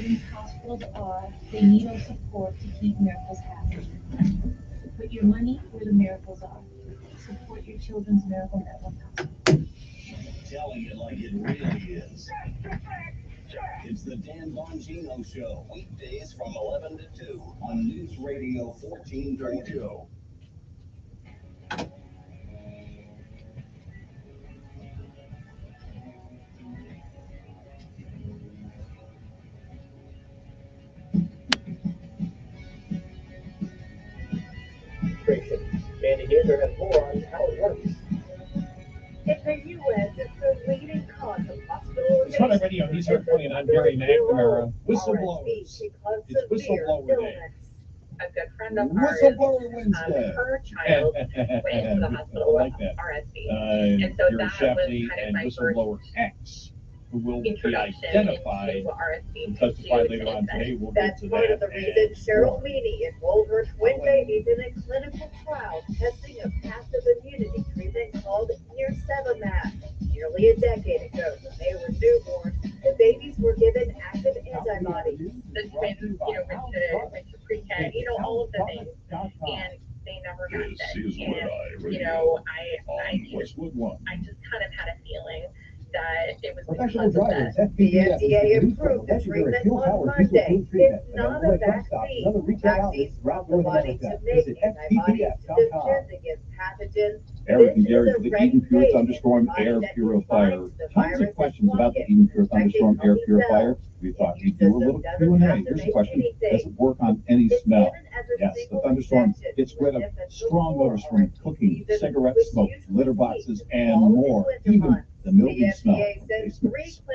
children's hospitals are, they need our support to keep miracles happening. Put your money where the miracles are. Support your children's miracle network hospital. Telling it like it really is. It's the Dan Bongino Show, weekdays from 11 to 2 on News Radio 1432. Mandy Gator has more on how it works. In the U.S., it's the leading cause of hospitalization. It's Running Radio, News Here 20, and I'm Gary McNamara. Whistleblowers. It's Whistleblower Day. A good friend of ours, Whistleblower Wednesday. her child went into the hospital I like with that. RSV. And so Gary that Shapley was kind of and my first Whistleblower X, who will be introduction identified into RSV. and testified later on today. We'll get That's to part that. of the reason Cheryl Meany enrolled her twin babies in a clinical trial testing a passive immunity treatment called Nirsevimab. Nearly a decade ago, when they were newborns, the babies were given active antibodies. The twins, went to pre-K, all of the things, and they never got sick. And, I just kind of had a feeling that it was Professional because of drivers, that. The FDA approved the treatment on Monday. It's not a vaccine. Vaccines rob the body to make antibodies to defend against pathogens. Eric and Gary for the Eden Pure Thunderstorm Air Purifier. Tons of questions about the Eden Pure Thunderstorm Air Purifier. We thought we'd do a little Q&A. Here's a question. Does it work on any smell? Yes, the Thunderstorm gets rid of strong odors from cooking, cigarette smoke, litter boxes, and more. Even the mildew smell.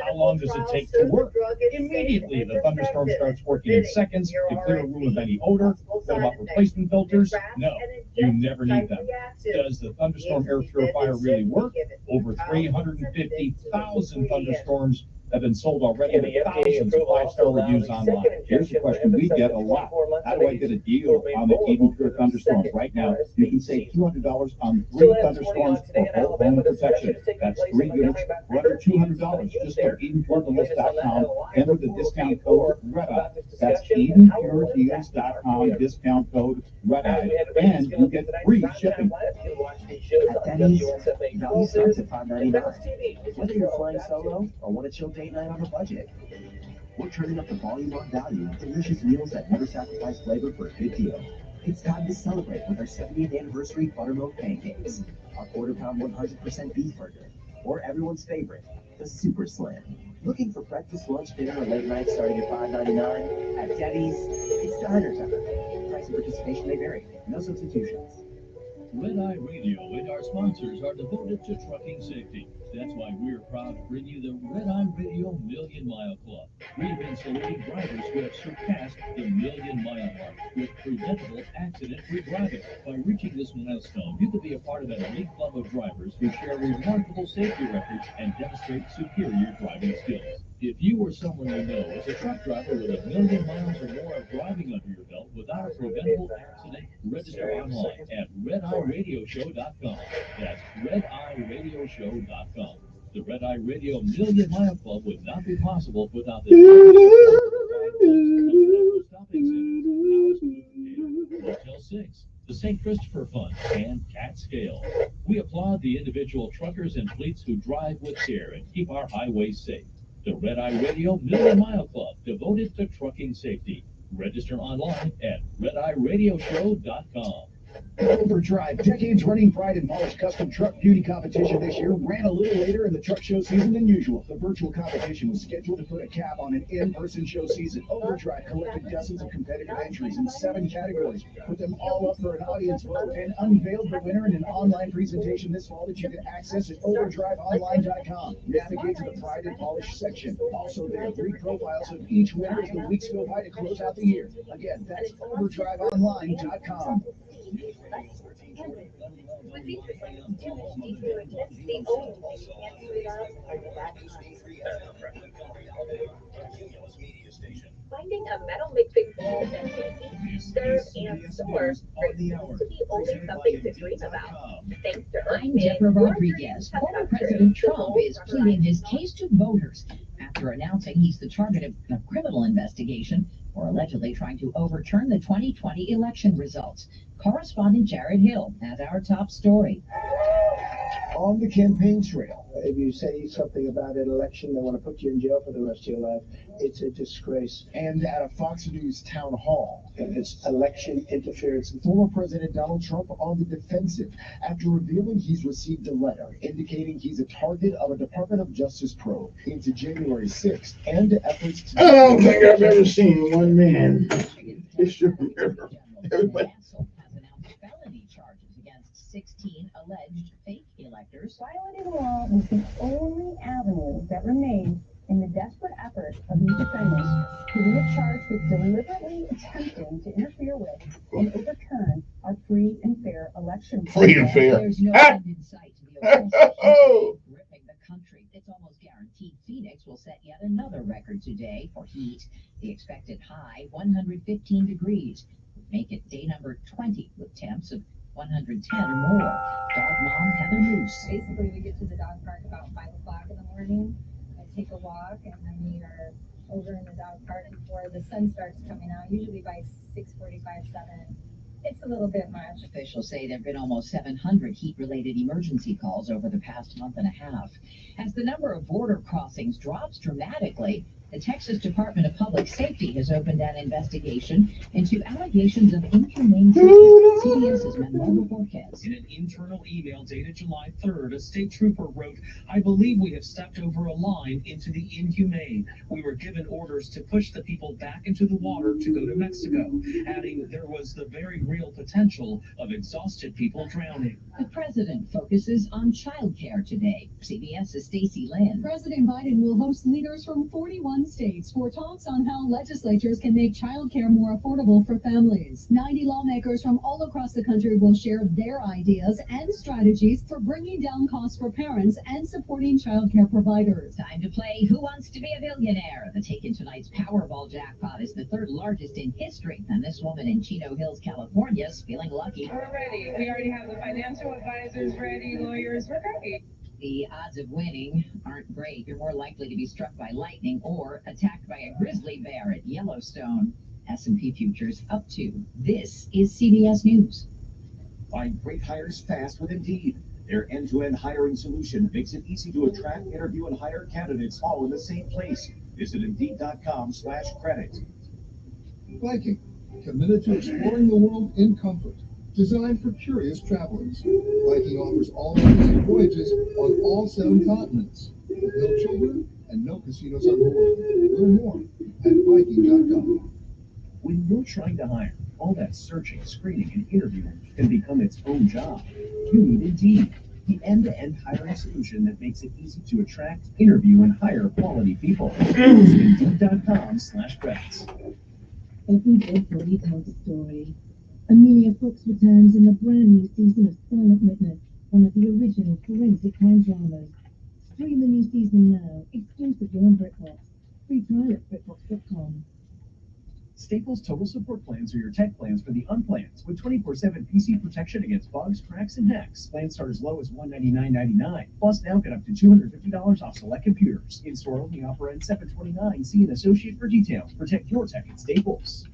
How long does it take to work? Immediately, the Thunderstorm starts working in seconds to clear a room of any odor. What about replacement filters? No, you never need them. Does the Thunderstorm Air Purifier really work? Over 350,000 Thunderstorms have been sold already with thousands of five-star reviews online. Here's the question we get a lot. How do I get a deal on the Eden Pure Thunderstorm? Right now, you can save $200 on 3 Thunderstorms for whole home protection. That's 3 units for under $200. Just go to EdenPureDeals.com, enter the discount code REDEYE. That's EdenPureDeals.com, discount code REDEYE, and you get free shipping. At Denny's, value starts at $5.99. Whether you're flying solo or want a chill date night on a budget, we're turning up the volume on value with delicious meals that never sacrifice flavor for a good deal. It's time to celebrate with our 70th anniversary buttermilk pancakes, our quarter-pound 100% beef burger, or everyone's favorite, the Super Slam. Looking for breakfast, lunch, dinner, or late night starting at $5.99? At Denny's, it's diner time. Price and participation may vary. No substitutions. Red Eye Radio and our sponsors are devoted to trucking safety. That's why we're proud to bring you the Red Eye Radio Million Mile Club. We've been selecting drivers who have surpassed the million-mile mark with preventable accident-free driving. By reaching this milestone, you could be a part of an elite club of drivers who share remarkable safety records and demonstrate superior driving skills. If you or someone you know is a truck driver with 1 million miles or more of driving under your belt without a preventable accident, register online at redeyeradioshow.com. That's redeyeradioshow.com. The Red Eye Radio Million Mile Club would not be possible without the stopping centers, Hotel 6, the St. Christopher Fund, and Cat Scale. We applaud the individual truckers and fleets who drive with care and keep our highways safe. The Red Eye Radio Million Mile Club, devoted to trucking safety. Register online at redeyeradioshow.com. Overdrive, decades running pride and polished custom truck beauty competition this year ran a little later in the truck show season than usual. The virtual competition was scheduled to put a cap on an in-person show season. Overdrive collected dozens of competitive entries in 7 categories, put them all up for an audience vote, and unveiled the winner in an online presentation this fall that you can access at overdriveonline.com. Navigate to the pride and polish section. Also, there are 3 profiles of each winner as the weeks go by to close out the year. Again, that's overdriveonline.com. Finding a metal mixing bowl that can eat, serve, and store used to be only something to dream about. Thanks to I'm Deborah Rodriguez. Former President Trump is pleading his case to voters after after announcing he's the target of a criminal investigation for allegedly trying to overturn the 2020 election results. Correspondent Jared Hill has our top story. On the campaign trail, if you say something about an election, they want to put you in jail for the rest of your life. It's a disgrace. And at a Fox News town hall, it's election interference. Former President Donald Trump on the defensive after revealing he's received a letter indicating he's a target of a Department of Justice probe into January 6th and efforts to... I don't think I've ever seen one man. Everybody. Felony charges against 16 alleged fake electors. Violating law was the only avenue that remained in the desperate effort of these defendants who we have charged with deliberately attempting to interfere with and overturn our free and fair election. Free and fair. There's no end in sight to the election gripping the country. It's almost guaranteed Phoenix will set yet another record today for heat. The expected high, 115 degrees. Make it day number 20 with temps of 110 or more. Dog mom Heather Moose. Basically, we get to the dog park about 5 o'clock in the morning. I take a walk, and then we are over in the dog park before the sun starts coming out, usually by 6:45, 7. It's a little bit much. Officials say there have been almost 700 heat-related emergency calls over the past month and a half. As the number of border crossings drops dramatically, the Texas Department of Public Safety has opened an investigation into allegations of inhumane treatment. CBS's Manuel Borges. In an internal email dated July 3rd, a state trooper wrote, "I believe we have stepped over a line into the inhumane. We were given orders to push the people back into the water to go to Mexico," adding there was the very real potential of exhausted people drowning. The president focuses on child care today. CBS's Stacey Lynn. President Biden will host leaders from 41 states for talks on how legislatures can make child care more affordable for families. 90 lawmakers from all across the country will share their ideas and strategies for bringing down costs for parents and supporting child care providers. Time to play Who Wants to Be a Billionaire? The take in tonight's Powerball jackpot is the third largest in history, and this woman in Chino Hills, California is feeling lucky. We're ready. We already have the financial advisors ready, lawyers, we're ready. The odds of winning aren't great. You're more likely to be struck by lightning or attacked by a grizzly bear at Yellowstone. S&P futures up 2. This is CBS News. Find great hires fast with Indeed. Their end-to-end hiring solution makes it easy to attract, interview, and hire candidates all in the same place. Visit Indeed.com/credit. Viking, committed to exploring the world in comfort. Designed for curious travelers. Viking offers all-inclusive voyages on all 7 continents, with no children and no casinos on board. Learn more at Viking.com. When you're trying to hire, all that searching, screening, and interviewing can become its own job. You need Indeed, the end-to-end hiring solution that makes it easy to attract, interview, and hire quality people. Visit Indeed.com/credits. Every book tells a story. Amelia Brooks returns in the brand new season of Silent Witness, one of the original forensic crime dramas. Stream the new season now, exclusively on BritBox. Free trial at BritBox.com. Staples Total Support Plans are your tech plans for the unplans, with 24/7 PC protection against bugs, cracks, and hacks. Plans start as low as $199.99. Plus, now get up to $250 off select computers. In-store only offer ends 7/29. See an associate for details. Protect your tech at Staples.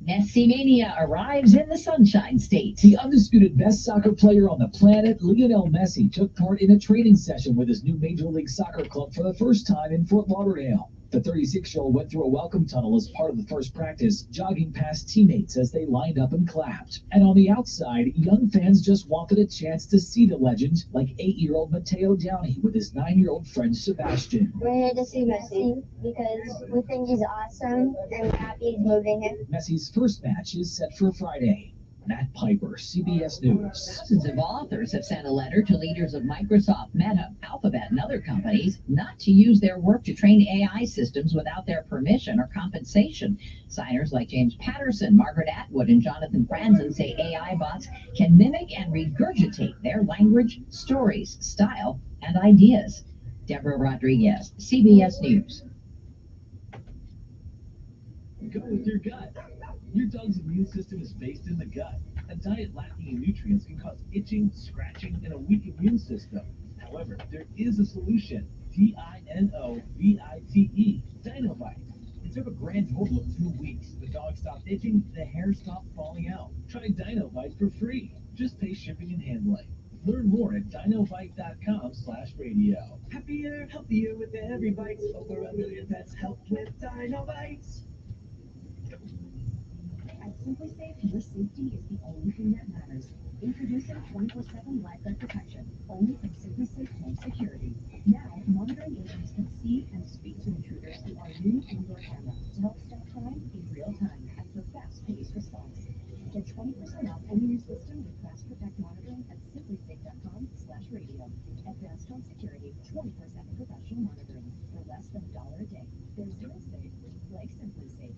Messi Mania arrives in the Sunshine State. The undisputed best soccer player on the planet, Lionel Messi, took part in a training session with his new Major League Soccer club for the first time in Fort Lauderdale. The 36-year-old went through a welcome tunnel as part of the first practice, jogging past teammates as they lined up and clapped. And on the outside, young fans just wanted a chance to see the legend, like 8-year-old Mateo Downey with his 9-year-old friend Sebastian. We're here to see Messi because we think he's awesome and we're happy he's moving here. Messi's first match is set for Friday. Matt Piper, CBS News. Thousands of authors have sent a letter to leaders of Microsoft, Meta, Alphabet, and other companies not to use their work to train AI systems without their permission or compensation. Signers like James Patterson, Margaret Atwood, and Jonathan Franzen say AI bots can mimic and regurgitate their language, stories, style, and ideas. Deborah Rodriguez, CBS News. Go with your gut. Your dog's immune system is based in the gut. A diet lacking in nutrients can cause itching, scratching, and a weak immune system. However, there is a solution. Dinovite. Dinovite. It took a grand total of 2 weeks. The dog stopped itching, the hair stopped falling out. Try Dinovite for free. Just pay shipping and handling. Learn more at dinovite.com/radio. Happier, healthier with every bite. Over 1 million pets helped with Dinovite. At Simply Safe, your safety is the only thing that matters. Introducing 24/7 lifeguard protection, only from Simply Safe Home Security. Now, monitoring agents can see and speak to intruders through our new indoor camera to help stop crime in real time and for fast police response. Get 20% off any new system with Fast Protect monitoring at simplysafe.com/radio. Advanced Home Security, 24/7 professional monitoring for less than $1 a day. There's zero safe like Simply Safe.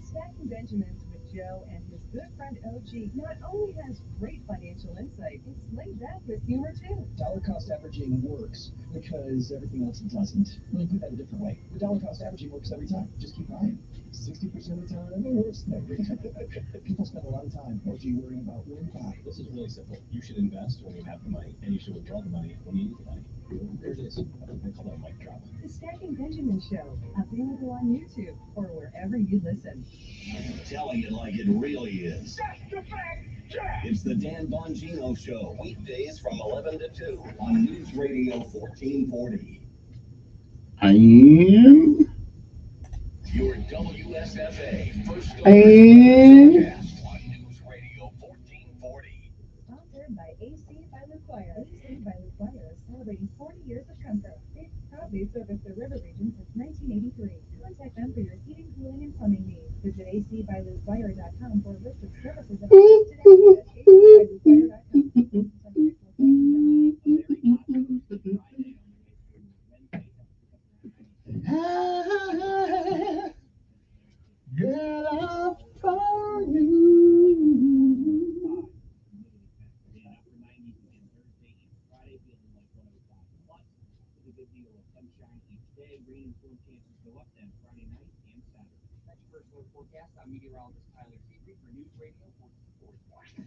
Stacking Benjamins with Joe and his good friend OG not only has great financial insight, it's laid back with humor too. Dollar cost averaging works because everything else doesn't. Let me put that a different way. The dollar cost averaging works every time. Just keep buying. 60% of the time, it works every time. People spend a lot of time, OG, worrying about when to buy. This is really simple. You should invest when you have the money, and you should withdraw the money when you use the money. There it is. They call that a mic drop. The Stacking Benjamin Show, available on YouTube or wherever you listen. Telling it like it really is. It's the Dan Bongino Show, weekdays from 11 to 2 on News Radio 1440. I am. Your WSFA first And. on News Radio 1440. Sponsored by AC by LaQuire. AC by LaQuire is celebrating 40 years of comfort. They've proudly serviced the river region since 1983. Contact them for your heating, cooling, and plumbing needs. Visit acbylaquire.com for a list of services available today. That's acbylaquire.com. Girl, I found you.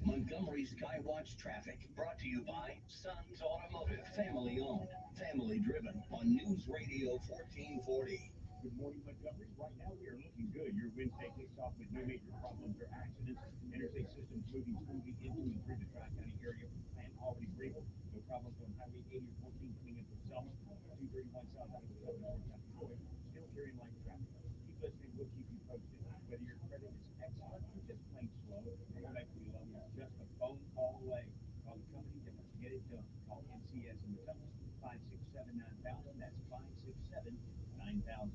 Montgomery Skywatch Traffic, brought to you by Sons Automotive, family owned, family driven on News Radio 1440. Good morning, Montgomery. Right now, we are looking good. Your Wednesday kicks off with no major problems or accidents. Interstate systems moving smoothly into and through the Tri-County area from Plant already Greenville. No problems on Highway 80 or 14 coming in from Selma. 231 south out of the Southern Troy. Still carrying light traffic. Keep listening. We'll keep you posted. Whether your credit is excellent or just plain slow, home equity loan is just a phone call away. Call the company that will get it done. Call MCS in the Tunnels, 567-9000. That's 567-9000.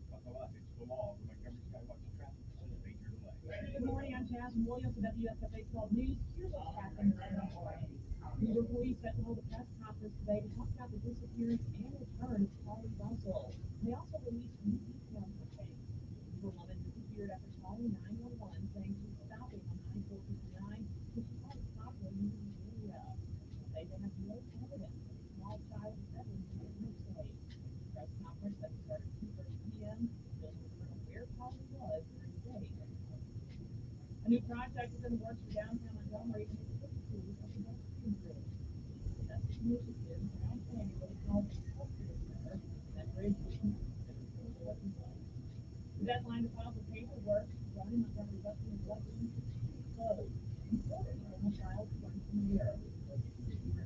Buckle up, it's the law. The Montgomery Skywatch traffic is a major delay. Good morning, I'm Jasmine Williams with WSFA 12 News. Here's what's happening in the morning. News employees set to hold a press conference today to talk about the disappearance and return of Charlie Russell. They also released new details of the case. The woman disappeared after calling 911 saying she was stopping on I-459 when she saw a cop waiting in the area. They have no evidence that a small child was ever taken or saved. The press conference that started at 2:30 p.m. will determine where Charlie was during the day. A new project is in the works for downtown Montgomery in the history of the pedestrian bridge. That's the initiative town planning what it calls a cultural center, and that bridge will be considered for important place. The deadline to file for paperwork regarding Montgomery Wesleyan elections is closed. Reporters will have filed from the mayor. Mayor Steve Reed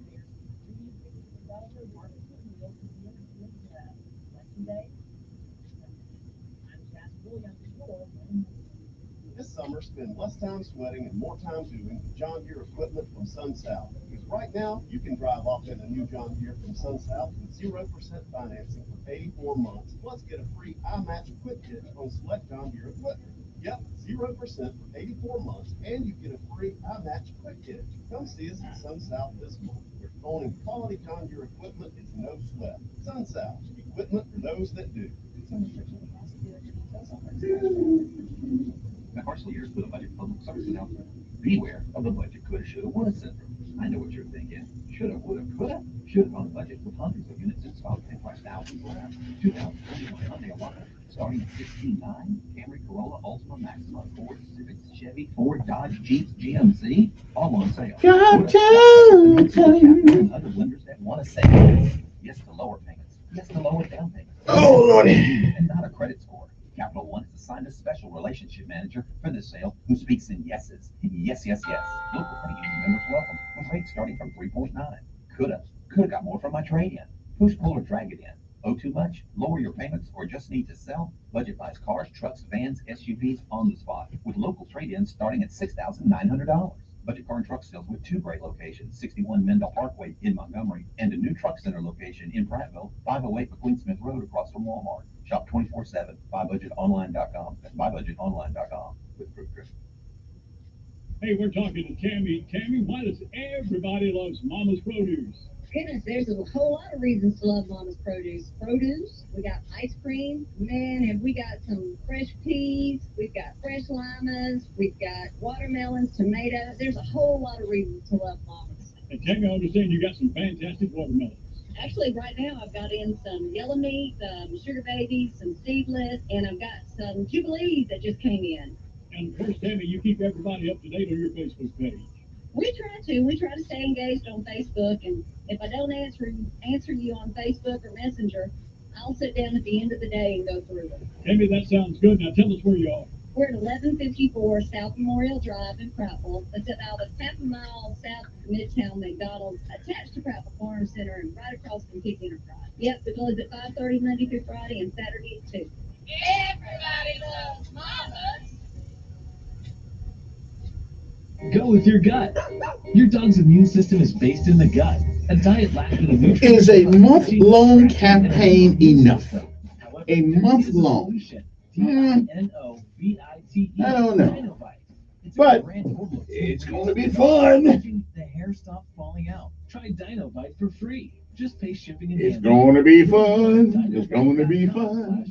This summer, spend less time sweating and more time doing with John Deere equipment from SunSouth. Because right now, you can drive off in a new John Deere from SunSouth with 0% financing for 84 months, plus get a free iMatch quick hitch on select John Deere equipment. Yep, 0% for 84 months, and you get a free iMatch quick hitch. Come see us at SunSouth this month, where owning quality John Deere equipment is no sweat. SunSouth, equipment for those that do. Partial years with a budget public service announcement. Beware of the budget coulda, shoulda, woulda syndrome. I know what you're thinking. Shoulda, woulda, coulda. Shoulda on a budget with hundreds of units in stock and price thousands less. 2021 Hyundai Elantra starting at $16,900. Camry, Corolla, Ultima, Maxima, Ford, Civic, Chevy, Ford, Dodge, Jeeps, GMC, all on sale. And other lenders that want to save. Yes to lower payments. Yes to lower down payments. Oh, Lordy. And not a credit score. Capital One has assigned a special relationship manager for this sale who speaks in yeses. Yes, yes, yes. Local credit union members welcome with rates starting from 3.9. Coulda got more from my trade-in. Push, pull, or drag it in. Owe too much? Lower your payments or just need to sell? Budget buys cars, trucks, vans, SUVs on the spot with local trade-ins starting at $6,900. Budget car and truck sales with two great locations, 61 Mendel Parkway in Montgomery and a new truck center location in Prattville, 508 McQueen Smith Road across from Walmart. Shop 24/7, buybudgetonline.com. That's buybudgetonline.com with Proof Trip. Hey, we're talking to Tammy. Tammy, why does everybody loves Mama's Produce? Goodness, there's a whole lot of reasons to love Mama's Produce. We got ice cream. Man, have we got some fresh peas. We've got fresh limas. We've got watermelons, tomatoes. There's a whole lot of reasons to love Mama's. And Tammy, I understand you got some fantastic watermelons. Actually, right now, I've got in some yellow meat, sugar babies, some seedless, and I've got some Jubilees that just came in. And of course, Tammy, you keep everybody up to date on your Facebook page. We try to. We try to stay engaged on Facebook, and if I don't answer you on Facebook or Messenger, I'll sit down at the end of the day and go through them. Tammy, that sounds good. Now tell us where you are. We're at 1154 South Memorial Drive in Prattville. It's about a half a mile south of Midtown McDonald's, attached to Prattville Farm Center and right across from Kick Enterprise. Yep, we close at 5:30 Monday through Friday and Saturday at 2. Everybody loves Mama's. Go with your gut. Your dog's immune system is based in the gut. A diet lacking in nutrients Is a month-long campaign enough? A month-long. I don't know. But it's going to be fun. The hair stopped falling out. Try Dinovite for free. Just pay shipping and It's going to be fun. It's going to be fun.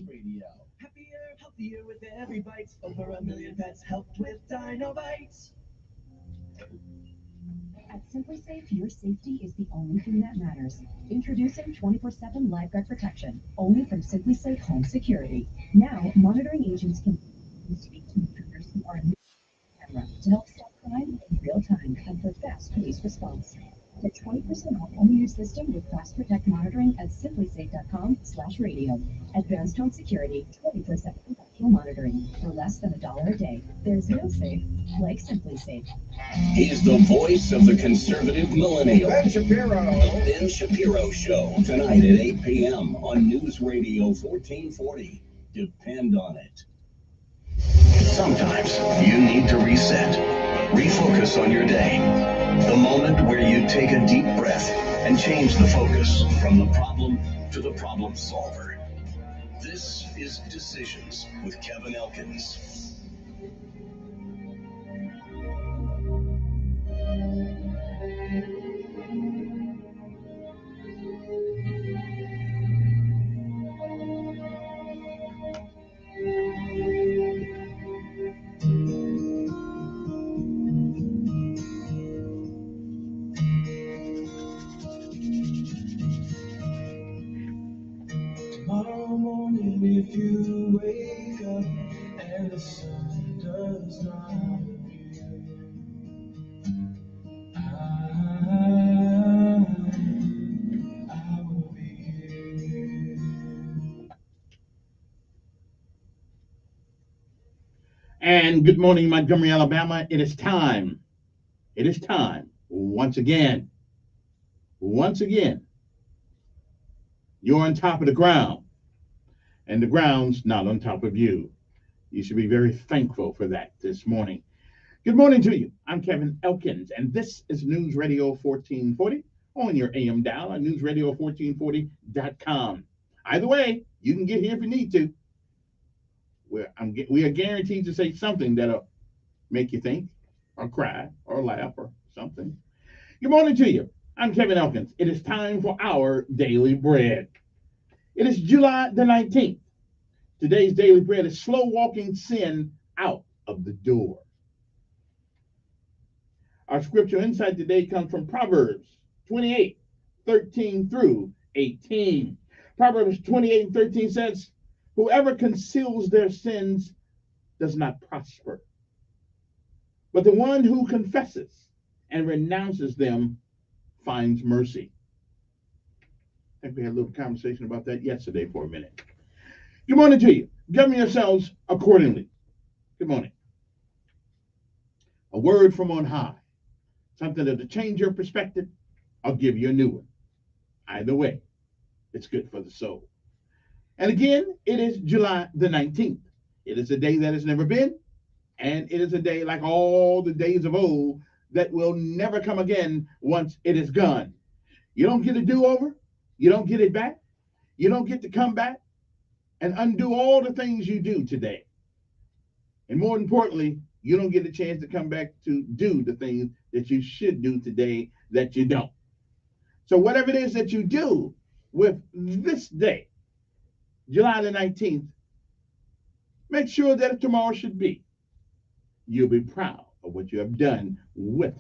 Happier, healthier with every bite. Over 1 million pets helped with Dinovites. At SimpliSafe, your safety is the only thing that matters. Introducing 24/7 lifeguard protection, only from SimpliSafe Home Security. Now, monitoring agents can speak to intruders who are in the camera to help stop crime in real time and for fast police response. Get 20% off any new system with Fast Protect monitoring at simplysafe.com/radio. Advanced Home Security, 24/7 professional monitoring for less than $1 a day. There's no safe like SimpliSafe. He's the voice of the conservative millennial. Ben Shapiro. The Ben Shapiro Show, tonight at 8 p.m. on News Radio 1440. Depend on it. Sometimes you need to reset, refocus on your day. The moment where you take a deep breath and change the focus from the problem to the problem solver. This is Decisions with Kevin Elkins. Tomorrow morning, if you wake up and the sun does not appear, I will be here. And good morning, Montgomery, Alabama. It is time. It is time once again You're on top of the ground, and the ground's not on top of you. You should be very thankful for that this morning. Good morning to you. I'm Kevin Elkins, and this is News Radio 1440 on your AM dial on newsradio1440.com. Either way, you can get here if you need to. We are guaranteed to say something that'll make you think, or cry, or laugh, or something. Good morning to you. I'm Kevin Elkins. It is time for our Daily Bread. It is July the 19th. Today's Daily Bread is slow walking sin out of the door. Our scripture insight today comes from Proverbs 28:13 through 18. Proverbs 28:13 says, "Whoever conceals their sins does not prosper, but the one who confesses and renounces them finds mercy." I think we had a little conversation about that yesterday for a minute. Good morning to you. Govern yourselves accordingly. Good morning. A word from on high, something that'll change your perspective. I'll give you a new one. Either way, it's good for the soul. And again, it is July the 19th. It is a day that has never been, and it is a day like all the days of old that will never come again once it is gone. You don't get a do-over. You don't get it back. You don't get to come back and undo all the things you do today. And more importantly, you don't get a chance to come back to do the things that you should do today that you don't. So whatever it is that you do with this day, July the 19th, make sure that tomorrow should be. You'll be proud of what you have done with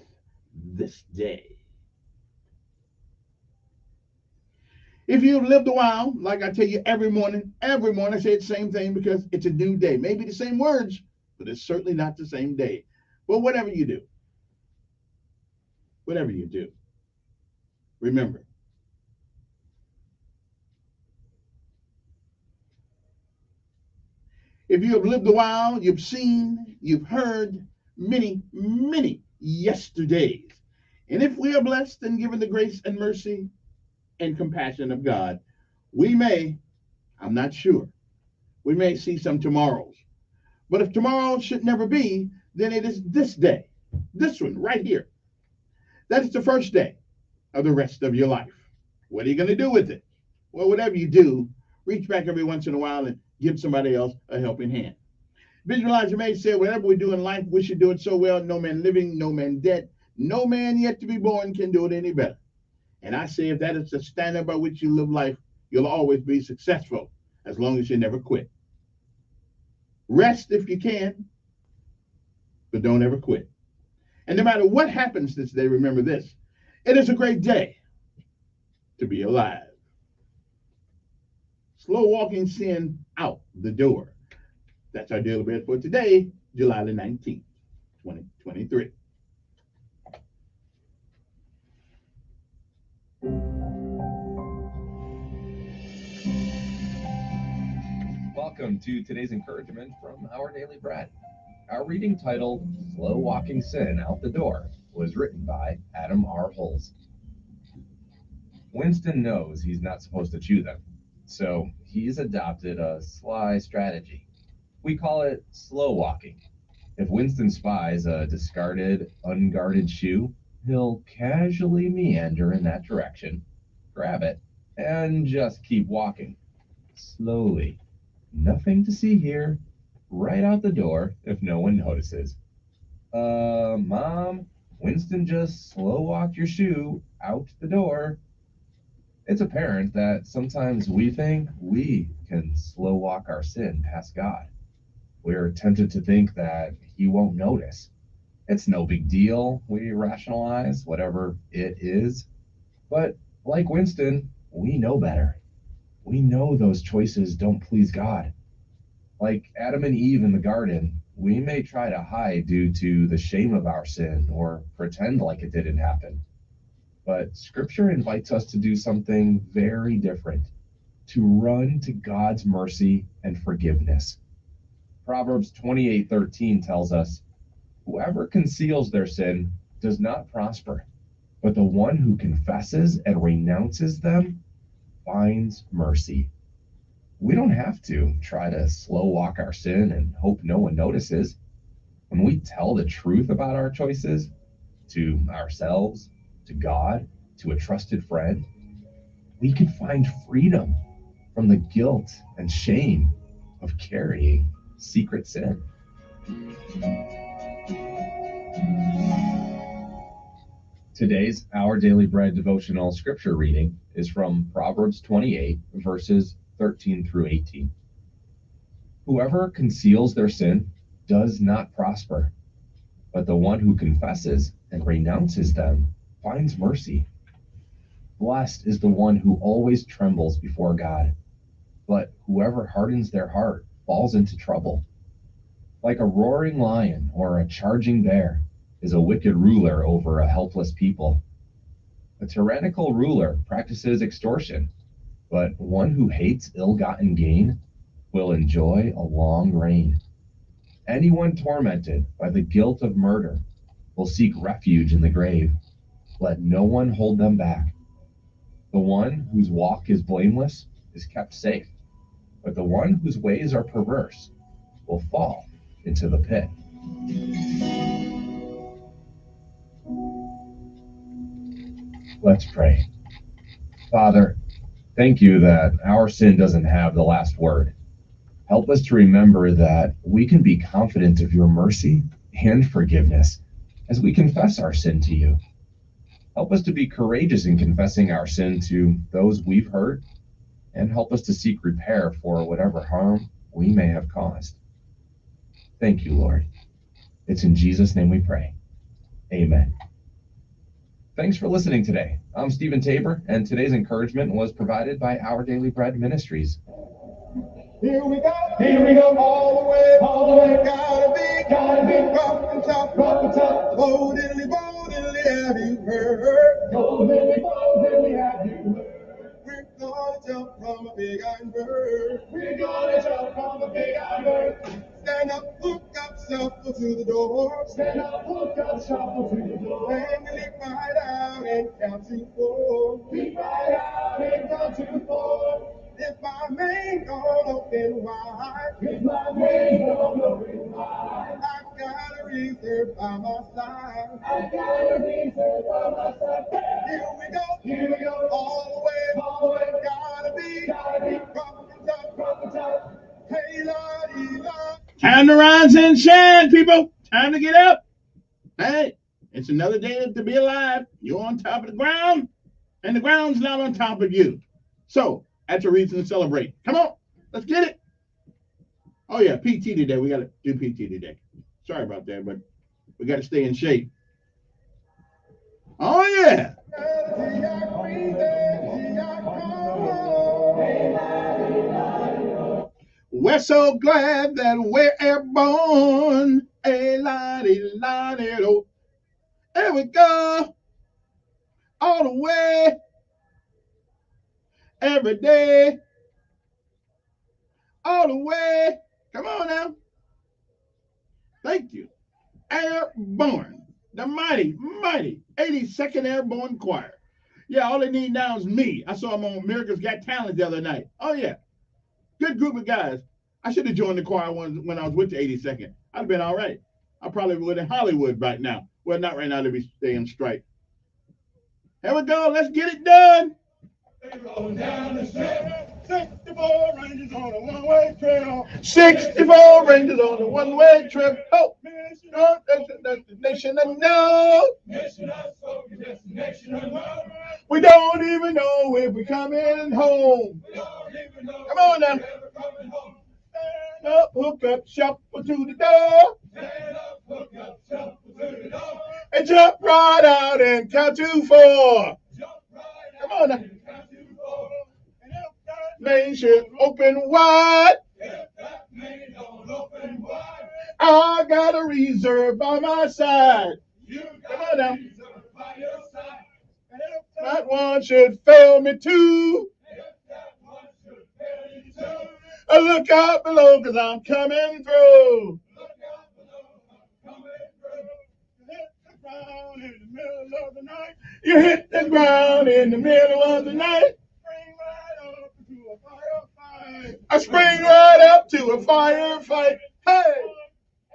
this day. If you've lived a while, like I tell you every morning I say the same thing because it's a new day. Maybe the same words, but it's certainly not the same day. But whatever you do, remember, if you have lived a while, you've seen, you've heard many, many yesterdays. And if we are blessed and given the grace and mercy and compassion of God, we may, I'm not sure, we may see some tomorrows. But if tomorrow should never be, then it is this day, this one right here. That is the first day of the rest of your life. What are you going to do with it? Well, whatever you do, reach back every once in a while and give somebody else a helping hand. Visualizer May said, whatever we do in life, we should do it so well, no man living, no man dead, no man yet to be born can do it any better. And I say, if that is the standard by which you live life, you'll always be successful as long as you never quit. Rest if you can, but don't ever quit. And no matter what happens this day, remember this: it is a great day to be alive. Slow walking sin out the door. That's our daily bread for today, July the 19th, 2023. Welcome to today's encouragement from Our Daily Bread. Our reading titled Slow Walking Sin Out the Door was written by Adam R. Hulse. Winston knows he's not supposed to chew them, so he's adopted a sly strategy. We call it slow walking. If Winston spies a discarded, unguarded shoe, he'll casually meander in that direction, grab it, and just keep walking. Slowly. Nothing to see here. Right out the door if no one notices. Mom, Winston just slow walked your shoe out the door. It's apparent that sometimes we think we can slow walk our sin past God. We're tempted to think that he won't notice. It's no big deal, we rationalize whatever it is. But like Winston, we know better. We know those choices don't please God. Like Adam and Eve in the garden, we may try to hide due to the shame of our sin or pretend like it didn't happen. But Scripture invites us to do something very different, to run to God's mercy and forgiveness. Proverbs 28:13 tells us, "Whoever conceals their sin does not prosper, but the one who confesses and renounces them finds mercy. We don't have to try to slow walk our sin and hope no one notices. When we tell the truth about our choices to ourselves, to God, to a trusted friend, we can find freedom from the guilt and shame of carrying secret sin. Today's Our Daily Bread devotional scripture reading is from Proverbs 28, verses 13 through 18. Whoever conceals their sin does not prosper, but the one who confesses and renounces them finds mercy. Blessed is the one who always trembles before God, but whoever hardens their heart falls into trouble. Like a roaring lion or a charging bear is a wicked ruler over a helpless people. A tyrannical ruler practices extortion, but one who hates ill-gotten gain will enjoy a long reign. Anyone tormented by the guilt of murder will seek refuge in the grave. Let no one hold them back. The one whose walk is blameless is kept safe, but the one whose ways are perverse will fall into the pit. Let's pray. Father, thank you that our sin doesn't have the last word. Help us to remember that we can be confident of your mercy and forgiveness as we confess our sin to you. Help us to be courageous in confessing our sin to those we've hurt, and help us to seek repair for whatever harm we may have caused. Thank you, Lord. It's in Jesus' name we pray. Amen. Thanks for listening today. I'm Stephen Tabor, and today's encouragement was provided by Our Daily Bread Ministries. Here we go, all the way, gotta be, rock and top, bo diddly, have you heard? Bo diddly, have you heard? We're gonna jump from a big iron bird. Stand up, hook up, shuffle to the door. And we leap right out and count to four. If my main gone open wide, I got a reserve by my side. Here we go, all the way, gotta be, rock and top, hey, la-dee-la. Time to rise and shine, people. Time to get up. Hey, it's another day to be alive. You're on top of the ground, and the ground's not on top of you. So that's a reason to celebrate. Come on, let's get it. Oh yeah, PT today. We got to do PT today. Sorry about that, but we got to stay in shape. Oh yeah. We're so glad that we're airborne. A-la-dee-la-dee-do. There we go. All the way. Every day. All the way. Come on now. Thank you. Airborne. The mighty, mighty 82nd Airborne Choir. Yeah, all they need now is me. I saw them on America's Got Talent the other night. Oh, yeah. Good group of guys. I should have joined the choir when I was with the 82nd. I'd have been all right. I probably would in Hollywood right now. Well, not right now. They'd be staying strike. Here we go. Let's get it done. Going down the street. 64 Rangers on a one-way trip. 64 Rangers on a one-way trip. Oh, destination unknown. We don't even know if we're coming home. Come on now. Stand up, hook up, shuffle to the door. And jump right out and count to four. Come on now. Main should open wide. I got a reserve by my side. Come on now. That one should fail me too. Look out below, cause I'm coming through. You hit the ground in the middle of the night. I spring right up to a firefight. Hey,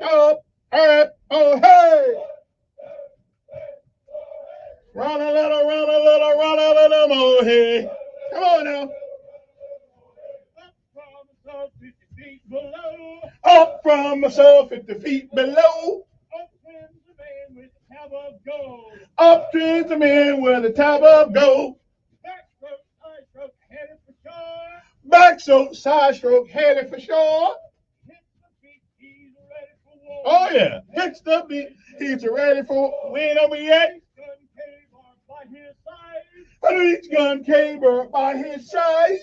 up, oh, hey. Run a little, more, hey. Come on now. Up from myself 50 feet below. Up trends the man with a top of gold. Back stroke, side stroke, headed for shore. Oh yeah, hits the beat. He's ready for win over yet. Each gun cable by his side.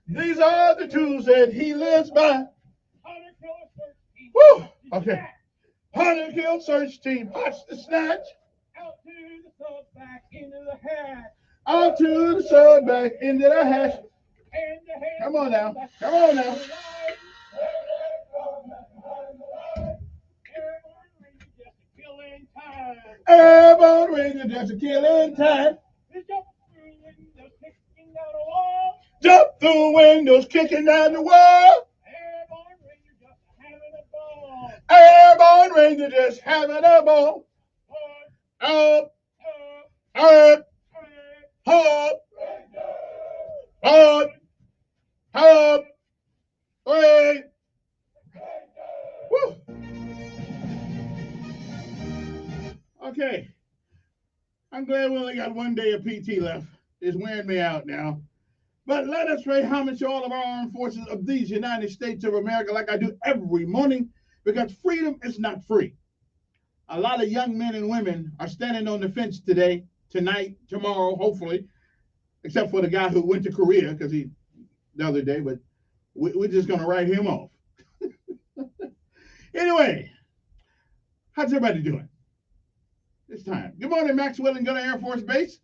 These are the tools that he lives by. Woo! Okay. Hunter kill search team. Watch the snatch. Out to the sub, back into the hatch. Out to the sub, back into the hatch. Come on now. Come on now. Airborne Ranger just a killing time. Jump through windows, kicking down the wall. Airborne Ranger just having a ball. Up, up, up, up, up, wait. Woo. Okay. I'm glad we only got one day of PT left. It's wearing me out now. But let us pay homage to all of our armed forces of these United States of America like I do every morning, because freedom is not free. A lot of young men and women are standing on the fence today, tonight, tomorrow, hopefully, except for the guy who went to Korea because the other day, but we're just going to write him off. Anyway, how's everybody doing? It's time. Good morning, Maxwell and Gunner Air Force Base.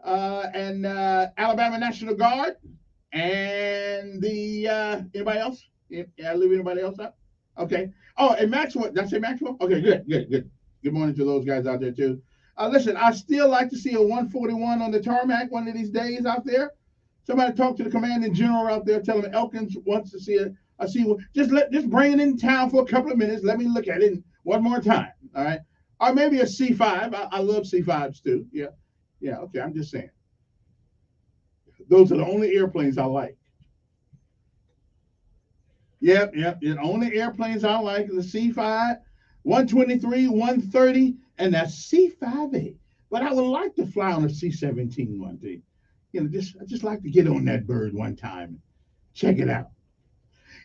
And Alabama National Guard, and the anybody else? Yeah, I leave anybody else out? Okay. Oh, and Maxwell. Did I say Maxwell? Okay, good. Good morning to those guys out there too. Listen, I still like to see a 141 on the tarmac one of these days out there. Somebody talk to the commanding general out there. Tell him Elkins wants to see a C1. Just bring it in town for a couple of minutes. Let me look at it one more time. All right. Or maybe a C5. I love C5s too. Yeah. Yeah, okay, I'm just saying. Those are the only airplanes I like. Yep, the only airplanes I like are the C5, 123, 130, and that C5A. But I would like to fly on a C-17 one day. You know, I just like to get on that bird one time. Check it out.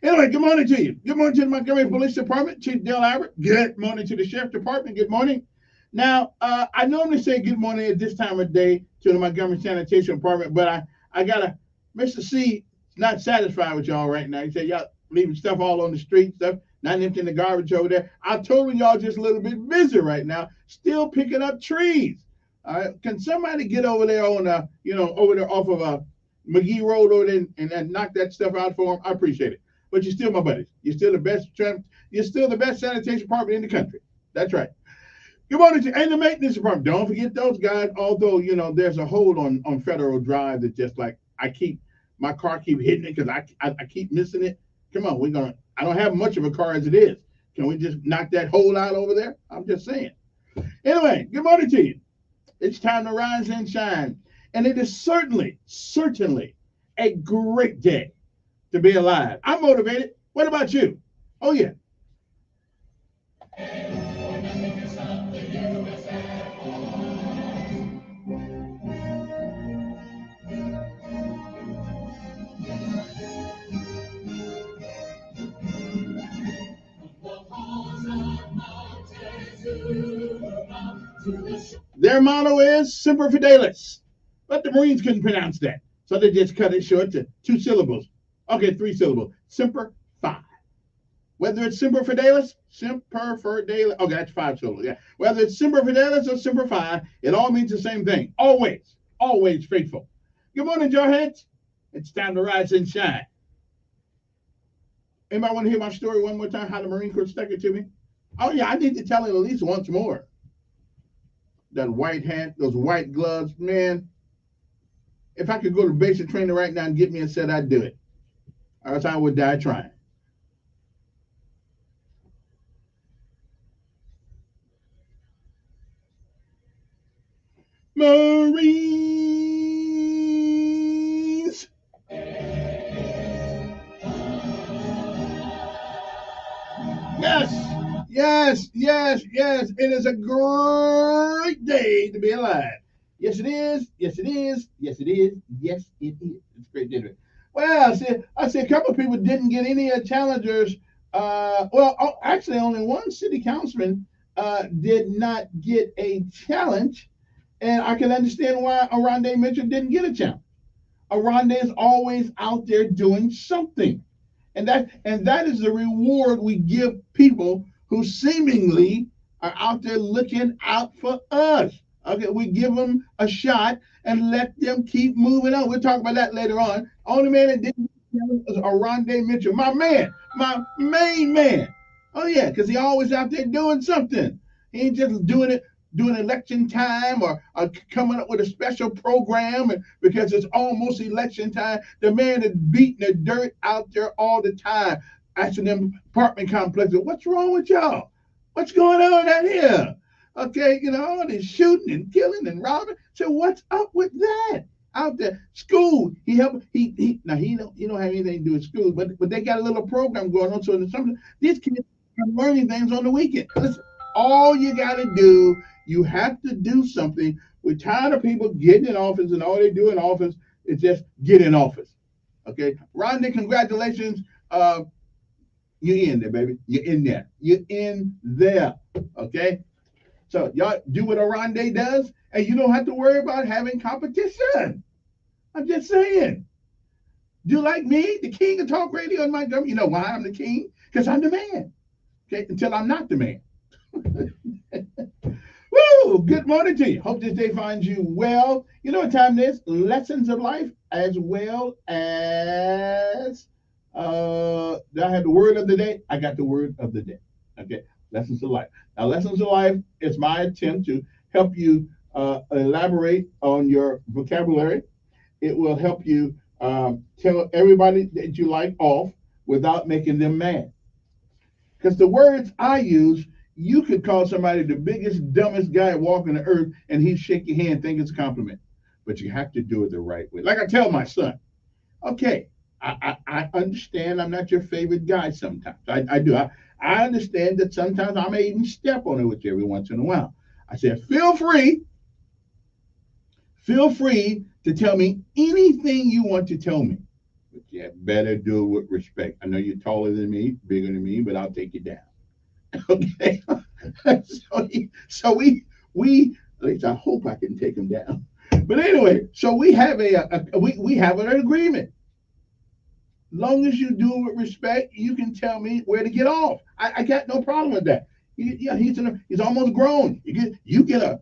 Anyway, good morning to you. Good morning to the Montgomery Police Department, Chief Dale Albert. Good morning to the Sheriff Department. Good morning. Now, I normally say good morning at this time of day to the Montgomery Sanitation Department, but I gotta, Mr. C is not satisfied with y'all right now. He said y'all leaving stuff all on the street, stuff, not emptying the garbage over there. I told him y'all just a little bit busy right now, still picking up trees. All right, can somebody get over there on over there off of McGee Road over there and knock that stuff out for him? I appreciate it. But you're still my buddies. You're still the best. You're still the best sanitation department in the country. That's right. Good morning to and the maintenance department. Don't forget those guys. Although there's a hold on Federal Drive that just like my car keep hitting it because I keep missing it. Come on, I don't have much of a car as it is. Can we just knock that hole out over there? I'm just saying. Anyway, good morning to you. It's time to rise and shine, and it is certainly a great day to be alive. I'm motivated. What about you? Oh yeah. Their motto is Semper Fidelis, but the Marines couldn't pronounce that, so they just cut it short to 2 syllables. Okay, 3 syllables. Semper Fi. Whether it's Semper Fidelis, okay, that's 5 syllables. Yeah. Whether it's Semper Fidelis or Semper Fi, it all means the same thing. Always faithful. Good morning, Jarheads. It's time to rise and shine. Anybody want to hear my story one more time? How the Marine Corps stuck it to me? Oh yeah, I need to tell it at least once more. That white hat, those white gloves, man. If I could go to basic training right now and get me a set, I'd do it. Or else I would die trying. Marines. Yes, yes, yes, yes. It is a great day to be alive. Yes, it is. Yes, it is. Yes, it is. Yes, it is. It's a great day to be. Well, I see a couple of people didn't get any challengers. Actually, only one city councilman did not get a challenge, and I can understand why Aronde Mitchell didn't get a challenge. Aronde is always out there doing something. And that is the reward we give people who seemingly are out there looking out for us. Okay, we give them a shot and let them keep moving on. We'll talk about that later on. Only man that didn't was Aronde Mitchell, my man, my main man. Oh yeah, because he always out there doing something. He ain't just doing it during election time or coming up with a special program and because it's almost election time. The man is beating the dirt out there all the time, asking them apartment complexes, what's wrong with y'all? What's going on out here? Okay, all this shooting and killing and robbing. So what's up with that? Out there, school. He don't have anything to do with school, but they got a little program going on. So these kids are learning things on the weekend. Listen, all you got to do. You have to do something. We're tired of people getting in office, and all they do in office is just get in office. Okay, Rodney, congratulations. You're in there, baby. You're in there. You're in there. Okay. So y'all do what Aronde does, and you don't have to worry about having competition. I'm just saying. Do like me, the king of talk radio in Montgomery. You know why I'm the king? Because I'm the man. Okay, until I'm not the man. Woo! Good morning to you. Hope this day finds you well. You know what time it is? Lessons of life, as well as do I have the word of the day? I got the word of the day. Okay, lessons of life. Now, lessons of life is my attempt to help you elaborate on your vocabulary. It will help you tell everybody that you like off without making them mad. Because the words I use, you could call somebody the biggest, dumbest guy walking the earth, and he'd shake your hand, think it's a compliment. But you have to do it the right way. Like I tell my son, okay, I understand I'm not your favorite guy sometimes. I do. I understand that sometimes I may even step on it with you every once in a while. I said, feel free to tell me anything you want to tell me. But you better do it with respect. I know you're taller than me, bigger than me, but I'll take you down. Okay. so we at least I hope I can take him down. But anyway, so we have we have an agreement. Long as you do it with respect, you can tell me where to get off. I got no problem with that. He's almost grown. You get a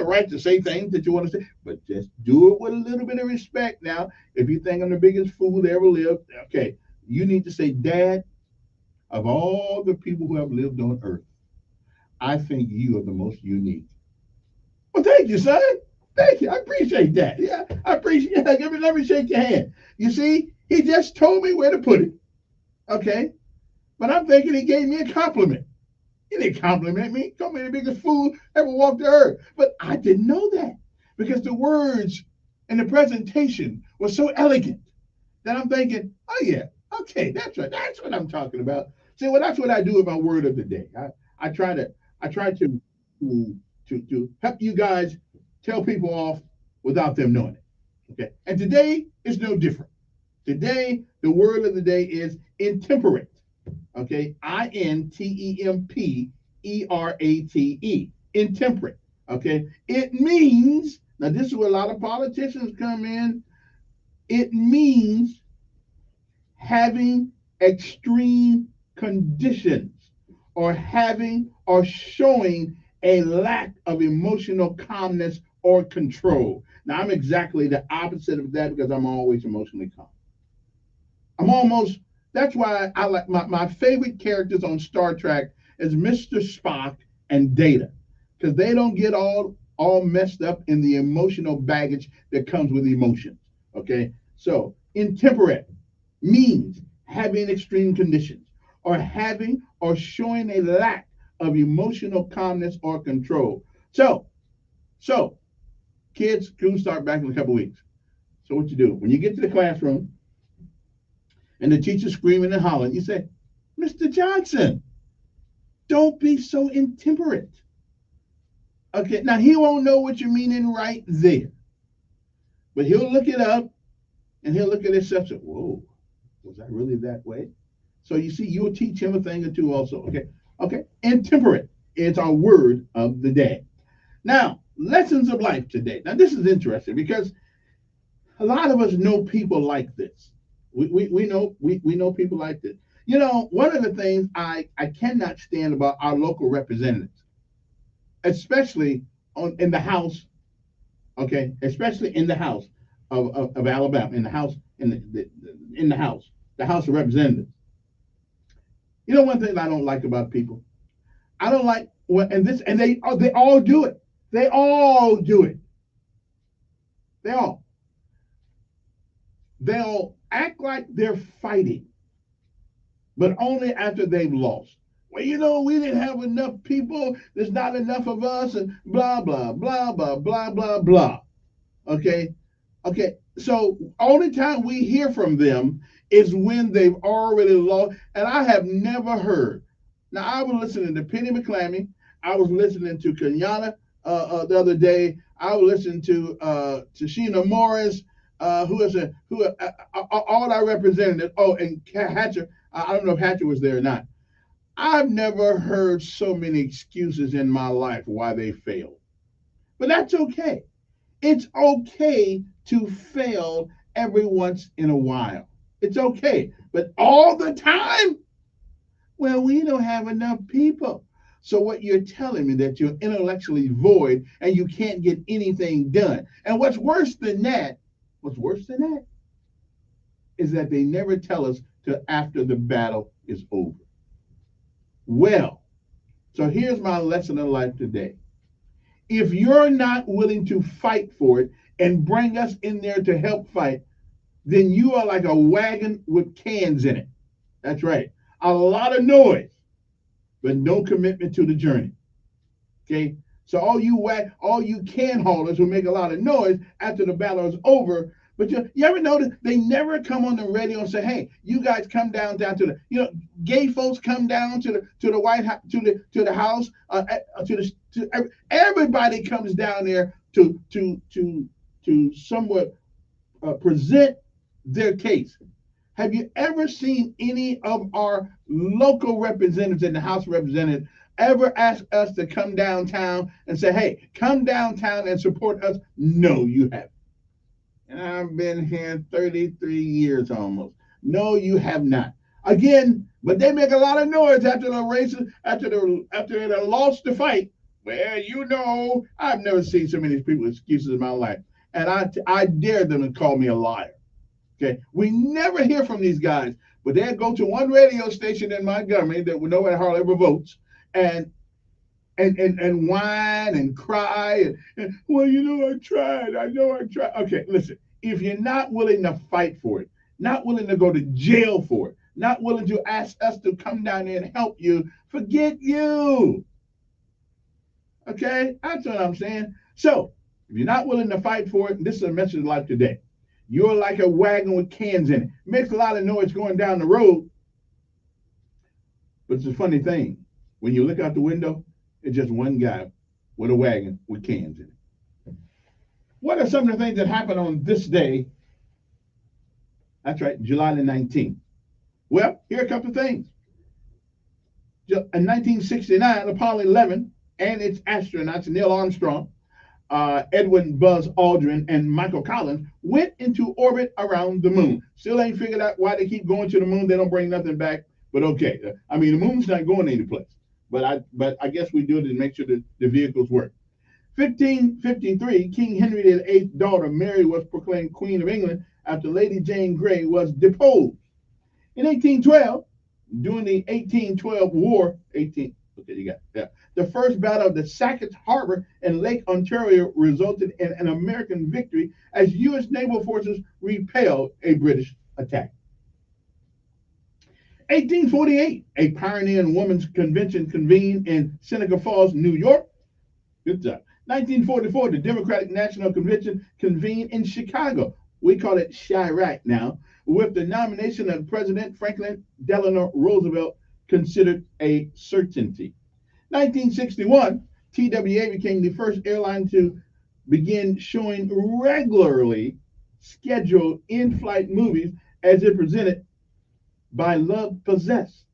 right to say things that you want to say, but just do it with a little bit of respect. Now, if you think I'm the biggest fool that ever lived, okay, you need to say, Dad, of all the people who have lived on earth, I think you are the most unique. Well, thank you, son. Thank you. I appreciate that. Yeah, I appreciate it. Let me shake your hand. You see, he just told me where to put it. Okay? But I'm thinking he gave me a compliment. He didn't compliment me. He called me the biggest fool ever walked the earth. But I didn't know that because the words and the presentation was so elegant that I'm thinking, oh, yeah, okay, that's right. That's what I'm talking about. See, well, that's what I do with my word of the day. I try to help you guys tell people off without them knowing it. Okay. And today is no different. Today, the word of the day is intemperate. Okay. INTEMPERATE. Intemperate. Okay. It means, now this is where a lot of politicians come in. It means having extreme conditions or having or showing a lack of emotional calmness or control. Now, I'm exactly the opposite of that because I'm always emotionally calm. That's why I like my favorite characters on Star Trek is Mr. Spock and Data, because they don't get all messed up in the emotional baggage that comes with emotions. Okay, so intemperate means having extreme conditions or having or showing a lack of emotional calmness or control. So kids, school start back in a couple weeks. So what you do when you get to the classroom and the teacher's screaming and hollering, you say, Mr. Johnson, don't be so intemperate. Okay, now he won't know what you're meaning right there, but he'll look it up and he'll look at himself and say, whoa, was I really that way? So you see, you'll teach him a thing or two also. Okay. Intemperate is our word of the day. Now, lessons of life today. Now, this is interesting because a lot of us know people like this. We know people like this. You know, one of the things I cannot stand about our local representatives, especially in the House, okay, especially in the House of Alabama, in the House the House of Representatives. You know, one thing I don't like about people, I don't like and they all do it. They all do it. They'll act like they're fighting, but only after they've lost. Well, you know, we didn't have enough people. There's not enough of us, and blah blah blah blah blah blah blah. Okay. So only time we hear from them is when they've already lost. And I have never heard. Now I was listening to Penny McClammy. I was listening to Kenyatta the other day. I was listening to Sheena Morris, all our representatives. Oh, and Hatcher. I don't know if Hatcher was there or not. I've never heard so many excuses in my life why they failed. But that's okay. It's okay to fail every once in a while. It's okay. But all the time, well, we don't have enough people. So what you're telling me that you're intellectually void and you can't get anything done. And what's worse than that is that they never tell us till after the battle is over. Well, so here's my lesson in life today. If you're not willing to fight for it and bring us in there to help fight, then you are like a wagon with cans in it. That's right. A lot of noise, but no commitment to the journey. Okay? So all you can haulers who make a lot of noise after the battle is over, but you ever notice they never come on the radio and say, "Hey, you guys come down to the gay folks come down to the White House to the House everybody comes down there to somewhat present their case." Have you ever seen any of our local representatives in the House of Representatives ever ask us to come downtown and say, "Hey, come downtown and support us"? No, you haven't. And I've been here 33 years almost. No, you have not. Again, but they make a lot of noise after the races, after they lost the fight. Well, you know, I've never seen so many people with excuses in my life. And I dare them to call me a liar. Okay. We never hear from these guys, but they'll go to one radio station in Montgomery that nobody hardly ever votes and whine and cry and well, you know, I tried. I know I tried. Okay, listen, if you're not willing to fight for it, not willing to go to jail for it, not willing to ask us to come down there and help you, forget you. Okay, that's what I'm saying. So if you're not willing to fight for it, this is a message of life today. You're like a wagon with cans in it. Makes a lot of noise going down the road. But it's a funny thing. When you look out the window, it's just one guy with a wagon with cans in it. What are some of the things that happened on this day? That's right, July the 19th. Well, here are a couple of things. In 1969, Apollo 11 and its astronauts, Neil Armstrong, Edwin Buzz Aldrin, and Michael Collins went into orbit around the moon. Still ain't figured out why they keep going to the moon. They don't bring nothing back, but okay. I mean, the moon's not going any place. But I guess we do it to make sure that the vehicles work. 1553, King Henry VIII's daughter Mary was proclaimed Queen of England after Lady Jane Grey was deposed. In 1812, during the 1812 war, Okay, you got it. Yeah. The first battle of the Sackett Harbor in Lake Ontario resulted in an American victory as U.S. naval forces repelled a British attack. 1848, a pioneering women's convention convened in Seneca Falls, New York. Good job. 1944, the Democratic National Convention convened in Chicago. We call it Chirac now, with the nomination of President Franklin Delano Roosevelt considered a certainty. 1961, TWA became the first airline to begin showing regularly scheduled in-flight movies as it presented by Love Possessed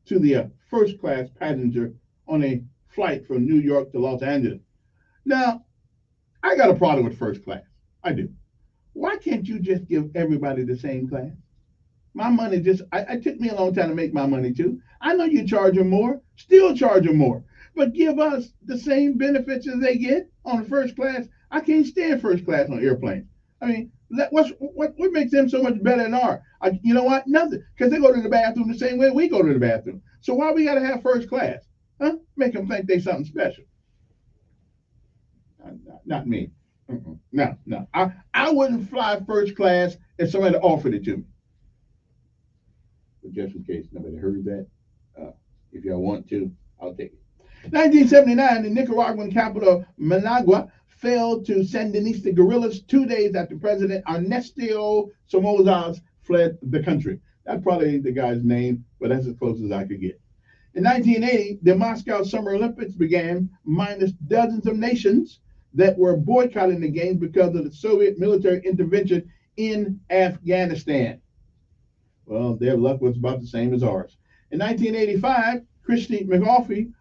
to the first-class passenger on a flight from New York to Los Angeles. Now, I got a problem with first class. I do. Why can't you just give everybody the same class? My money it took me a long time to make my money too. I know you charge them more, still charge them more, but give us the same benefits as they get on first class. I can't stand first class on airplanes. I mean, what makes them so much better than ours? You know what? Nothing, because they go to the bathroom the same way we go to the bathroom. So why we got to have first class? Huh? Make them think they something special. Not me. No. I wouldn't fly first class if somebody offered it to me. But just in case nobody heard that, if y'all want to, I'll take it. 1979, the Nicaraguan capital Managua fell to Sandinista guerrillas 2 days after President Ernesto Somoza fled the country. That probably ain't the guy's name, but that's as close as I could get. In 1980, the Moscow Summer Olympics began, minus dozens of nations that were boycotting the games because of the Soviet military intervention in Afghanistan. Well, their luck was about the same as ours. In 1985, Christy McAuliffe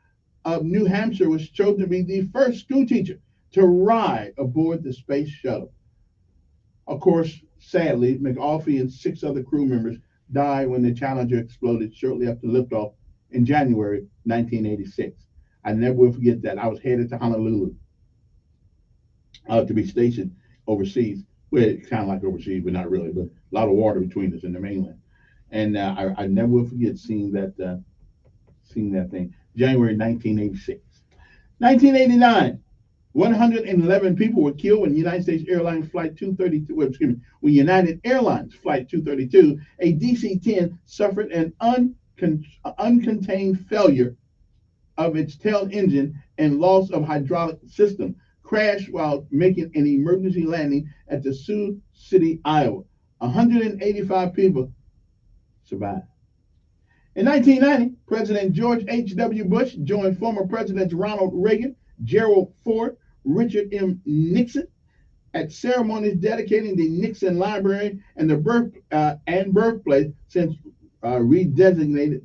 of New Hampshire was chosen to be the first school teacher to ride aboard the space shuttle. Of course, sadly, McAuliffe and 6 other crew members died when the Challenger exploded shortly after liftoff in January 1986. I never will forget that. I was headed to Honolulu to be stationed overseas. Well, it's kind of like overseas, but not really. But a lot of water between us and the mainland. And I never will forget seeing that thing. January 1986. 1989. 111 people were killed when United States Airlines Flight 232, when United Airlines Flight 232, a DC-10, suffered an uncontained failure of its tail engine and loss of hydraulic system, crashed while making an emergency landing at the Sioux City, Iowa. 185 people survived. In 1990, President George H.W. Bush joined former Presidents Ronald Reagan, Gerald Ford, Richard M. Nixon at ceremonies dedicating the Nixon Library and the birthplace since redesignated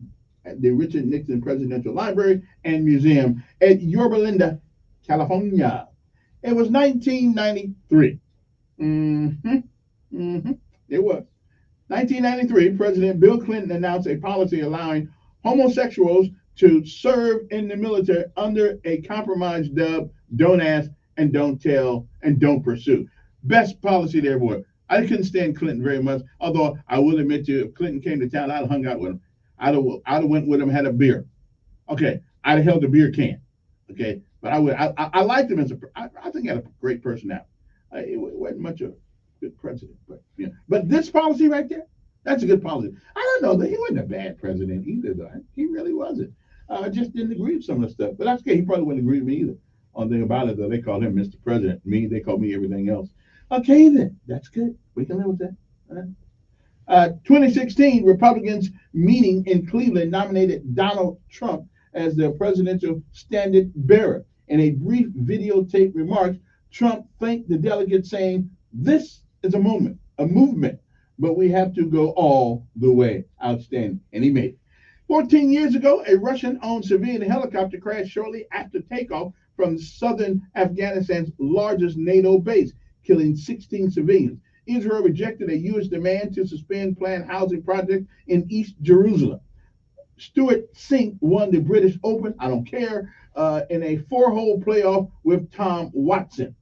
the Richard Nixon Presidential Library and Museum at Yorba Linda, California. It was 1993. It was. 1993, President Bill Clinton announced a policy allowing homosexuals to serve in the military under a compromise dubbed "Don't Ask and Don't Tell and Don't Pursue." Best policy there, boy. I couldn't stand Clinton very much, although I will admit to you, if Clinton came to town, I'd have hung out with him. I'd have went with him, had a beer. Okay, I'd have held the beer can. Okay, but I liked him as I think he had a great personality. It wasn't much of a good president, but yeah. But this policy right there, that's a good policy. I don't know that he wasn't a bad president either, though. He really wasn't. I just didn't agree with some of the stuff. But that's okay. He probably wouldn't agree with me either. One thing about it, though, they call him Mr. President. Me, they call me everything else. Okay, then. That's good. We can live with that. 2016, Republicans meeting in Cleveland nominated Donald Trump as their presidential standard bearer. In a brief videotape remarks, Trump thanked the delegates, saying, "This is a movement, but we have to go all the way." Outstanding. And he made it. 14 years ago, a Russian-owned civilian helicopter crashed shortly after takeoff from southern Afghanistan's largest NATO base, killing 16 civilians. Israel rejected a U.S. demand to suspend planned housing projects in East Jerusalem. Stuart Sink won the British Open, I don't care, in a 4-hole playoff with Tom Watson.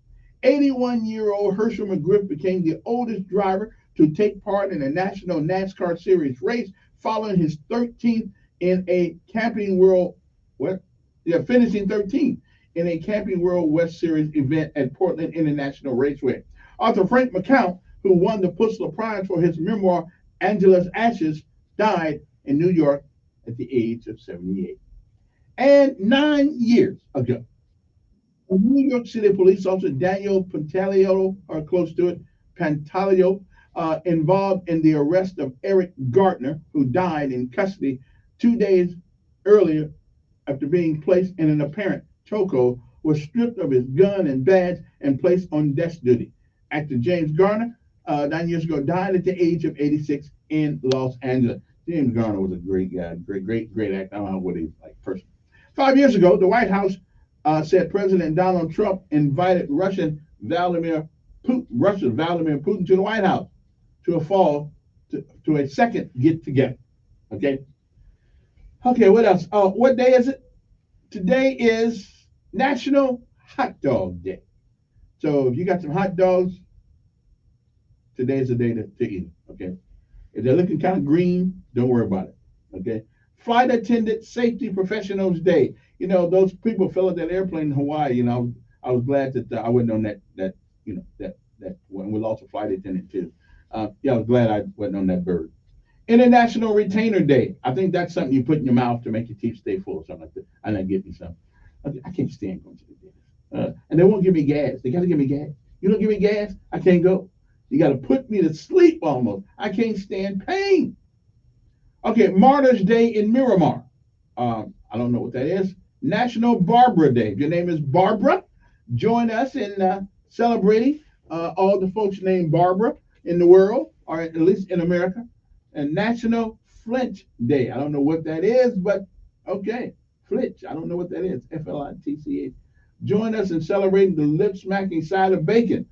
81-year-old Herschel McGriff became the oldest driver to take part in a national NASCAR series race, following his 13th in a Camping World finishing 13th in a Camping World West Series event at Portland International Raceway. Author Frank McCount, who won the Pulitzer Prize for his memoir Angela's Ashes, died in New York at the age of 78. And 9 years ago, New York City police officer Daniel Pantaleo, or close to it, Pantaleo, involved in the arrest of Eric Gardner, who died in custody 2 days earlier after being placed in an apparent chokehold, was stripped of his gun and badge and placed on desk duty. Actor James Garner, 9 years ago, died at the age of 86 in Los Angeles. James Garner was a great guy, great actor. I don't know what he's like personally. 5 years ago, the White House said President Donald Trump invited Russian Vladimir Putin to the White House to a second get together. Okay, what else? What day is it? Today is National Hot Dog Day. So if you got some hot dogs, today's the day to eat them. Okay, if they're looking kind of green, don't worry about it. Okay. Flight Attendant Safety Professionals Day. You know, those people fell out that airplane in Hawaii. You know, I was glad that I wasn't on that when we lost a flight attendant too. I was glad I wasn't on that bird. International Retainer Day. I think that's something you put in your mouth to make your teeth stay full or something like that. I didn't get me something. I can't stand going to the dentist. And they won't give me gas. They got to give me gas. You don't give me gas, I can't go. You got to put me to sleep almost. I can't stand pain. Okay, Martyrs Day in Miramar. I don't know what that is. National Barbara Day. If your name is Barbara, join us in celebrating all the folks named Barbara in the world, or at least in America. And National Flint Day. I don't know what that is, but okay. Flint. I don't know what that is. Flintch. Join us in celebrating the lip-smacking side of bacon.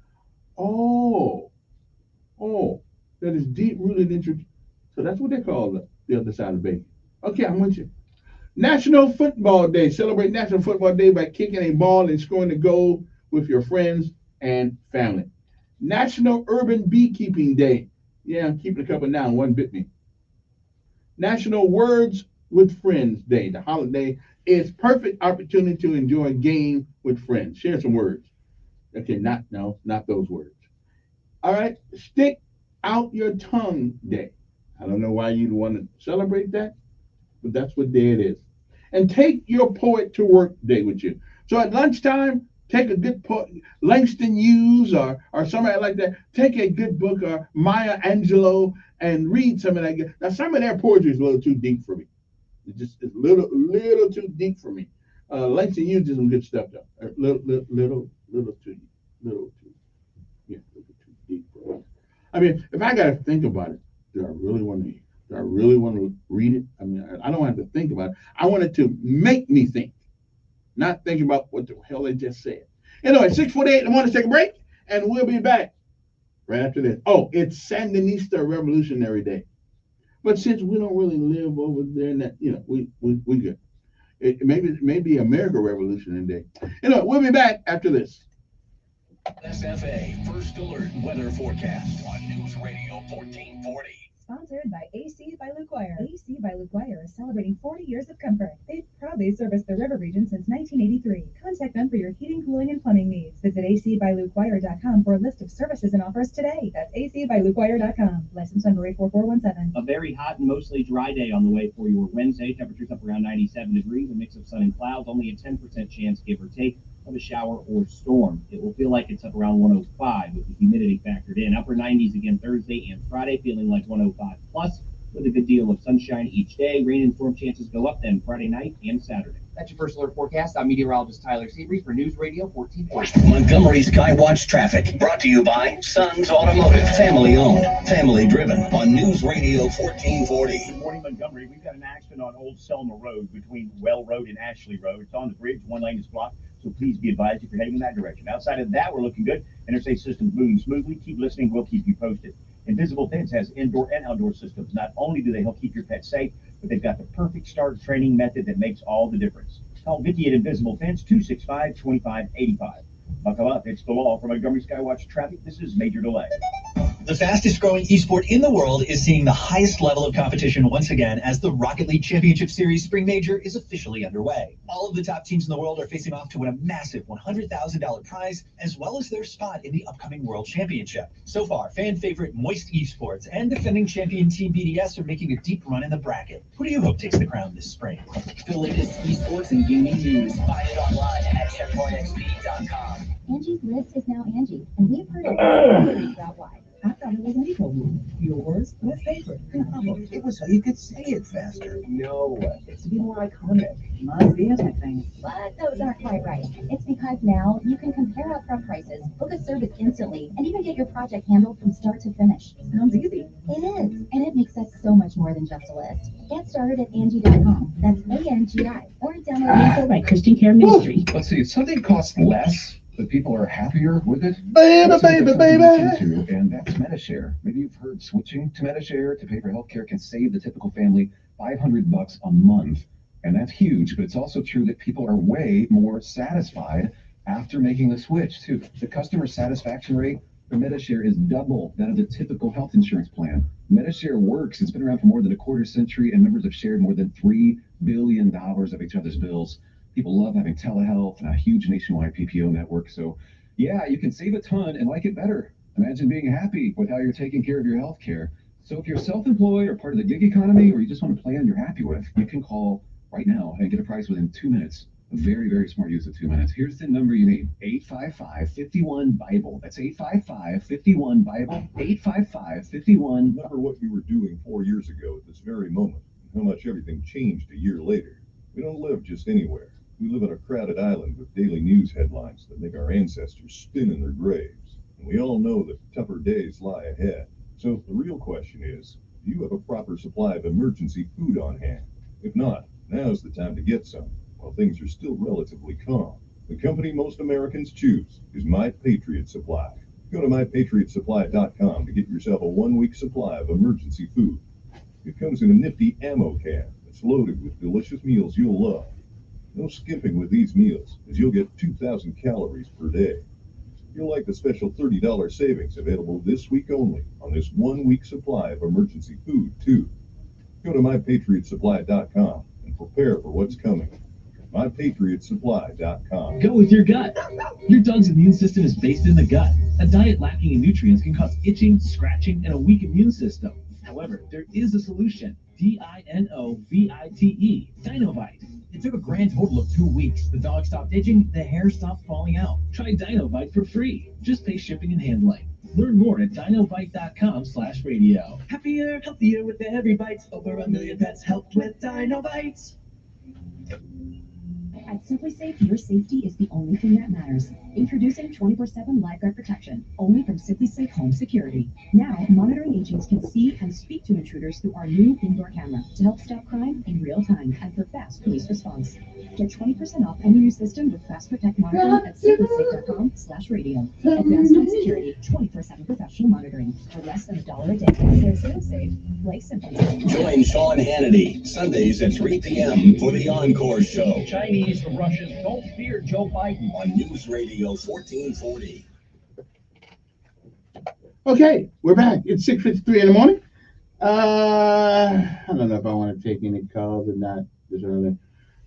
Oh, that is deep-rooted interest. So that's what they call the other side of bacon. Okay, I'm with you. National Football Day. Celebrate National Football Day by kicking a ball and scoring a goal with your friends and family. National Urban Beekeeping Day. Yeah, I'm keeping a couple now. One bit me. National Words with Friends Day. The holiday is perfect opportunity to enjoy a game with friends. Share some words. Okay, not those words. All right, Stick Out Your Tongue Day. I don't know why you'd want to celebrate that, but that's what day it is. And take your poet to work day with you. So at lunchtime, take a good poet, Langston Hughes or somebody like that. Take a good book or Maya Angelou and read some of that. Now some of their poetry is a little too deep for me. It's little too deep for me. Langston Hughes did some good stuff though. Little too deep for me. I mean, if I got to think about it, do I really want to read it? I mean, I don't have to think about it. I want it to make me think, not think about what the hell they just said. Anyway, 6:48 in the morning, take a break, and we'll be back right after this. Oh, it's Sandinista Revolutionary Day. But since we don't really live over there in that, we good. It maybe America Revolutionary Day. Anyway, we'll be back after this. SFA First Alert Weather Forecast on News Radio 1440. Sponsored by AC by Luke Wire. AC by Luke Wire is celebrating 40 years of comfort. They've proudly serviced the river region since 1983. Contact them for your heating, cooling, and plumbing needs. Visit acbylukewire.com for a list of services and offers today. That's acbylukewire.com. License number 84417. A very hot and mostly dry day on the way for your Wednesday. Temperatures up around 97 degrees. A mix of sun and clouds. Only a 10% chance, give or take, of a shower or storm. It will feel like it's up around 105 with the humidity factored in. Upper 90s again Thursday and Friday, feeling like 105 plus with a good deal of sunshine each day. Rain and storm chances go up then Friday night and Saturday. That's your First Alert forecast. I'm meteorologist Tyler Seabury for News Radio 1440. Montgomery Skywatch Traffic, brought to you by Sons Automotive. Family owned, family driven on News Radio 1440. Good morning, Montgomery. We've got an accident on Old Selma Road between Well Road and Ashley Road. It's on the bridge. One lane is blocked, so please be advised if you're heading in that direction. Outside of that, we're looking good. Interstate system's moving smoothly. Keep listening. We'll keep you posted. Invisible Fence has indoor and outdoor systems. Not only do they help keep your pet safe, but they've got the perfect start training method that makes all the difference. Call Vicki at Invisible Fence, 265-2585. Buckle up. It's the law. For Montgomery Skywatch Traffic, this is Major Delay. The fastest growing esport in the world is seeing the highest level of competition once again as the Rocket League Championship Series Spring Major is officially underway. All of the top teams in the world are facing off to win a massive $100,000 prize, as well as their spot in the upcoming World Championship. So far, fan favorite Moist Esports and defending champion Team BDS are making a deep run in the bracket. Who do you hope takes the crown this spring? For the latest esports and gaming news, find it online at checkpointxp.com. Angie's List is now Angie, and we've heard theories about why. I thought it was any told yours. What's favorite? It was so you could say it faster. No, it's to be more iconic. Must be a tech thing. But those aren't quite right. It's because now you can compare upfront prices, book a service instantly, and even get your project handled from start to finish. Sounds easy. It is, and it makes us so much more than just a list. Get started at Angie.com. That's ANGI. Or download info by Christian Care Ministry. Let's see, if something costs less, but people are happier with it. Baby. And that's MediShare. Maybe you've heard switching to MediShare to pay for healthcare can save the typical family $500 a month. And that's huge, but it's also true that people are way more satisfied after making the switch too. The customer satisfaction rate for MediShare is double that of the typical health insurance plan. MediShare works. It's been around for more than a quarter century, and members have shared more than $3 billion of each other's bills. People love having telehealth and a huge nationwide PPO network. So, yeah, you can save a ton and like it better. Imagine being happy with how you're taking care of your health care. So if you're self-employed or part of the gig economy, or you just want a plan you're happy with, you can call right now and get a price within 2 minutes. A very, very smart use of 2 minutes. Here's the number you need. 855-51-BIBLE. That's 855-51-BIBLE. 855-51. Remember what you were doing 4 years ago at this very moment, and how much everything changed a year later. We don't live just anywhere. We live on a crowded island with daily news headlines that make our ancestors spin in their graves. And we all know that tougher days lie ahead. So the real question is, do you have a proper supply of emergency food on hand? If not, now's the time to get some, while things are still relatively calm. The company most Americans choose is My Patriot Supply. Go to mypatriotsupply.com to get yourself a 1-week supply of emergency food. It comes in a nifty ammo can that's loaded with delicious meals you'll love. No skimping with these meals, as you'll get 2,000 calories per day. You'll like the special $30 savings available this week only on this 1-week supply of emergency food, too. Go to mypatriotsupply.com and prepare for what's coming. mypatriotsupply.com. Go with your gut. Your dog's immune system is based in the gut. A diet lacking in nutrients can cause itching, scratching, and a weak immune system. However, there is a solution. DINOVITE. Dinovite. It took a grand total of 2 weeks. The dog stopped itching, the hair stopped falling out. Try Dinovite for free. Just pay shipping and handling. Learn more at dinovite.com/radio. Happier, healthier with every bite. Over 1 million pets helped with Dinovite. At SimpliSafe, your safety is the only thing that matters. Introducing 24/7 lifeguard protection, only from SimpliSafe Home Security. Now, monitoring agents can see and speak to intruders through our new indoor camera to help stop crime in real time and for fast police response. Get 20% off any new system with Fast Protect monitoring at simplisafe.com/radio. Advanced Home Security, 24/7 professional monitoring for less than $1 a day. They're SimpliSafe, like SimpliSafe. Join Sean Hannity Sundays at 3 p.m. for the Encore Show. Chinese and Russians don't fear Joe Biden. On News Radio 1440. Okay, we're back. It's 6:53 in the morning. I don't know if I want to take any calls or not this early.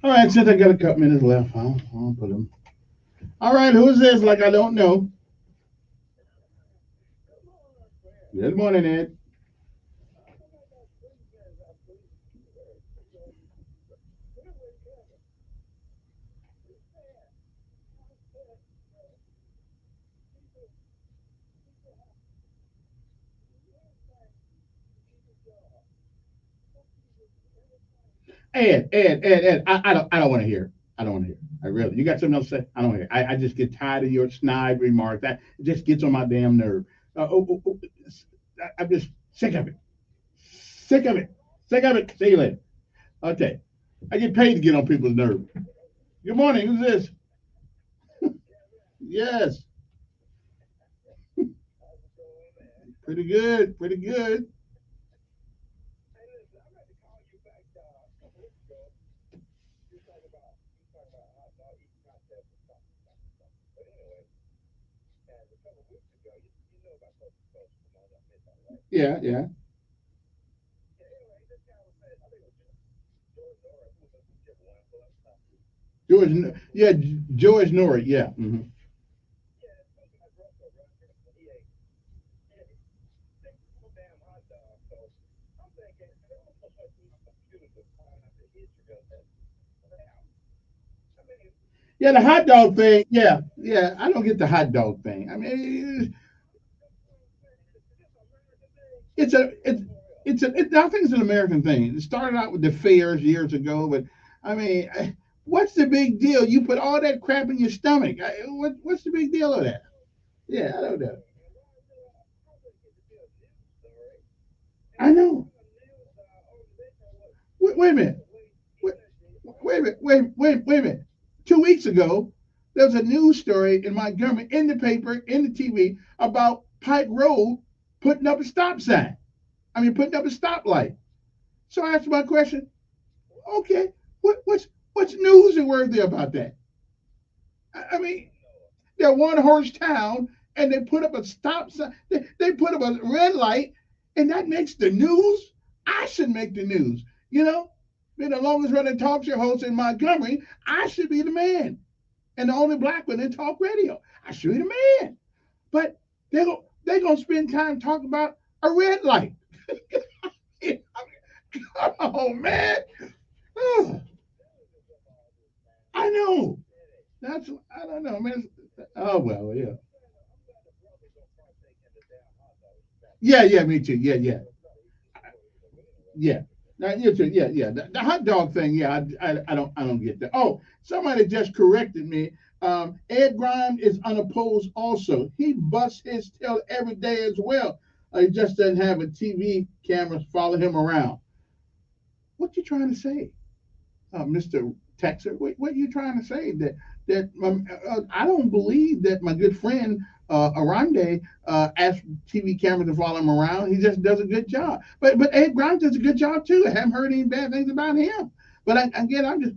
All right, since I got a couple minutes left, I'll put them. All right, who's this? Like I don't know. Good morning, Ed. Ed, I don't want to hear. I don't want to hear. I really. You got something else to say? I don't want to hear. I just get tired of your snide remarks. That it just gets on my damn nerve. I'm just sick of it. Sick of it. Sick of it. See you later. Okay. I get paid to get on people's nerves. Good morning. Who's this? Yes. Pretty good. Pretty good. Yeah, yeah. Yeah, George Norrie. Yeah. Yeah, the hot dog thing. Yeah, yeah. I don't get the hot dog thing. I mean, it's a it's I think it's an American thing. It started out with the fairs years ago, but I mean, what's the big deal? You put all that crap in your stomach. What's the big deal of that? Yeah, I don't know. I know. Wait a minute. Wait, wait a minute. Wait a minute. 2 weeks ago, there was a news story in Montgomery in the paper, in the TV about Pike Road putting up a stop sign. I mean, putting up a stoplight. So I asked my question. Okay, what's newsworthy about that? I mean, they're one horse town, and they put up a stop sign. They put up a red light, and that makes the news. I should make the news. You know, being the longest running talk show host in Montgomery, I should be the man, and the only black one in talk radio. I should be the man. But they gonna spend time talking about a red light. Come on, man. Oh, I know. That's I don't know, man. Oh well, yeah. Yeah, yeah, me too. Yeah, yeah, yeah. Now, you too. Yeah, yeah. The hot dog thing. Yeah, I don't get that. Oh, somebody just corrected me. Ed Grimes is unopposed. Also, he busts his tail every day as well. He just doesn't have a TV cameras follow him around. What you trying to say? Mr. Texer. What are you trying to say? I don't believe that my good friend Arande asked TV cameras to follow him around. He just does a good job. But Ed Grimes does a good job too. I haven't heard any bad things about him. But again, I'm just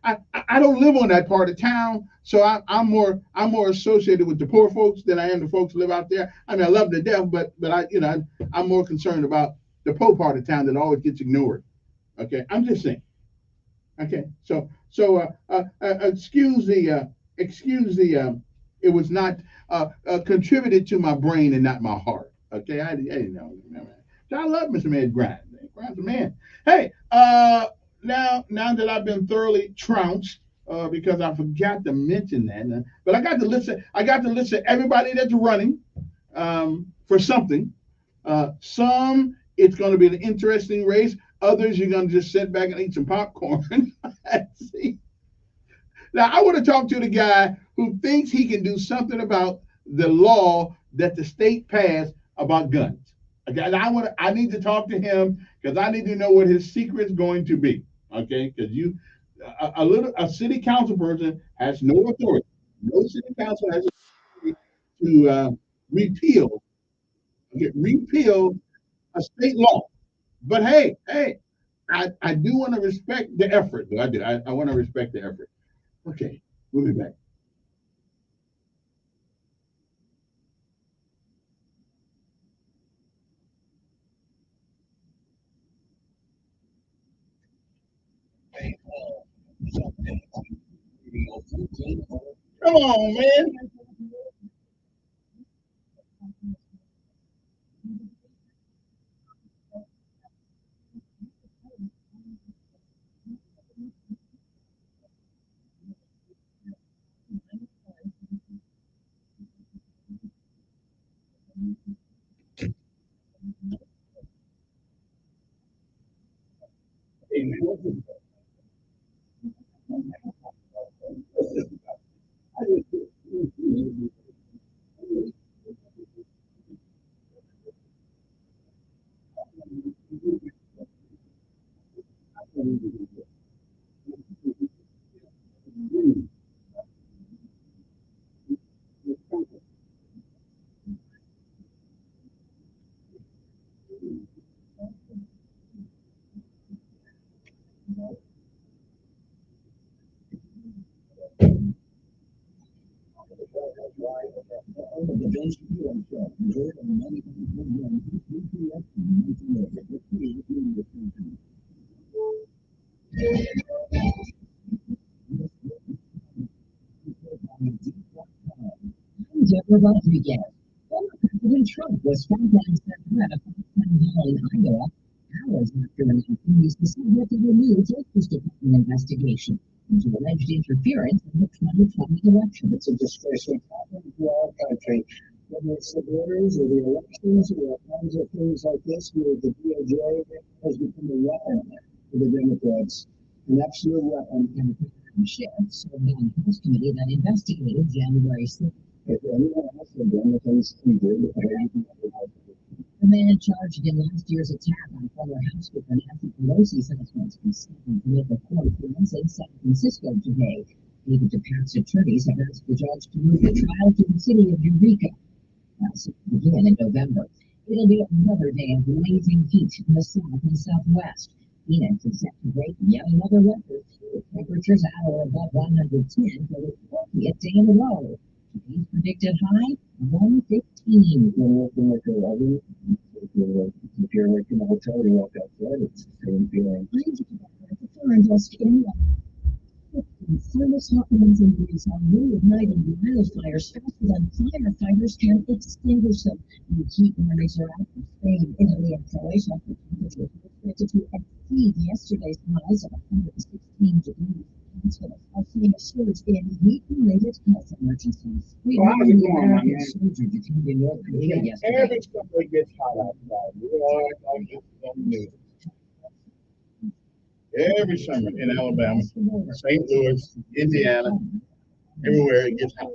I don't live on that part of town, so I'm more associated with the poor folks than I am the folks who live out there. I mean, I love them to death, but I'm more concerned about the poor part of town that always gets ignored. Okay, I'm just saying. Okay, excuse the it was not contributed to my brain and not my heart. Okay, I didn't know. So I love Mr. Man Grimes. Grimes a man. Hey, now that I've been thoroughly trounced because I forgot to mention that, but I got to listen. I got to listen to everybody that's running for something. Some it's going to be an interesting race. Others you're going to just sit back and eat some popcorn. See? Now I want to talk to the guy who thinks he can do something about the law that the state passed about guns. Okay, and I need to talk to him because I need to know what his secret's going to be. Okay, because a city council person has no authority. No city council has authority to repeal repeal a state law. But hey, I do want to respect the effort. Though I do. I want to respect the effort. Okay, we'll be back. Come on, man. Deborah Rodriguez. Former President Trump was frontline center at a five-time mall in Iowa hours after an accused the subject of a new Justice Department investigation into alleged interference in the 2020 election. It's a disgraceful problem for our country. Whether it's the borders or the elections or all kinds of things like this, where the DOJ has become a weapon for the Democrats, an absolute weapon. And Schiff served on the House committee that investigated January 6th. If anyone else had done the things he did, The man charged in last year's attack on former House Speaker Nancy Pelosi says he's scheduled to make a court appearance in San Francisco today. David DePatt's attorneys have asked the judge to move the trial to the city of Eureka. That's to begin in November. It'll be another day of blazing heat in the south and southwest. Phoenix is set to break yet another record, with temperatures at or above 110 for the 40th day in a row. Today's predicted high, 115. If you're like in a hotel, you walk outside, it's the same feeling. Just in thermos hotliners in Greece are reigniting wildfires faster than firefighters can extinguish them. The heat warnings are out for Spain, Italy, and Croatia. Temperatures are expected to exceed yesterday's highs of 116 degrees. Hospitals are seeing a surge in heat-related health emergencies. We how's it going, my American man? soldier detained in North Korea yesterday. Every summer it gets hot outside. You know, I'm just on the news. Every summer in Alabama, St. Louis, Indiana, everywhere it gets hot.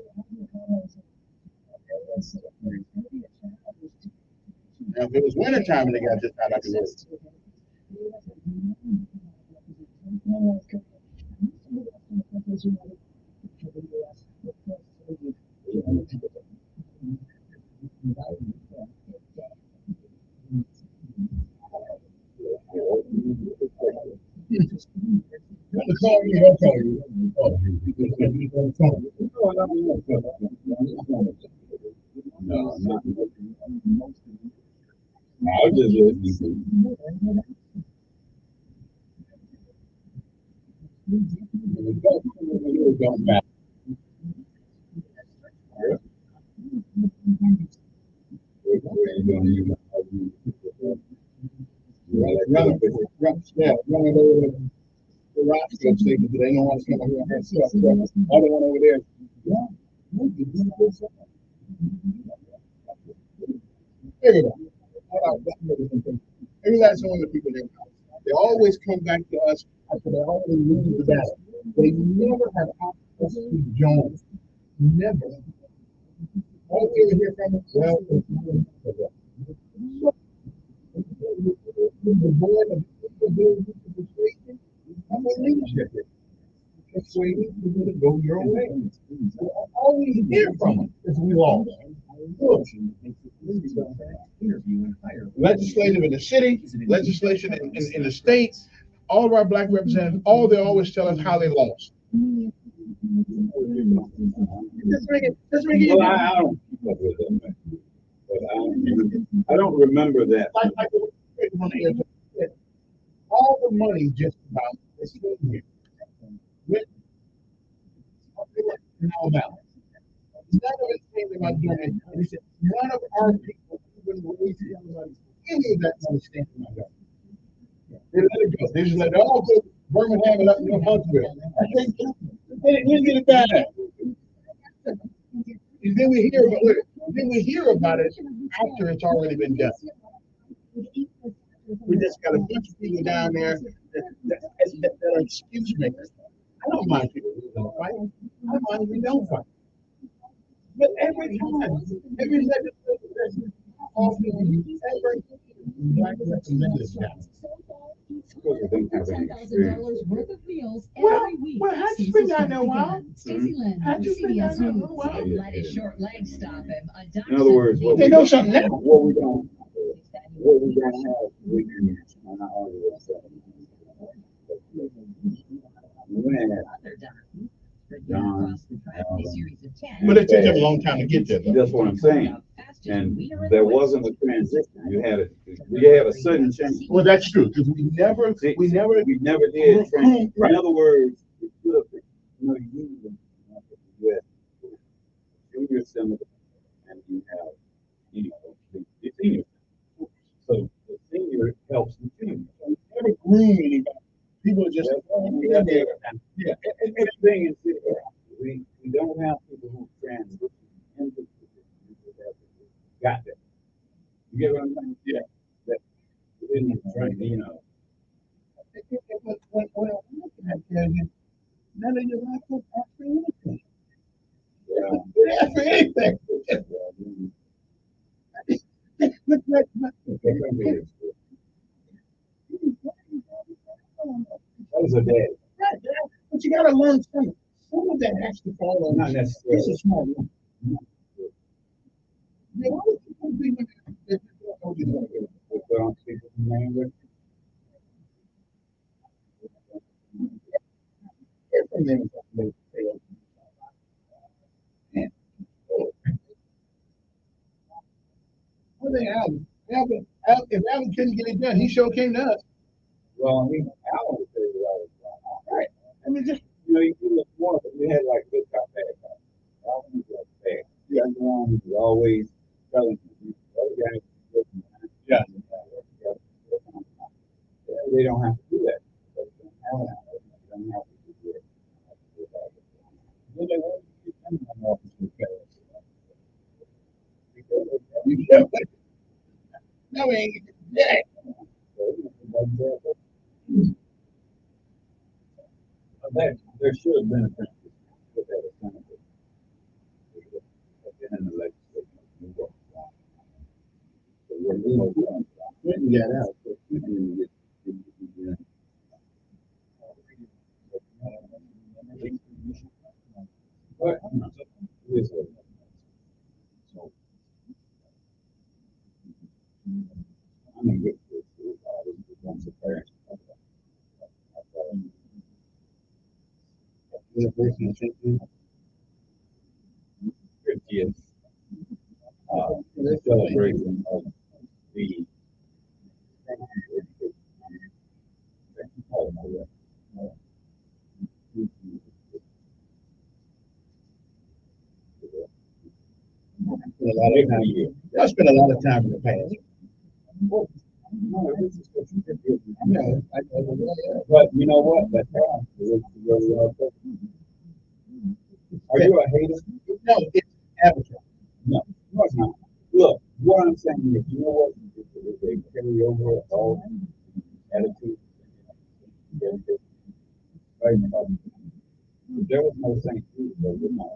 Now, if it was wintertime and it got this hot, I could live. Call me, I'll call you. No, not. I'll just go back. Running over the rock station, but they don't want to come over here and stuff. Other one over there. Every last one of the people there, they always come back to us after they already lose the battle. They never have access to Jones. Never. All we ever hear from them, well, the board of the administration, I'm a leadership. Persuading people to go your way. All we hear from them is we lost. Legislative in the city, legislation in the state, all of our black representatives, all they always tell us how they lost. Well, I don't remember that. All the money just about is in here. In Alabama. None of it came about doing it. He said, none of our people even raised any of that money staying in my government. They let it go. They just let it all go to Birmingham and up New Huntsville. They didn't get it back. And then we hear about it after it's already been done. We just got a bunch of people down there that are excuse makers. I don't mind people who don't fight. I don't mind if they don't fight. But every time, every legislature, all people ever black representatives down. Well, how'd you been down there a while? How'd you been down there a while? Let his short legs stop him. In other words, They know something now. What we don't have, we can not argue with ourselves. But it took them a long time to get there. That's what I'm saying. And there wasn't a transition. You had a sudden change. Well, that's true because we never did. In other words, it could have been, you use them junior senator, and you have the senior. So the senior helps the junior. We never groom anybody. People are just yeah. And everything in city council, we don't have people who transition into got that. You get what I'm saying? Yeah. That didn't train, When I'm looking at that, none of your life ask for anything. Yeah. They ask for anything. That was a day. But you gotta learn something. Some of that has to fall on. Not necessarily. It's a small one. They always be put on people's name. Well, they if Alan couldn't get it done, he sure came to us. Well, I mean, Alan would say that. Right. I mean, just you look more, but we had like good cop, bad cop. Alan was like bad. You got the one who's always telling you, yeah. They don't have to do that. They don't have to do it. No, we ain't get There should have been a transition. In the legislature. Clinton got out. What? I'm a good celebration of the I spent a lot of time in the past. But you know what? Are you a hater? No, it's avatar. No, it's not. Look, what I'm saying is, you know what? They carry over all attitude. Right? There was no St. Jude, there was not.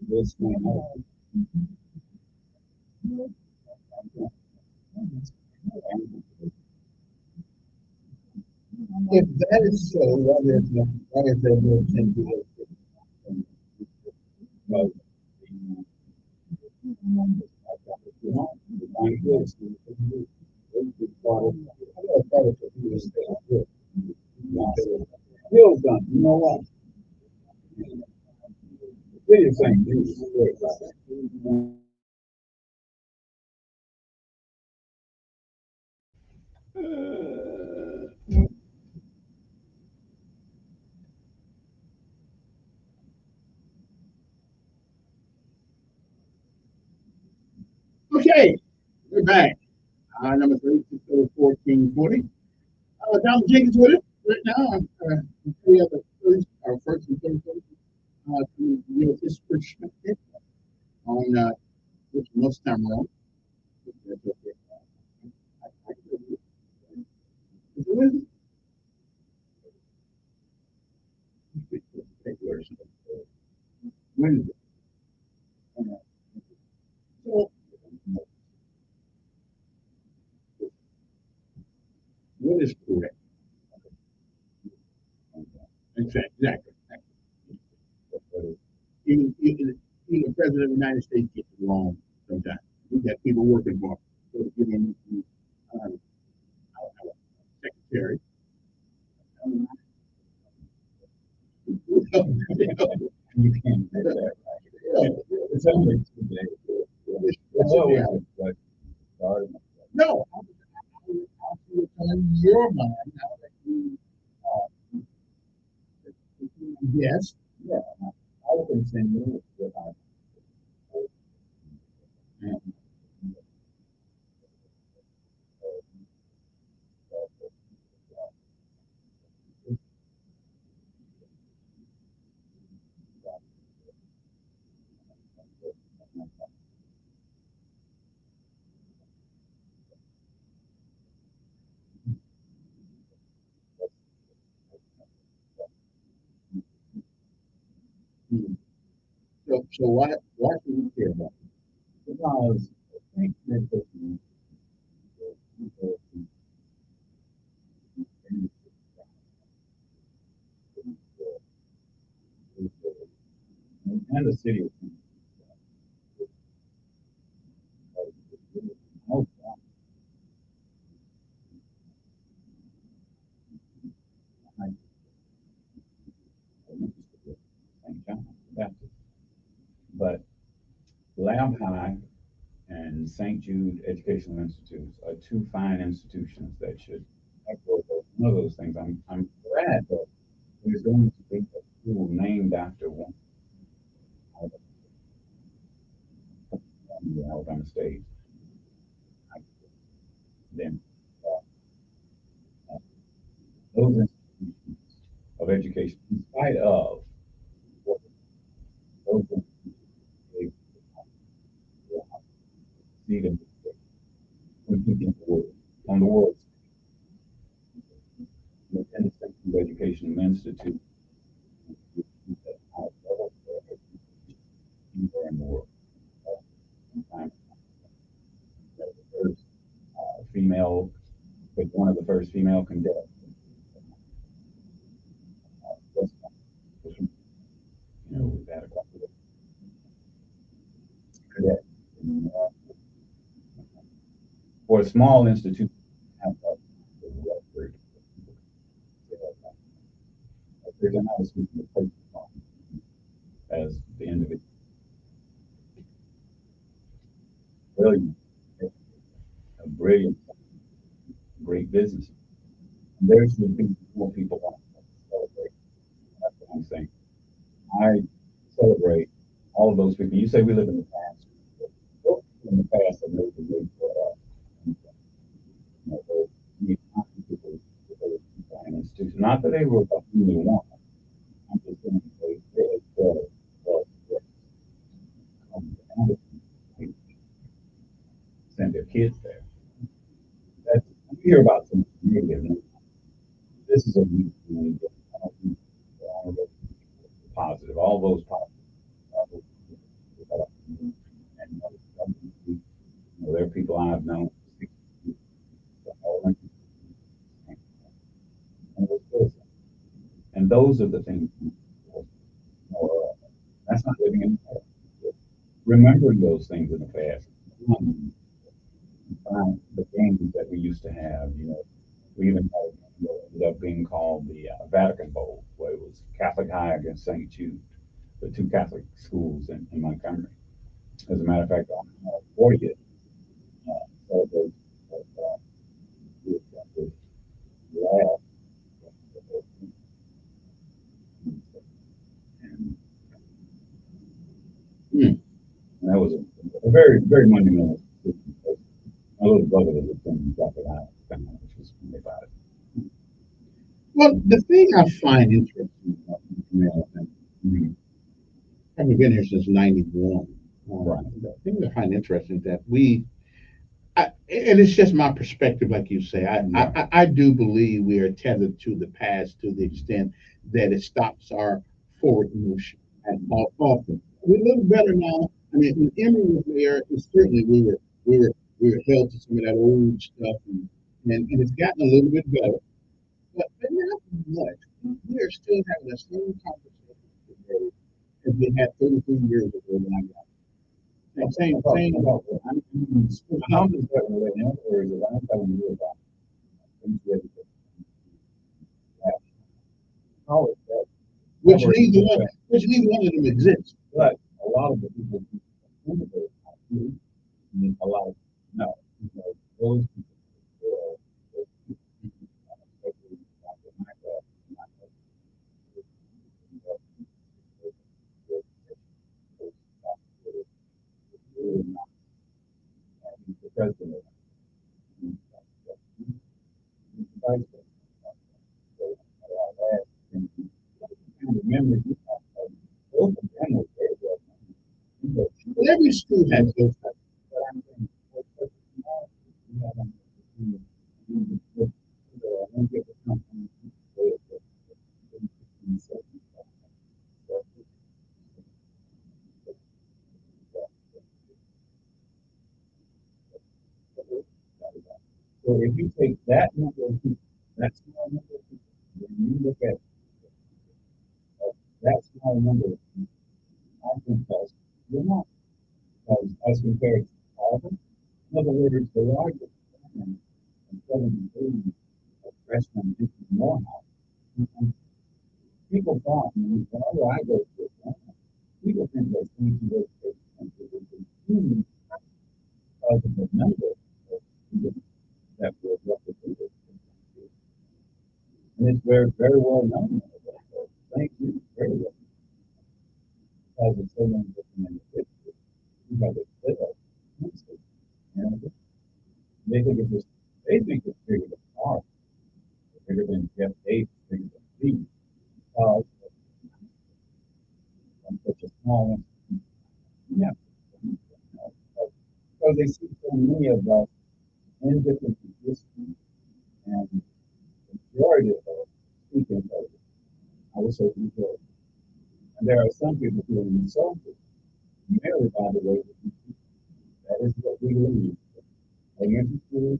This man. If that is so, why is there no St. Jude? Bill's done. You know what? What are you saying? Okay, we're back. Number 3, 1440. Tom Jenkins with it right now. We have our first and third to give his perspective on which most time around. When is it? So, what is correct? Exactly. Even the President of the United States gets it wrong sometimes. We got people working for him. So give him our secretary. You can't do that. It's only That's a reality. No, I'm telling your mind how that you, yes. Yeah, I would continue with our. So why should we care about it? Because I think that and the city of St. John Baptist. But Lab High and St. Jude Educational Institutes are two fine institutions that should echo one of those things. I'm glad that there's going to be a school named after one of the Alabama State. Then those institutions of education, in spite of what those institutions see them on the world. The Tennessee Education Institute anywhere in the world. First, female, but one of the first female cadets. You know, we've had a couple of cadets. For a small institution, there's another speaking of as the individual. Brilliant, a brilliant, great business. And there should be more people want to celebrate. That's what I'm saying. I celebrate all of those people. You say we live in the past. Those people in the past have made the way for us. Institution. Not that they were the only one. I'm just saying they send their kids there. That's, you hear about some negative. This is a positive. All those positive. And there are people I've known. And those are the things. That's not living in the past. Remembering those things in the past. The games that we used to have, you know, we even ended up being called the Vatican Bowl, where it was Catholic High against St. Jude, the two Catholic schools in Montgomery. As a matter of fact, on 40th, celebrate last. And that was a very, very monumental. My little brother was from Catholic High, which was funny about it. Well, the thing I find interesting about I've been here since '91. Right. The thing I find interesting is that and it's just my perspective, like you say. I do believe we are tethered to the past to the extent that it stops our forward motion. And often we look better now. I mean, when Emory was there, certainly we were held to some of that old stuff, and it's gotten a little bit better, but not much. We are still having the same conversation today as we had 33 years ago when I got. I'm saying about how does that relate? In other words, if I'm telling you about how is that? Which neither one of them exists. But a lot of the people price. Remember, both of them were very well known. Well, every school has those types. So if you take that number of people, that small number of people, when you look at that small number of people, I think that's not because as compared to Harvard, in other words, the largest and 70 billion of freshman into Morehouse. People thought, whenever I go to a people think that things in those countries is huge because of the number of people that were represented. And it's very, very well known. Thank you, very well. Because it's so many different individuals. You have it set up. They think it's just, they think it's bigger than ours. Bigger than Jeff Davis, bigger than me. Because I'm such a small one. Yeah. Because they see so many of us in different positions, and the majority of us speak in those. I would say majority. And there are some people who are insulted merely by the way that we speak. That is what we believe. Elementary school,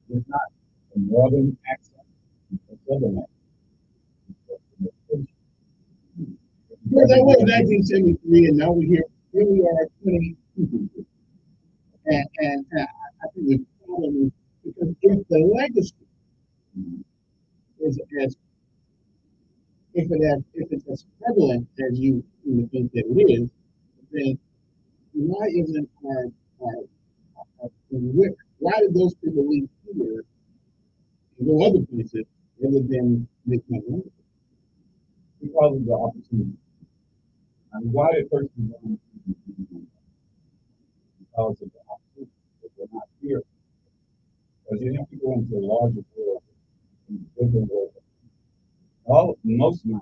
it's not a northern accent, it's a southern accent. Well, that was 1973, and now here we are 2022. And I think the problem is because if the legacy is as if it's as prevalent as you think that it is, then why isn't why did those people leave here and go other places rather than make money? Because of the opportunity. And why did person go? Because of the opportunity. If they're not here. Because you have to go into a larger world, in a bigger world. Most of my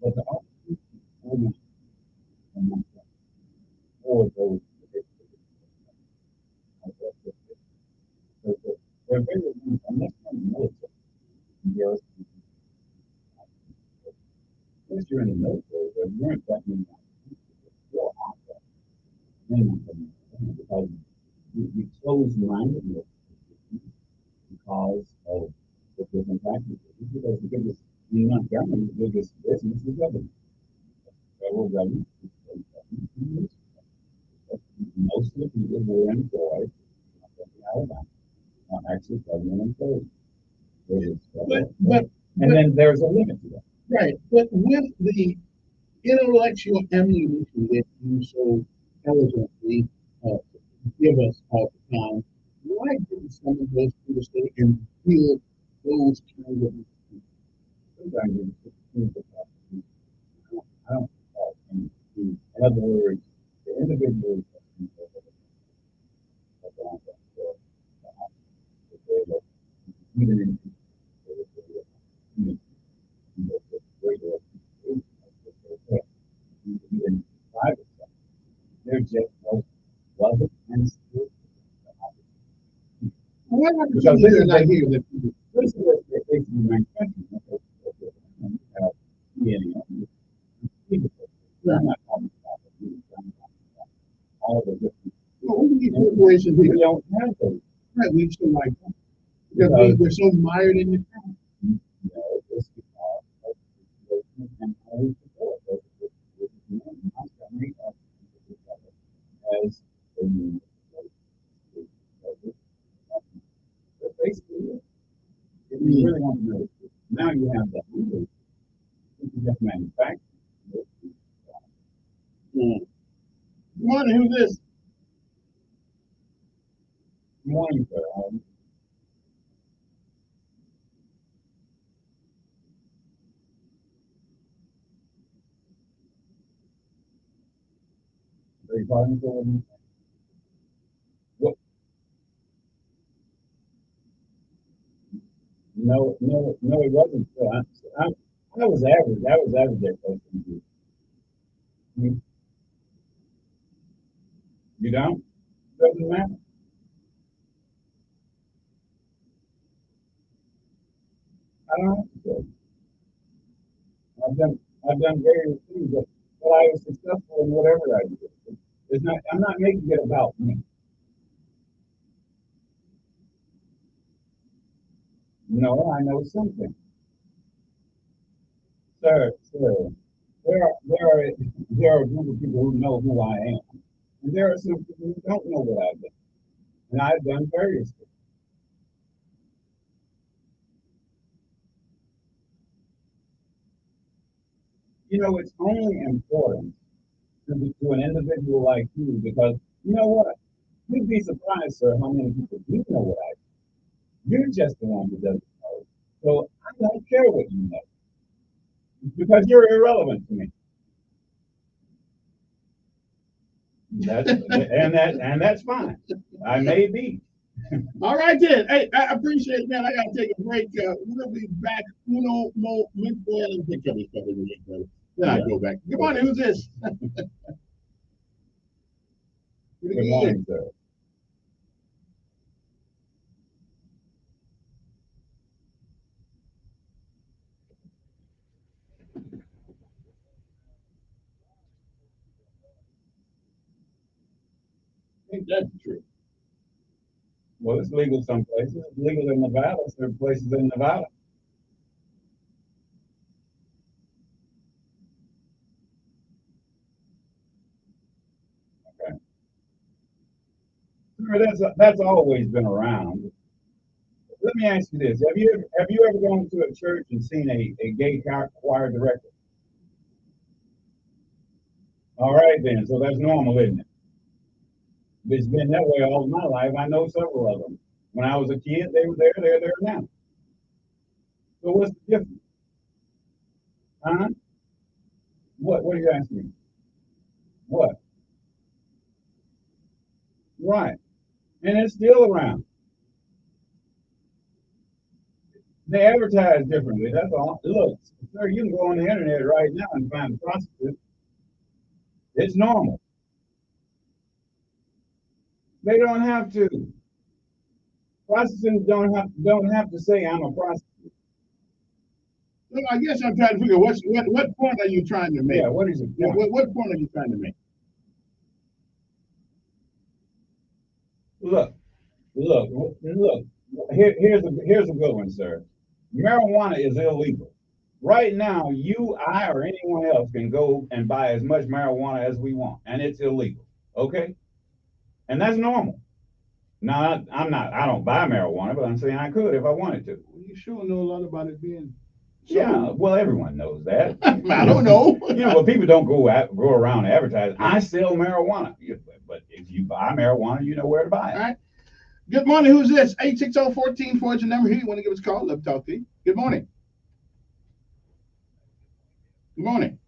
but the opportunity only for those they're very unless you're in the military. Unless you're in the military, there weren't that many still out there. Because we close-minded because of the different factors. Because the biggest, not government, the biggest business is government. Federal government is most of the people who are employed in Alabama are actually government employees. And then there's a limit to that. Right, but with the intellectual ammunition that you so elegantly give us all the time, why didn't some of those people stay and feel those kinds of I don't in other words, the individuals even in private sector, they're just wasn't and still. What happened to the idea that people this is what they're facing in my country. I'm not talking about all the different. Well, we need corporations. We don't have those. Right, we still like that. Because we're so mired in the past. No, it's because of the situation and how we support those. As a but basically, if you really want to know, now you have the hundred, you can just manufacture. Good morning, who's this? Good morning, sir. Are you talking to him? What? No, it wasn't. So I was average. I was average at Coach. You don't? Doesn't matter. I don't have to say. I've done various things, but I was successful in whatever I did. It's not. I'm not making it about me. No, I know something, sir. There are a group of people who know who I am, and there are some people who don't know what I've done, and I've done various things. You know, it's only important to an individual like you because you know what? You'd be surprised, sir, how many people do know what I do. You're just the one who doesn't know. So I don't care what you know because you're irrelevant to me. That's fine. I may be. All right, then. Hey, I appreciate it, man. I gotta take a break. We'll be back. Uno mo and pick up each other brother. Then I go back. Good morning. Who's this? Good morning, sir. I think that's true. Well, it's legal some places. It's legal in Nevada. There are places in Nevada. Okay. Sir, that's always been around. Let me ask you this: have you ever gone to a church and seen a gay choir director? All right, then. So that's normal, isn't it? It's been that way all my life. I know several of them. When I was a kid, they were there. They're there now. So what's the difference? Huh? What are you asking me? What? Right. And it's still around. They advertise differently. That's all. Look, sir, you can go on the internet right now and find a prostitute. It's normal. They don't have to. Prostitutes don't have to say I'm a prostitute. Well, I guess I'm trying to figure what point are you trying to make? Yeah, what is it? What point are you trying to make? Look, look. Here's a good one, sir. Marijuana is illegal. Right now, you, I, or anyone else can go and buy as much marijuana as we want, and it's illegal. Okay? And that's normal. Now, I'm not, I don't buy marijuana, but I'm saying I could if I wanted to. Well, you sure know a lot about it being. Yeah, well, everyone knows that. I don't know. But people don't go around advertising. I sell marijuana. But if you buy marijuana, you know where to buy it. All right. Good morning. Who's this? 860-1440 is your number here. You want to give us a call? Love to talk to you. Good morning. Good morning.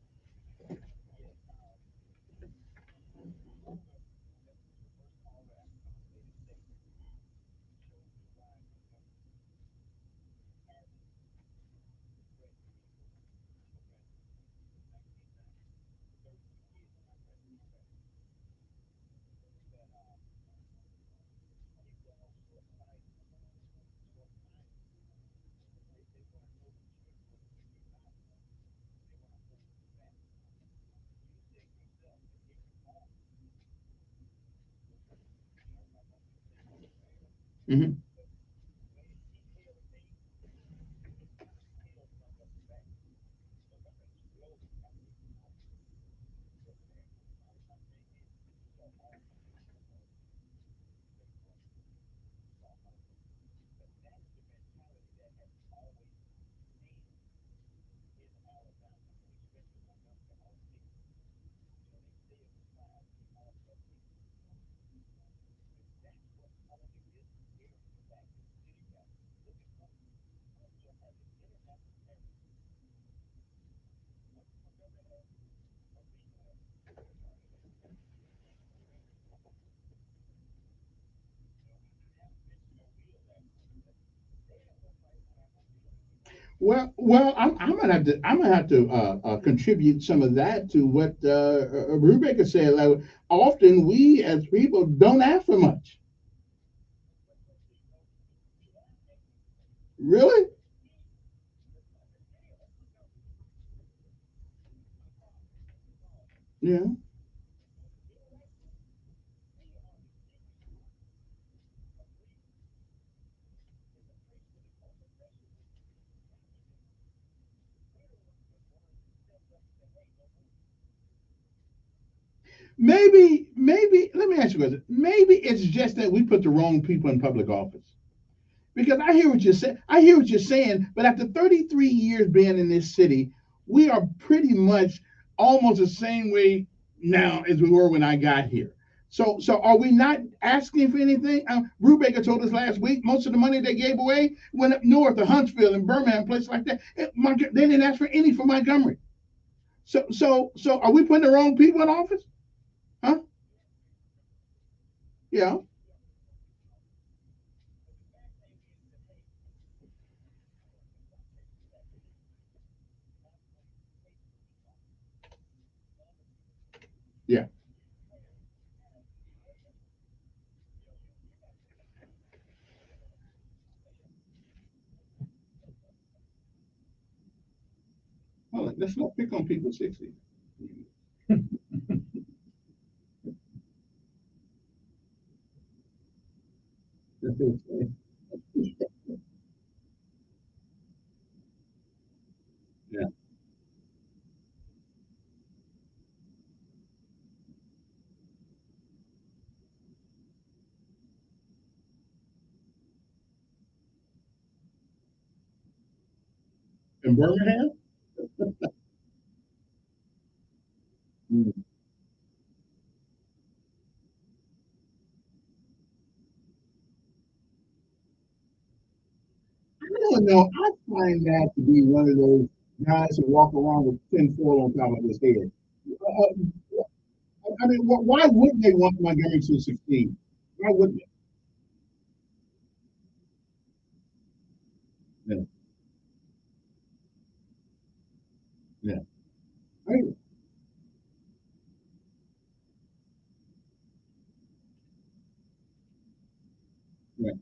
Mm-hmm. I'm gonna have to contribute some of that to what Rebecca said. Like, often we as people don't ask for much. Really? Yeah. Maybe. Let me ask you a question. Maybe it's just that we put the wrong people in public office. Because I hear what you're saying. I hear what you're saying. But after 33 years being in this city, we are pretty much almost the same way now as we were when I got here. So are we not asking for anything? Brubaker told us last week most of the money they gave away went up north to Huntsville and Birmingham, places like that. They didn't ask for any for Montgomery. So are we putting the wrong people in office? Huh? Yeah. Yeah. Well, let's not pick on people 60. Yeah. In Birmingham? Mm. I don't know. I find that to be one of those guys who walk around with tin foil on top of his head. I mean, why wouldn't they want Montgomery to succeed? Why wouldn't they? Yeah. Yeah. I mean, yeah.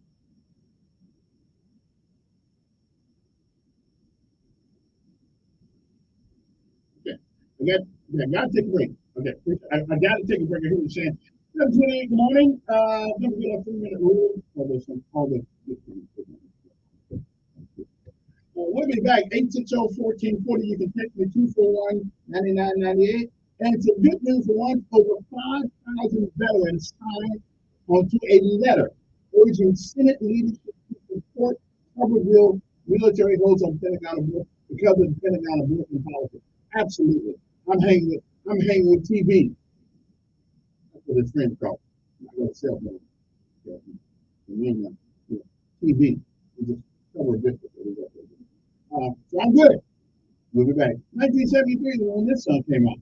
Okay. I got to take a break. Okay. I got to take a break. I hear you saying. 7:28 good morning. Don't forget a 3-minute rule. All this. We'll be back 860-1440. You can text me 241-9998. And it's a good news for once. Over 5,000 veterans signed onto a letter urging Senate leadership to support Tuberville military holds on Pentagon abort because of the Pentagon abortion policy. Absolutely. I'm hanging with TV. That's what his friends call it. I got a cell phone. TV. It's just cover district. So I'm good. We'll be back. 1973 when this song came out.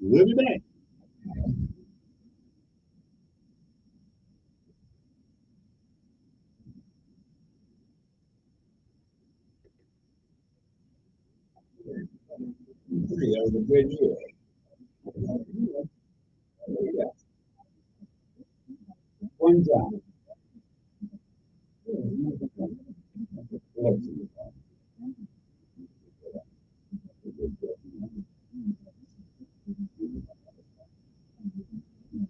We'll be back. That was a good year. Yeah. One job.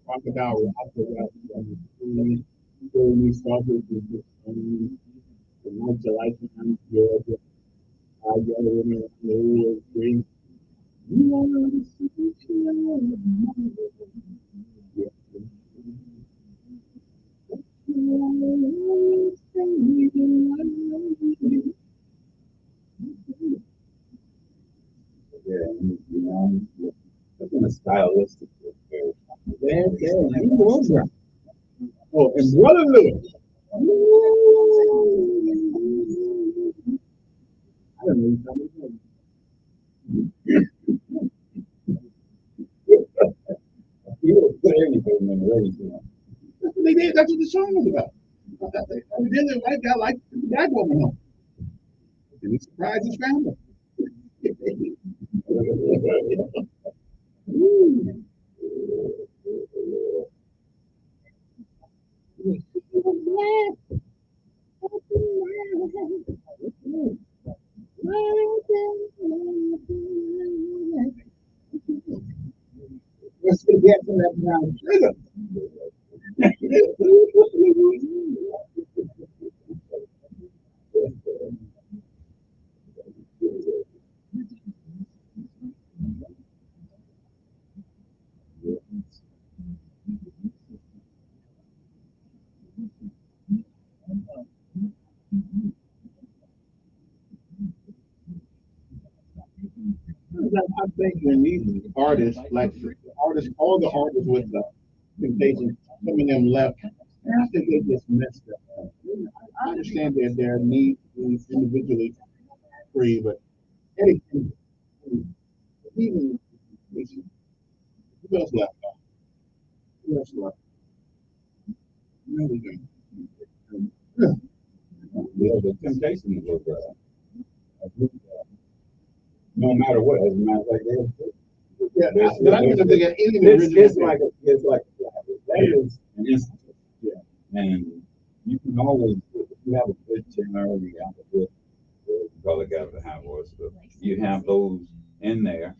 Crocodile. We started with the month July time, Georgia. I got a woman in the area green. You are the superstar. Yeah. That's in a stylistic way. He was right. Oh, and Brother Lewis. I don't know. He would put everything in the radio. That's what they did. That's what the song was about. Evidently, the white guy liked the black woman home. And he surprised his family. Let's get to that brown sugar. I think when these artists, like artists, all the artists with the Temptations, some of them left. I think they just messed up. I understand that their need is individually free, but Eddie, even who else left? Who else left? No, we don't. Yeah, the Temptations was no matter what, as a matter of fact, yeah, but I don't think any of the original. It's like that is an institute. Yeah, and you can always, if you have a good tenor, you have a good color guy to have voice, but you have those in there.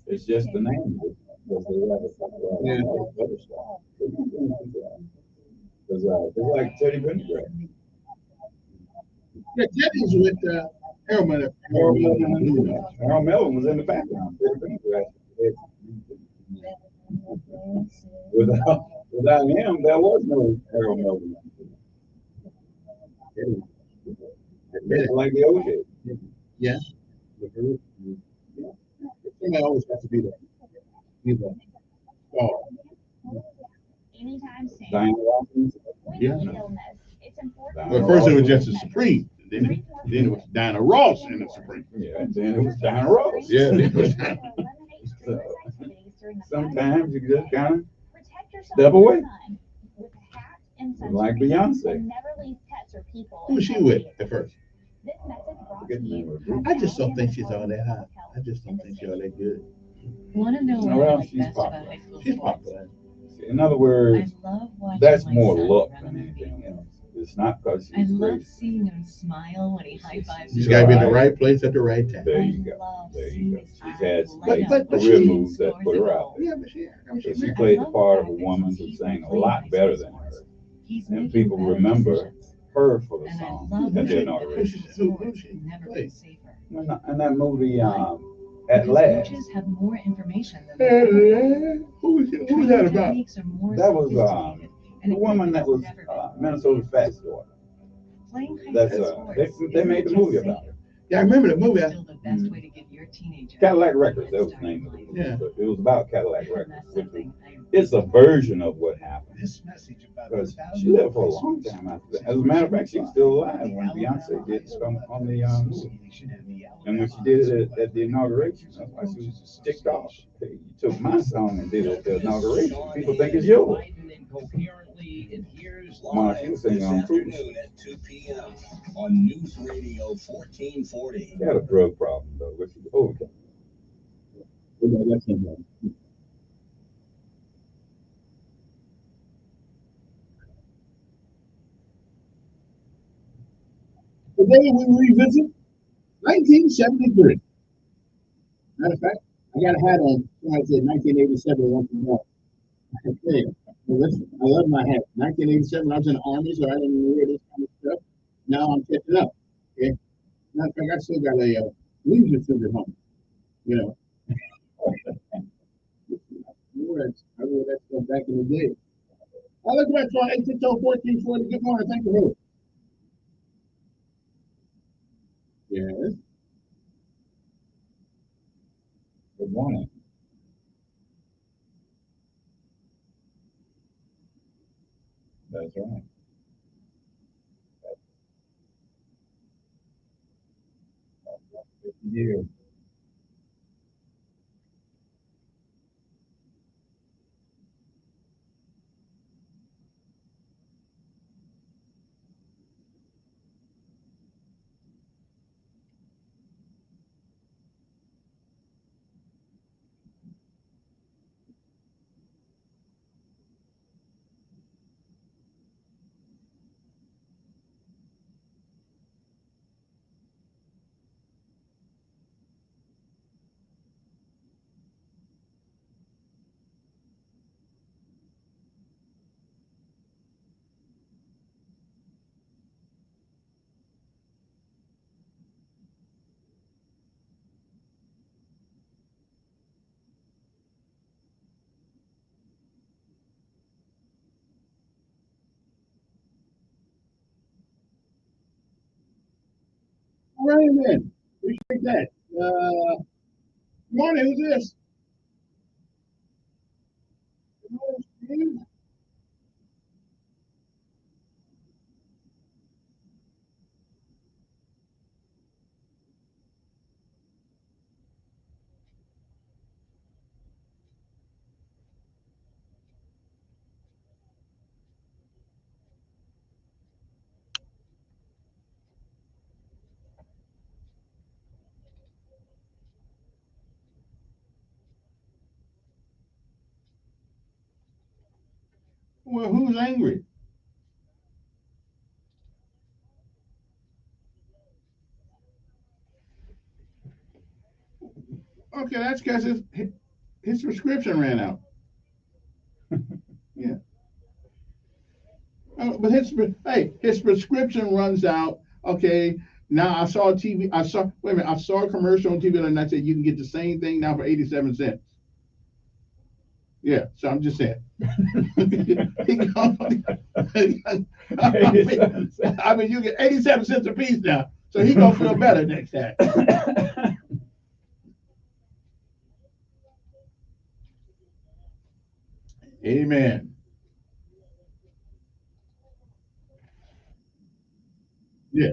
It's just the name. Yeah. It's like Teddy Pendergrass. Yeah, Teddy's with Harold Melvin. Harold Melvin was in the background. Without him, there was no Harold Melvin. It's like the OJ. Yeah. Somebody always has to be there. He's a star. Anytime soon. Diana Ross. Yeah. It's important. Well, first it was just the Supreme. Then it was Diana Ross and the Supreme. Yeah, and then it was Diana Ross. Yeah, it was Diana. So, sometimes you just kind of step away. Like Beyonce. Who was she with at first? I just don't think she's all that hot. I just don't think she's all that good. Want to know what I Well, like she's best about popular. high school She's sports? popular. In other words, I love watching that's my more son luck run than on anything field. else. It's not because I she's love great. seeing him smile when he high fives. She's got to be in the right place at the right time. There you go. There you go. She's had But career she- moves that put her out there. Yeah, but So she played the part of a woman who sang a lot better than her. And people remember her for the song at the inauguration. And that movie, At Last. Coaches have more information than Who was that about? That was the woman that was Minnesota's fat daughter. That's they made the movie about her. Yeah, I remember the movie. Still the best way to give your teenager. Cadillac Records, that was the name of the movie. Yeah. But it was about Cadillac Records. It's a version of what happened. Because she lived for a long time after that. As a matter of fact, she's still alive when Beyonce did some on the movie. And when she did it at the inauguration, that's why she was ticked off. Hey, you took my song and did it at the inauguration. People think it's yours. Mom, she was singing on cruise. At 2 p.m. on News Radio 1440. She had a drug problem, though, which is okay. Today we revisit 1973. Matter of fact, I got a hat on. I said 1987 once more. Okay. Well, listen, I love my hat. 1987, I was in the Army, so I didn't wear this kind of stuff. Now I'm catching up. Okay. Matter of fact, I still got a Legion suit at home. You know. I wore that stuff back in the day. I look at my 860-1440. Good morning. Thank you. Yes. Good morning. That's right. Yeah. right then. Appreciate that. Morning, who's this? Well, who's angry? Okay, that's because his prescription ran out. Yeah. But his prescription runs out. Okay. Now I saw TV. I saw a commercial on TV and I said you can get the same thing now for 87 cents. Yeah. So I'm just saying. I mean, you get 87 cents a piece now. So he gonna feel better next time. Amen. Yeah.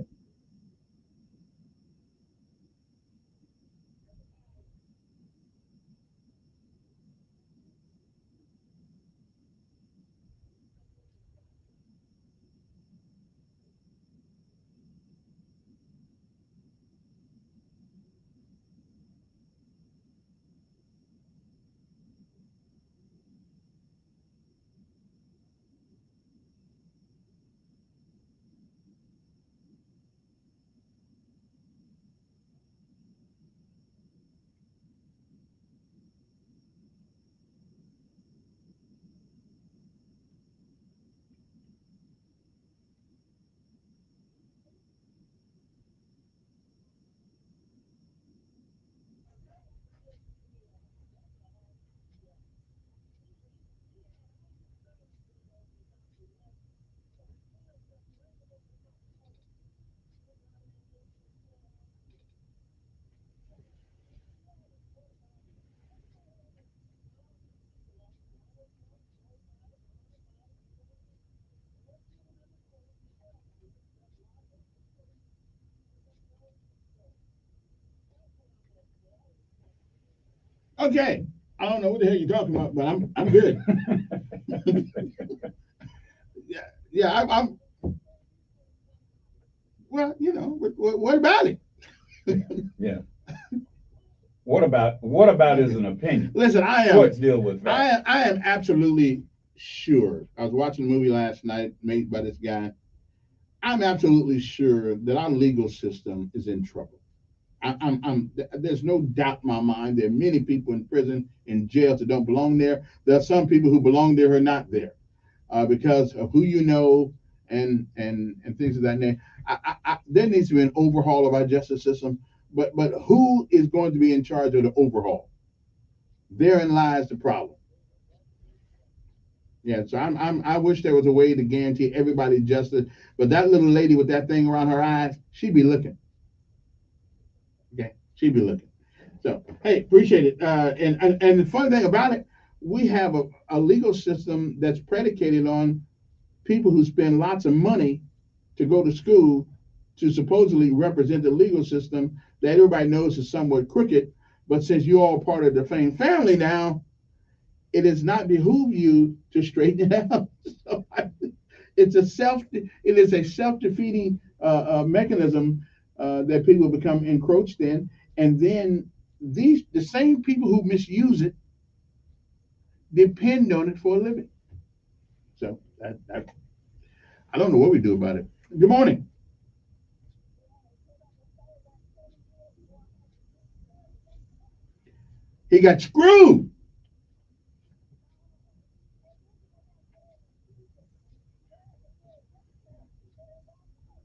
Okay. I don't know what the hell you're talking about, but I'm good. Yeah. Yeah. I'm well. What about it? Yeah. What about is an opinion? Listen, Let's deal with that. I am absolutely sure. I was watching a movie last night made by this guy. I'm absolutely sure that our legal system is in trouble. There's no doubt in my mind. There are many people in prison, in jails that don't belong there. There are some people who belong there who are not there because of who you know and things of that nature. There needs to be an overhaul of our justice system. But who is going to be in charge of the overhaul? Therein lies the problem. Yeah, so I wish there was a way to guarantee everybody justice. But that little lady with that thing around her eyes, she'd be looking. Okay, she'd be looking. So hey, appreciate it. And the funny thing about it, we have a legal system that's predicated on people who spend lots of money to go to school to supposedly represent the legal system that everybody knows is somewhat crooked. But since you're all part of the same family now, it does not behoove you to straighten it out. So it is a self-defeating mechanism that people become encroached in, and then the same people who misuse it depend on it for a living. So I don't know what we do about it. Good morning. He got screwed.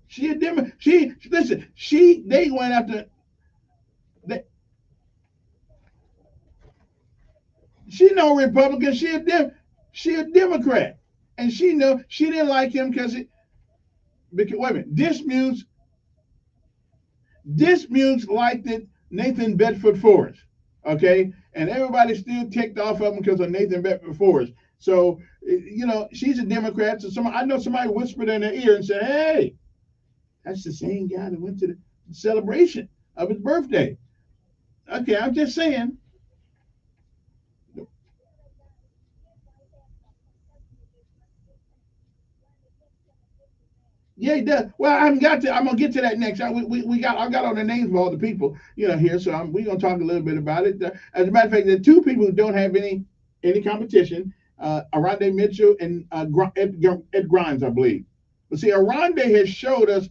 She a Democrat. They went after. She no Republican. She a Democrat, and she didn't like him because wait a minute, disputes. Dismukes liked it, Nathan Bedford Forrest. Okay, and everybody's still ticked off of him because of Nathan Bedford Forrest. So, she's a Democrat. So I know somebody whispered in her ear and said, "Hey, that's the same guy that went to the celebration of his birthday." Okay, I'm just saying. Yeah, he does. Well, I'm gonna get to that next. I got all the names of all the people here, so we're gonna talk a little bit about it. As a matter of fact, there are two people who don't have any competition: Aronde Mitchell and Ed Grimes, I believe. But see, Aronde has showed us.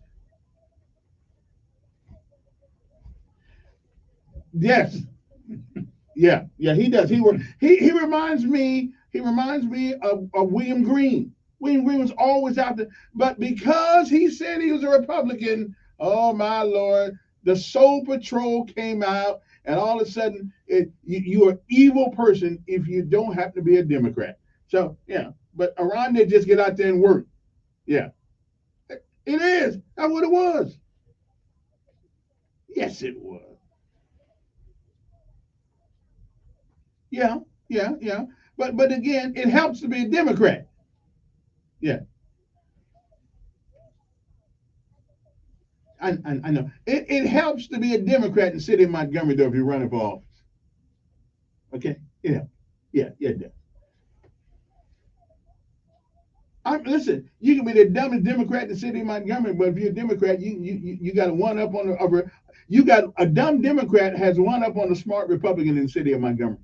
Yes, yeah, he does. He reminds me. He reminds me of William Green. William Green was always out there, but because he said he was a Republican, oh my Lord, the Soul Patrol came out, and all of a sudden, you're an evil person if you don't happen to be a Democrat. So yeah, but Aronde just get out there and work. Yeah, it is. That's what it was. Yes, it was. Yeah, yeah. But again, it helps to be a Democrat. Yeah, I know. It helps to be a Democrat in the city of Montgomery, though, if you're running for office. Okay? Yeah, it does. Listen, you can be the dumbest Democrat in the city of Montgomery, but if you're a Democrat, you got a one up on the you got a dumb Democrat has one up on the smart Republican in the city of Montgomery.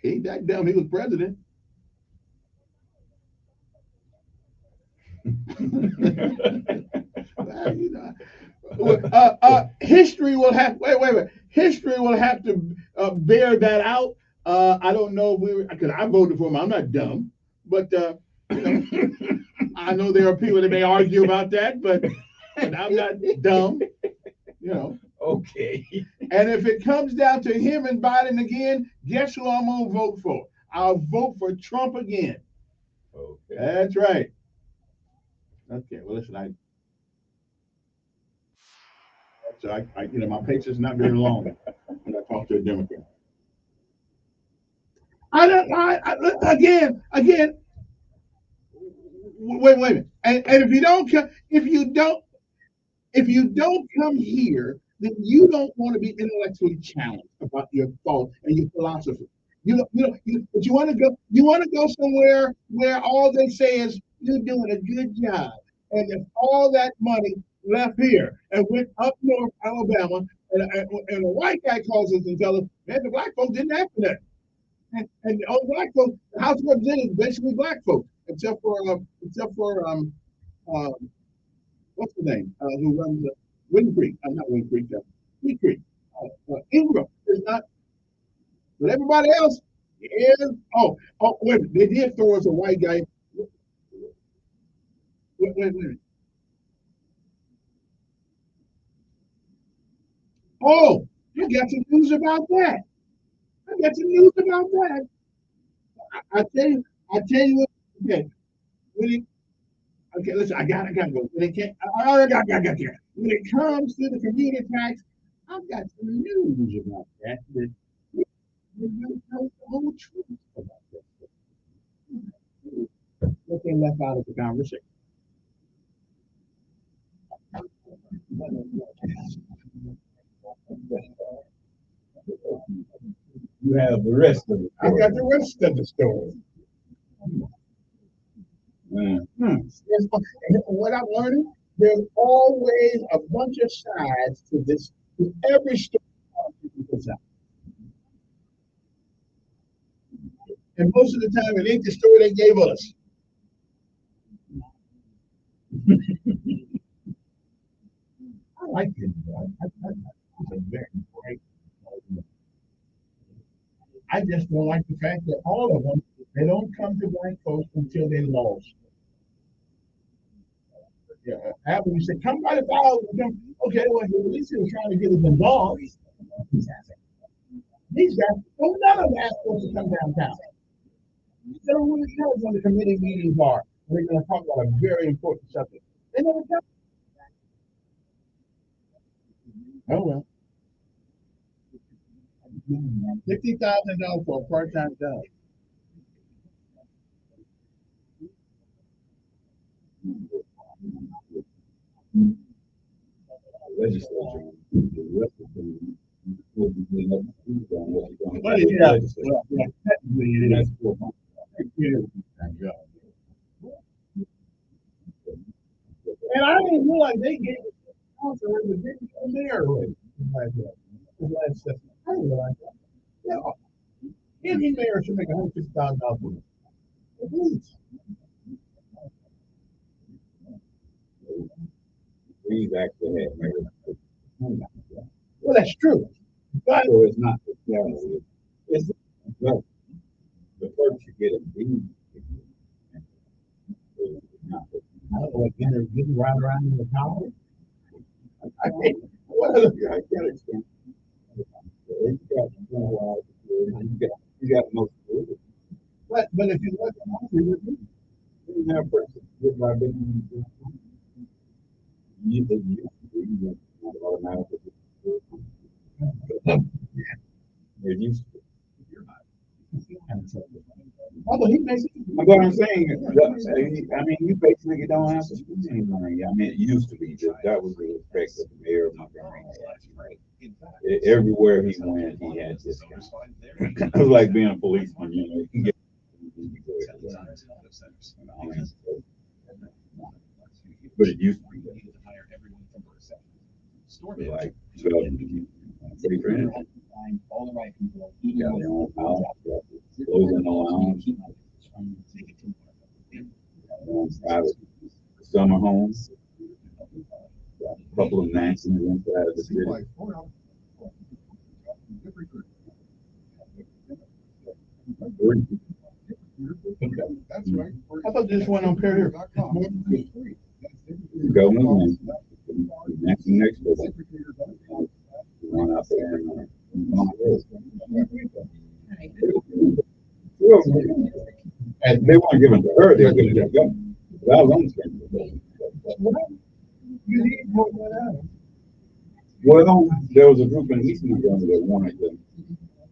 He ain't that dumb. He was president. History will have wait. History will have to bear that out. I don't know if because I voted for him. I'm not dumb, but I know there are people that may argue about that, but I'm not dumb. Okay. And if it comes down to him and Biden again, guess who I'm gonna vote for? I'll vote for Trump again. Okay. That's right. Okay. Well, listen, my patience is not very long when I talk to a Democrat. Again. Wait a minute. And if you don't come here, then you don't want to be intellectually challenged about your thought and your philosophy. But you want to go. You want to go somewhere where all they say is you're doing a good job, and if all that money left here and went up north Alabama, and a white guy calls us and tells us, man, the black folks didn't have that. And all black folks, the House of Representatives, is basically black folks, except for what's the name? Who runs Wind Creek? Not Wind Creek, Wind Creek. Ingram is not, but everybody else is. Wait, they did throw us a white guy. Wait. Oh, you got some news about that. I tell you what. Okay, listen, I gotta go. I got here. When it comes to the community tax, I've got some news about that. We're going to tell the whole truth about that. What they left out of the conversation. You have the rest of it. I got the rest of the story. What I'm learning, there's always a bunch of sides to this. To every story people put out. And most of the time, it ain't the story they gave us. I like it. It's a very great. I just don't like the fact that all of them, they don't come to black folks until they lost. Yeah, after you say, come by the thousand, okay, well, at least he was trying to get us involved. These guys, none of them asked us to come downtown. They don't really know when the committee meetings are. We're going to talk about a very important subject. They never tell. Oh well. $50,000 for a part-time job. Legislature, the rest of them will be doing up to on what you're going to Well, do. yeah, well, yeah, technically it That's is. 4 months. It is a part-time job. And I didn't realize they gave it also in the big mayor race last session. I didn't realize that. Yeah, any mayor should make $150,000. At least. We've actually had mayors. Well, that's true. But So it's not the salary. It's no. The clerk should get a deed. I don't know what getting right around in the power. I can't. I can't explain. You got most of it. But if you look at You have person get my business. You automatically. It used to. although he makes What I'm saying, I mean, you basically don't have to spend any money. I mean, it used to be that was the respect of the mayor of Montgomery. Everywhere he went, he had discounts. It was like being a policeman, you know. You can get, but it used to be like all the right people. You got your own house, clothes in the lounge, private summer homes, a couple of mansions inside the city. That's right. I thought this one on Perry. Government next to it. One out there and and they want to give them to her, they're going to get them. Well, there was a group in East Montgomery that wanted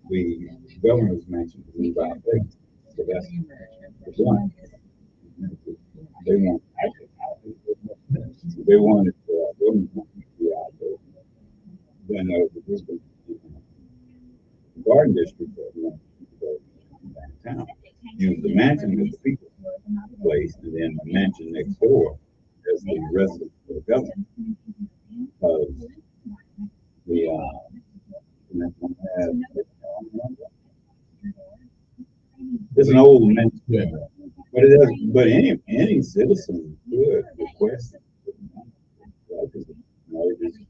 the governor's mansion to move out there. So that's the one. They wanted governor's mansion to be out there. Then there was a group in the garden district that wanted to go downtown. Use the mansion as the people's place, and then the mansion next door as the residence for the governor. It's an old mansion, but it has. But any citizen could request it.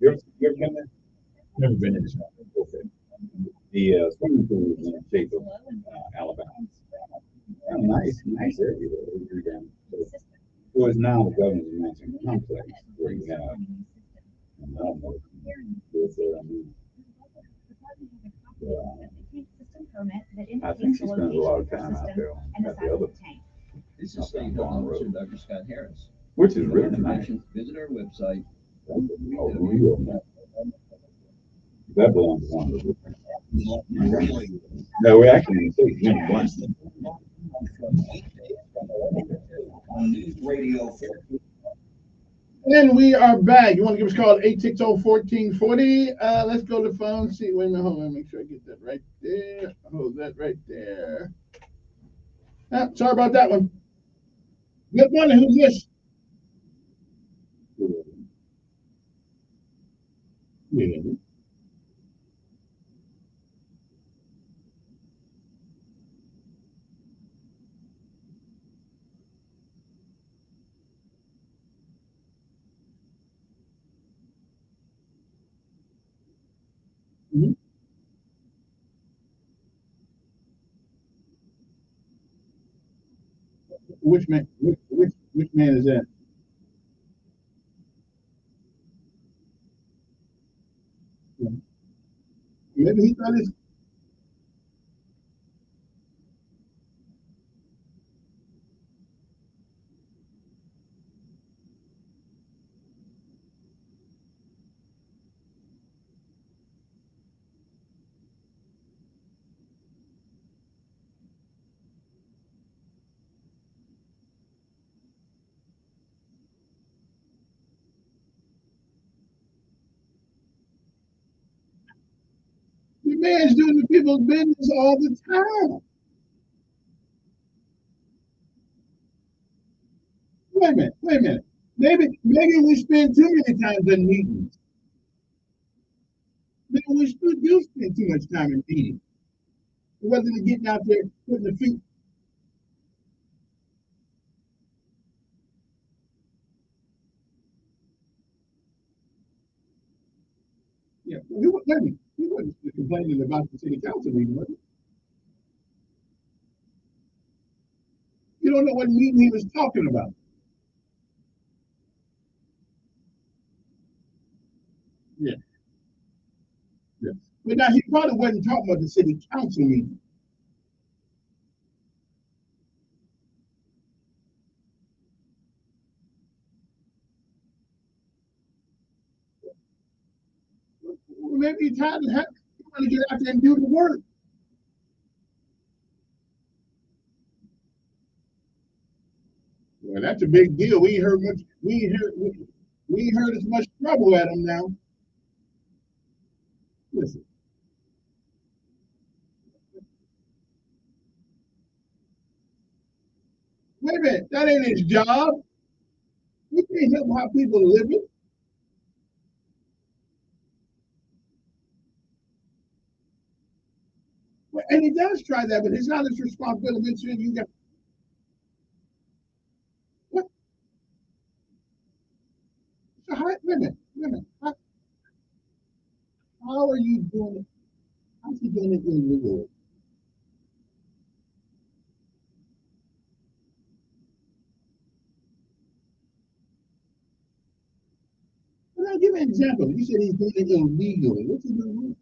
You ever been there? Never been in this. Okay. The swimming pool is in the shape of Alabama. Nice area there. So it's now the governor's mansion complex where you have. I don't know. I think she spends a lot of time out there at the other. This is State Health Officer Dr. Scott Harris. Which is really nice. Visit our website. That belongs to one of the. No, we actually say Jim Blunt. News Radio. And we are back. You want to give us a call at 860-1440? Let's go to the phone. See, wait a minute. Hold on. Make sure I get that right there. Hold that right there. Sorry about that one. Good morning. Who's this? Mm-hmm. Which man? Which man is that? Maybe he thought his. man's doing the people's business all the time. Wait a minute. Maybe we spend too many times in meetings. Maybe we do spend too much time in meetings. Rather than getting out there putting the feet. Yeah, he wasn't complaining about the city council meeting, was he? You don't know what meeting he was talking about. Yeah. Yeah. But now he probably wasn't talking about the city council meeting. Well, maybe he's tired of he want to get out there and do the work. Well, that's a big deal. We ain't heard as much trouble at him now. Listen. Wait a minute, that ain't his job. We can't help how people are living. Well, and he does try that, but it's not his responsibility. You got what? So wait a minute. How are you doing it? How's he doing it illegally? Well, I'll give you an example. You said he's doing it illegally. What's he doing?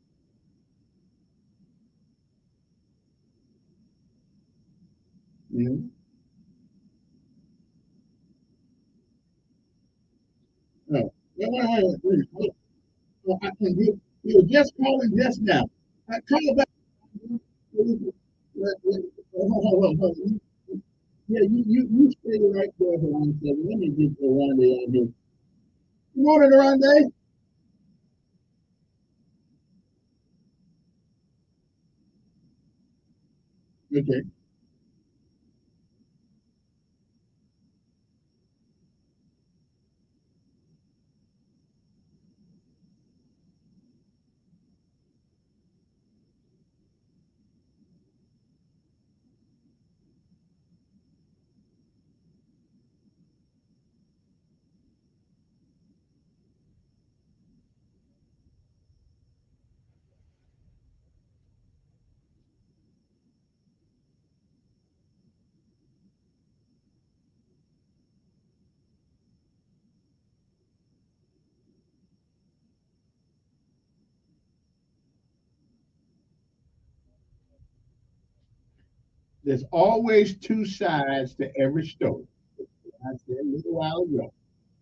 Yeah. Oh, wait. Oh, you were just calling just now. Call back. Hold on. Yeah, you stay right there for 1 second. Let me get Rondé on here. Good morning, Rondé. Okay. There's always two sides to every story. I said a little while ago.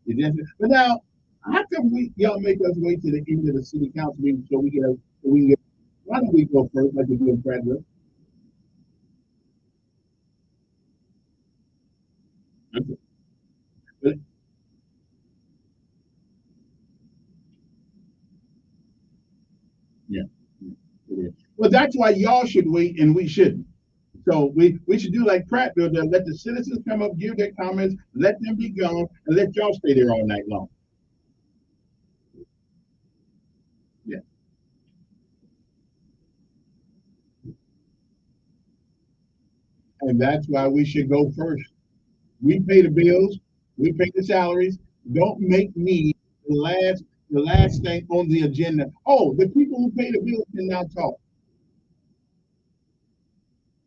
But now, how come y'all make us wait to the end of the city council meeting so we can get? Why don't we go first like we do in Frederick? Okay. But, yeah. Well, that's why y'all should wait and we shouldn't. So we should do like Pratt did, let the citizens come up, give their comments, let them be gone, and let y'all stay there all night long. Yeah. And that's why we should go first. We pay the bills, we pay the salaries. Don't make me the last thing on the agenda. Oh, the people who pay the bills can now talk.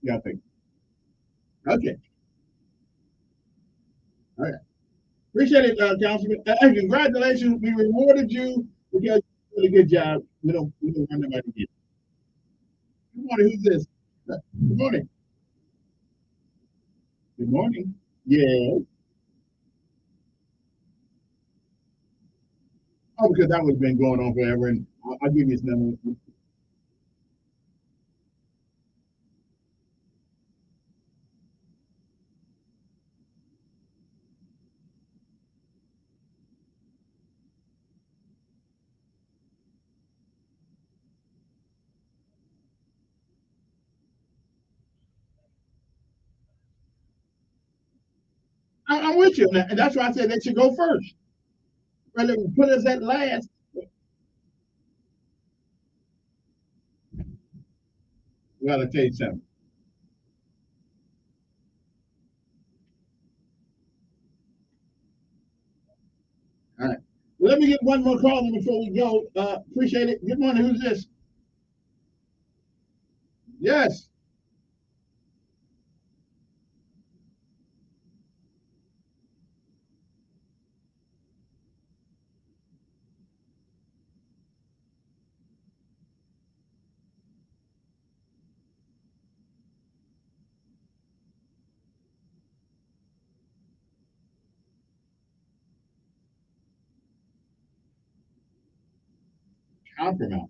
Yeah, I think. Okay. All right. Appreciate it, Councilman. And congratulations. We rewarded you because you did a good job. We don't run nobody again. Good morning. Who's this? Good morning. Good morning. Yeah. Oh, because that was been going on forever, and I'll give you his number. I'm with you, and that's why I said they should go first. Rather than put us at last. Well, I'll tell you something. All right. Well, let me get one more call before we go. Appreciate it. Good morning. Who's this? Yes. Compromise.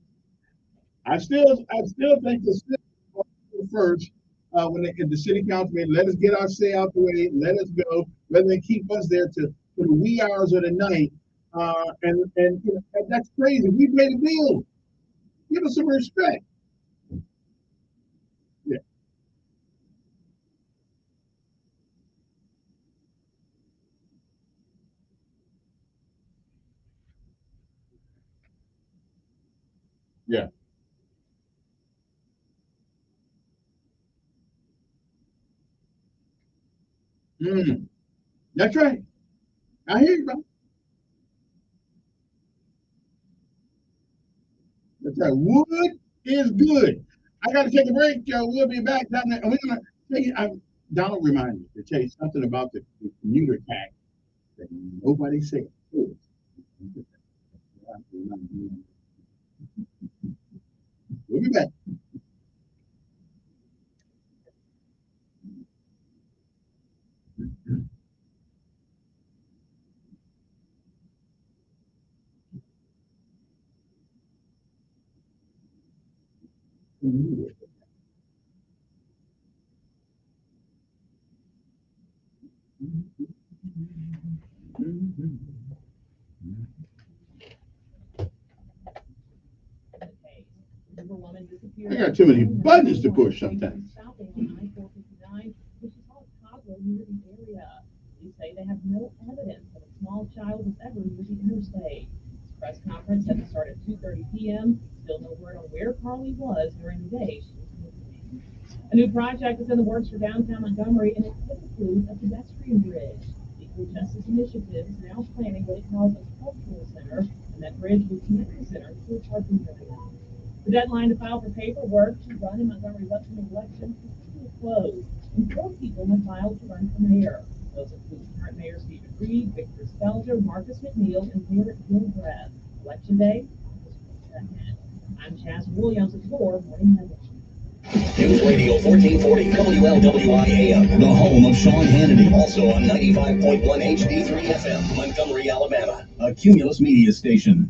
I still think the city first when they, the city council meeting, let us get our say out the way, let us go, rather than keep us there to for the wee hours of the night. And you know, that's crazy. We paid a bill. Give us some respect. Yeah. Yeah. Mm. That's right. I hear you, bro. That's right. Wood is good. I got to take a break. We'll be back down there. And we're gonna tell you. Donald reminded me to tell you something about the commuter tax that nobody said. We'll be back. I got too many buttons to push sometimes. Police say they have no evidence that a small child was ever near the interstate. This press conference had to start at 2:30 p.m. Still no word on where Carly was during the day she was missing. A new project is in the works for downtown Montgomery, and it could include a pedestrian bridge. The Equal Justice Initiative is now planning what it calls a cultural center, and that bridge will connect the center to a parking area. The deadline to file for paperwork to run in Montgomery's upcoming election is still closed, and 4 people have filed to run for mayor. Those include current Mayor Stephen Reed, Victor Spelger, Marcus McNeil, and Garrett Gilbreth. Election day, August 22nd. I'm Chaz Williams at 4 Morning Headline. News Radio 1440 WLWI AM, the home of Sean Hannity. Also on 95.1 HD3 FM, Montgomery, Alabama. A Cumulus media station.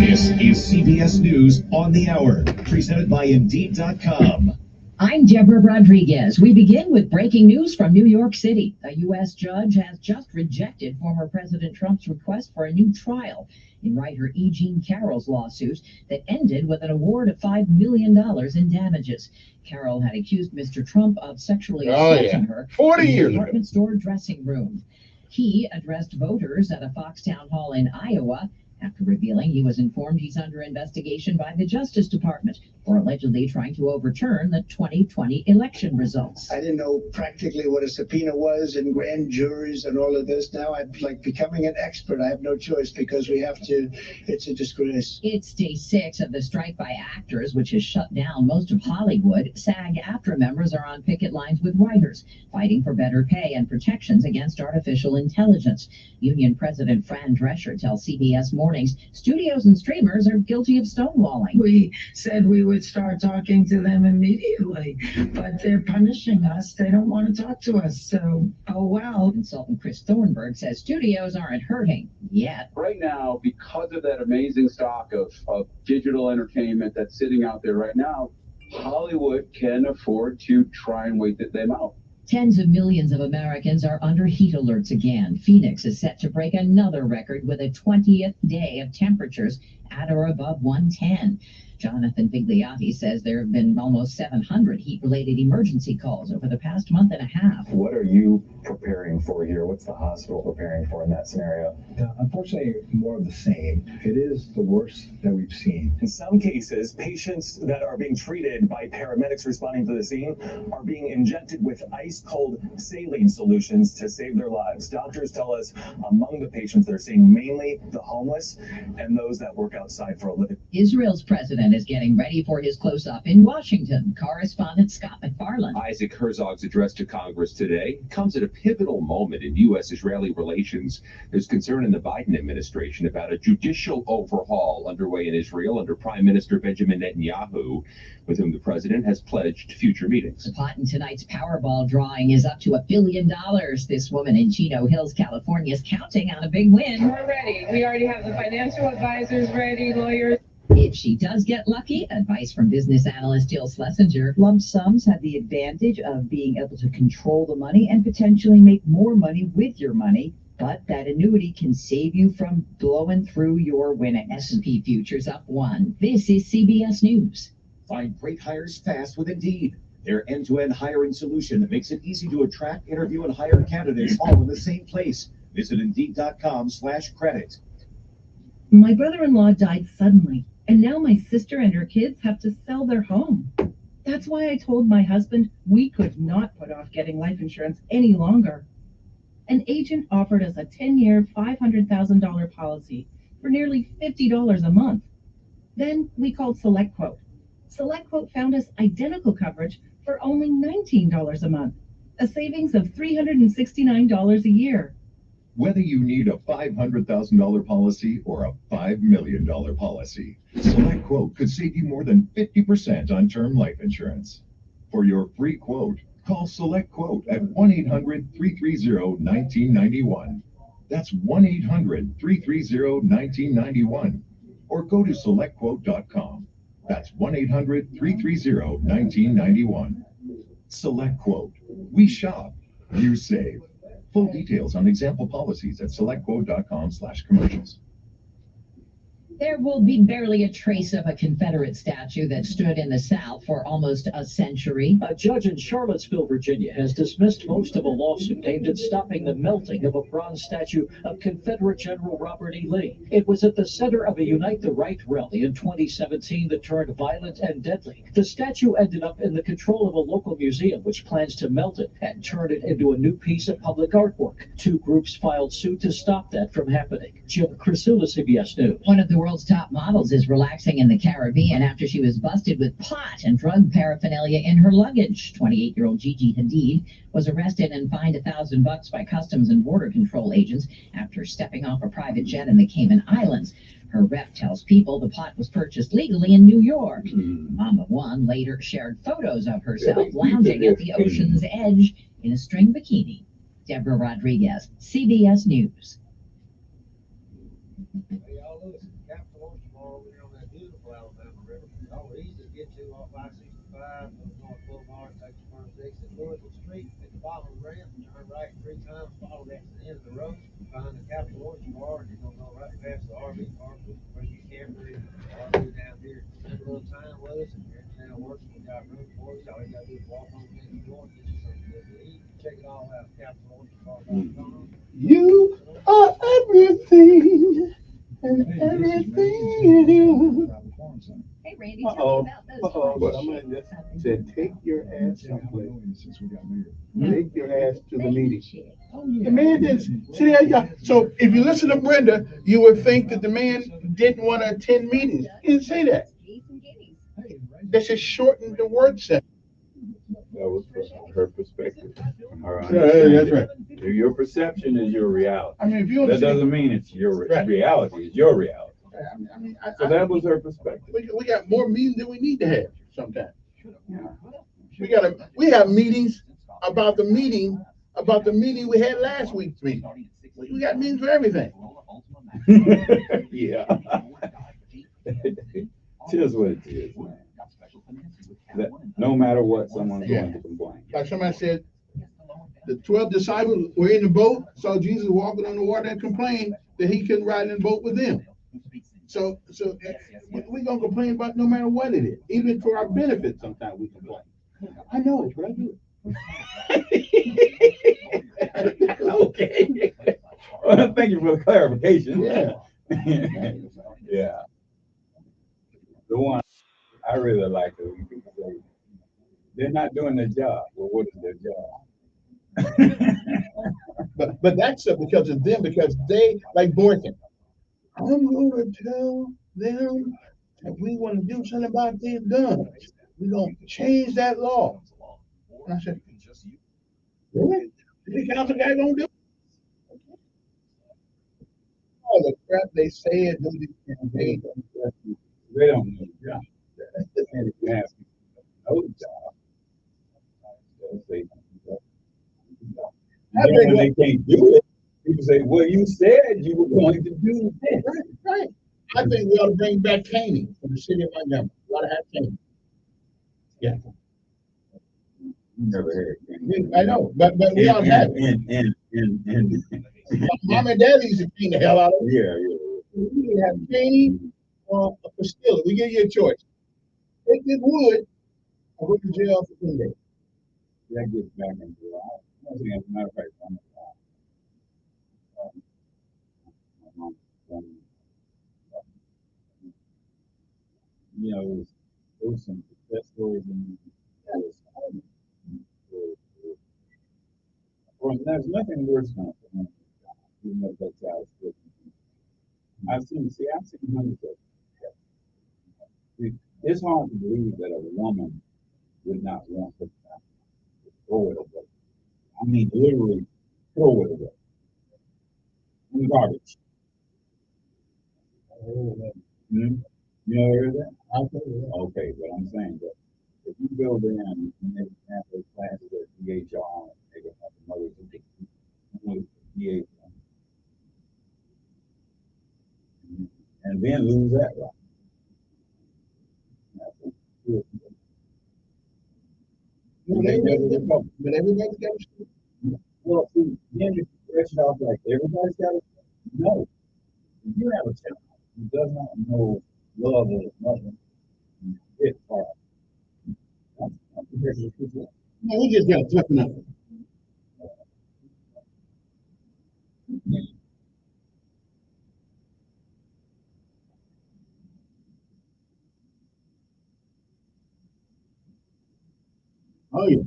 This is CBS News on the Hour, presented by Indeed.com. I'm Deborah Rodriguez. We begin with breaking news from New York City. A U.S. judge has just rejected former President Trump's request for a new trial in writer E. Jean Carroll's lawsuit that ended with an award of $5 million in damages. Carroll had accused Mr. Trump of sexually assaulting her 40 in a years department store dressing room. He addressed voters at a Fox town hall in Iowa after revealing he was informed he's under investigation by the Justice Department for allegedly trying to overturn the 2020 election results. I didn't know practically what a subpoena was and grand juries and all of this. Now I'm like becoming an expert. I have no choice because we have to. It's a disgrace. It's day 6 of the strike by actors, which has shut down most of Hollywood. SAG-AFTRA members are on picket lines with writers, fighting for better pay and protections against artificial intelligence. Union President Fran Drescher tells CBS Mornings studios and streamers are guilty of stonewalling. We said we would start talking to them immediately, but they're punishing us. They don't want to talk to us, so, oh well. Consultant Chris Thornburg says studios aren't hurting yet. Right now, because of that amazing stock of digital entertainment that's sitting out there right now, Hollywood can afford to try and wait them out. Tens of millions of Americans are under heat alerts again. Phoenix is set to break another record with a 20th day of temperatures at or above 110. Jonathan Vigliotti says there have been almost 700 heat-related emergency calls over the past month and a half. What are you preparing for here? What's the hospital preparing for in that scenario? Unfortunately, more of the same. It is the worst that we've seen. In some cases, patients that are being treated by paramedics responding to the scene are being injected with ice-cold saline solutions to save their lives. Doctors tell us among the patients they're seeing mainly the homeless and those that work outside for a living. Israel's president is getting ready for his close-up in Washington. Correspondent Scott McFarland. Isaac Herzog's address to Congress today comes at a pivotal moment in U.S.-Israeli relations. There's concern in the Biden administration about a judicial overhaul underway in Israel under Prime Minister Benjamin Netanyahu, with whom the president has pledged future meetings. The pot in tonight's Powerball drawing is up to $1 billion. This woman in Chino Hills, California, is counting on a big win. We're ready. We already have the financial advisors ready, lawyers. If she does get lucky, advice from business analyst Jill Schlesinger. Lump sums have the advantage of being able to control the money and potentially make more money with your money, but that annuity can save you from blowing through your winnings. S&P futures up 1. This is CBS News. Find great hires fast with Indeed. Their end-to-end hiring solution that makes it easy to attract, interview, and hire candidates all in the same place. Visit Indeed.com/credit. My brother-in-law died suddenly, and now my sister and her kids have to sell their home. That's why I told my husband we could not put off getting life insurance any longer. An agent offered us a 10-year, $500,000 policy for nearly $50 a month. Then we called SelectQuote. SelectQuote found us identical coverage for only $19 a month, a savings of $369 a year. Whether you need a $500,000 policy or a $5 million policy, SelectQuote could save you more than 50% on term life insurance. For your free quote, call SelectQuote at 1-800-330-1991. That's 1-800-330-1991. Or go to SelectQuote.com. That's 1-800-330-1991. SelectQuote. We shop, you save. Full details on example policies at SelectQuote.com/commercials. There will be barely a trace of a Confederate statue that stood in the South for almost a century. A judge in Charlottesville, Virginia, has dismissed most of a lawsuit aimed at stopping the melting of a bronze statue of Confederate General Robert E. Lee. It was at the center of a Unite the Right rally in 2017 that turned violent and deadly. The statue ended up in the control of a local museum, which plans to melt it and turn it into a new piece of public artwork. Two groups filed suit to stop that from happening. Jim Crisula, CBS News. One of the world's top models is relaxing in the Caribbean after she was busted with pot and drug paraphernalia in her luggage. 28-year-old Gigi Hadid was arrested and fined $1,000 by Customs and Border Control agents after stepping off a private jet in the Cayman Islands. Her rep tells People the pot was purchased legally in New York. Mama One later shared photos of herself lounging at the ocean's edge in a string bikini. Deborah Rodriguez, CBS News. Street at the bottom of the ramp, turn right 3 times, follow that to the end of the road, behind the Capitol Orchard Bar, and you're going to go right past the RV park, where you camper in the RV down here. Spend a little time with us, and everything works. We got room for you. All you got to do is walk on in the door, get you something good to eat. Check it all out at CapitolOrchardBar.com. You are everything, and everything you. Hey, Randy, tell me about those. But I'm going to just say, take your ass someplace. Take your ass to the meeting. The man didn't. See there, yeah. So if you listen to Brenda, you would think that the man didn't want to attend meetings. He didn't say that. They just shortened the word set. That was her perspective. Yeah, that's right. Your perception is your reality. I mean, if you that doesn't mean it's your reality. It's your reality. So that was her perspective. We got more meetings than we need to have sometimes. We have meetings about the meeting we had last week's meeting. We got meetings for everything. Yeah. Just what it is. That no matter what, someone's going to complain. Like somebody said, the 12 disciples were in the boat, saw Jesus walking on the water and complained that he couldn't ride in the boat with them. So we're gonna complain about no matter what it is, even for our benefit. Sometimes we complain. I know it's right here. Okay. Well, thank you for the clarification. Yeah. Yeah. The one I really like is when people say they're not doing their job. Well, what is their job? But that's because of them, because they like Boykin. I'm gonna tell them that we want to do something about these guns. We're gonna change that law. And I said, really? The council guy gonna do it? All the crap they say and do these campaigns. They don't know the job. And if you ask people to know the job, they'll say, and then when they can't do it, people say, well, you said you were going to do this. Right. I think we ought to bring back caning from the city of Montgomery. We ought to have caning. Yeah. Never heard it. I know, but we ought to have it. Mom and Dad used to clean the hell out of it. Yeah. We need to have caning or a facility. We give you a choice. Take this wood or go to jail for 10 days. That gets back into life. As a matter of fact, you know, there was some success stories in well, there's nothing worse than a even though that child's still. I've seen hundreds of them. It's hard to believe that a woman would not want to throw it away. I mean, literally throw it away. In garbage. You know heard that? Okay, but I'm saying that if you go there and they have those classes at DHR, they can have the mothers who DHR. And then lose that right. But everybody's got to. Well, see, then you stretch it off like everybody's got to. No. If you have a child who does not know love or nothing, it's hard. No, we just got to toughen up. Oh, yeah.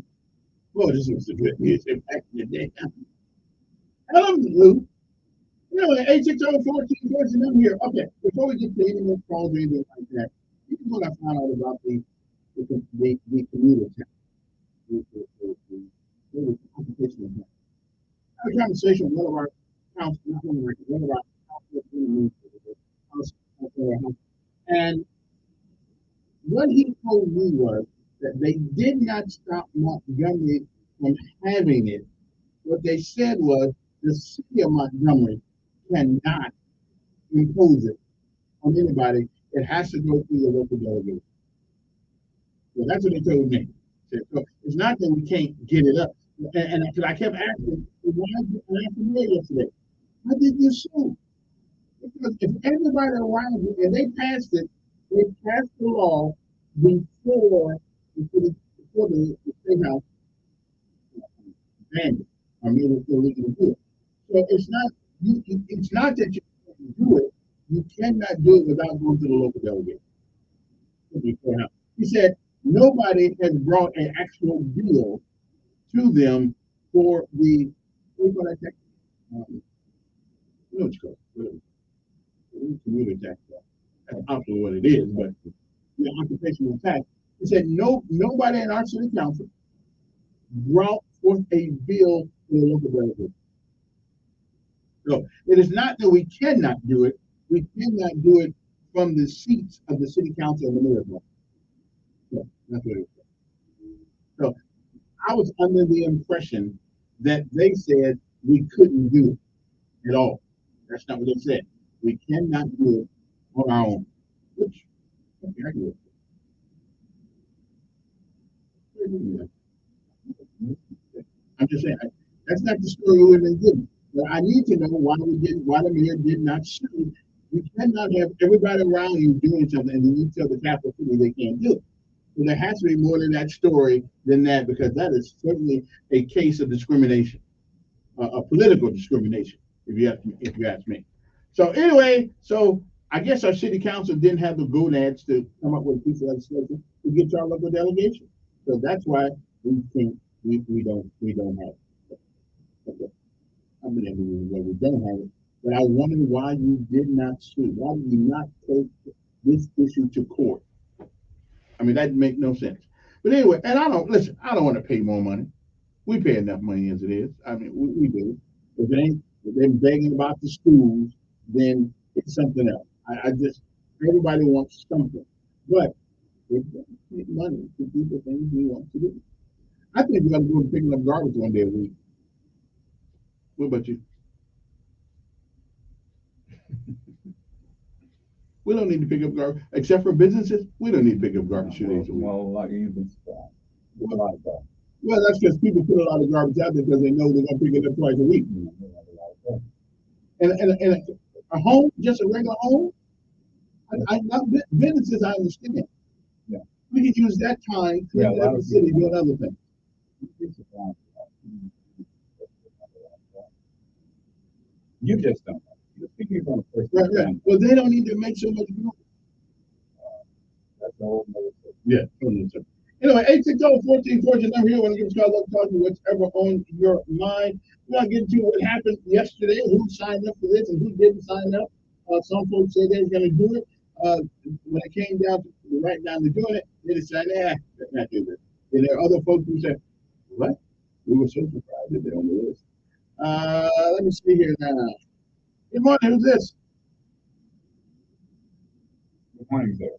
Well, this was the good music back in the day. Hello, Lou. You know, 860-1414, I'm here. Okay, before we get to any more calls or anything like that, this is what I found out about the commuter tax. The competition of that. I had a conversation with one of our and what he told me was that they did not stop Montgomery from having it. What they said was the city of Montgomery cannot impose it on anybody. It has to go through the local delegation. So that's what they told me. So it's not that we can't get it up. And I kept asking, why did you ask me yesterday? I did this soon. Because if everybody around you, and they passed the law before the state house banned it. I mean, it's illegal to do it. So it's not that you can't do it. You cannot do it without going to the local delegate. He said nobody has brought an actual bill to them for the what I think, what you call it, commuter tax. That's probably what it is, but the occupational tax. He said nobody in our city council brought forth a bill for the local delegate. So it is not that we cannot do it. We cannot do it from the seats of the city council and the mayor's office. So that's what it is. So I was under the impression that they said we couldn't do it at all. That's not what they said. We cannot do it on our own. Which I can do it. I'm just saying that's not the story we're going to give. But I need to know why the mayor did not sue You cannot have everybody around you doing something and then you tell the capital city they can't do it. So there has to be more to that story than that, because that is certainly a case of discrimination, a political discrimination, if you ask me. So anyway, so I guess our city council didn't have the gonads to come up with a piece of legislation to get to our local delegation. So that's why we think we don't have it. Okay. I mean, we don't have it. But I wonder why you did not sue. Why did you not take this issue to court? I mean, that make no sense. But anyway, and I don't want to pay more money. We pay enough money as it is. I mean, we do. If they're begging about the schools, then it's something else. I just, everybody wants something. But it doesn't take money to do the things we want to do. I think we got to go picking up garbage one day a week. What about you? We don't need to pick up garbage, except for businesses. We don't need to pick up garbage 2 days a week. Well, like you've been Well, that's because people put a lot of garbage out there because they know they're going to pick it up twice a week. And a home, just a regular home, not businesses, I understand. Yeah. We can use that time to clean up the city doing other things. You just don't know. Right. Well, they don't need to make so much money. That's the whole other thing. Yeah. Anyway, 860-1414 number here. Want to give us a call, talk to whatever on your mind. We're going to get into what happened yesterday, who signed up for this and who didn't sign up. Some folks said they were going to do it. When it came down to right down to doing it, they decided, let's not do this. And there are other folks who said, what? We were so surprised that they're on the list. Let me see here now. Good morning, who's this? Good morning, sir.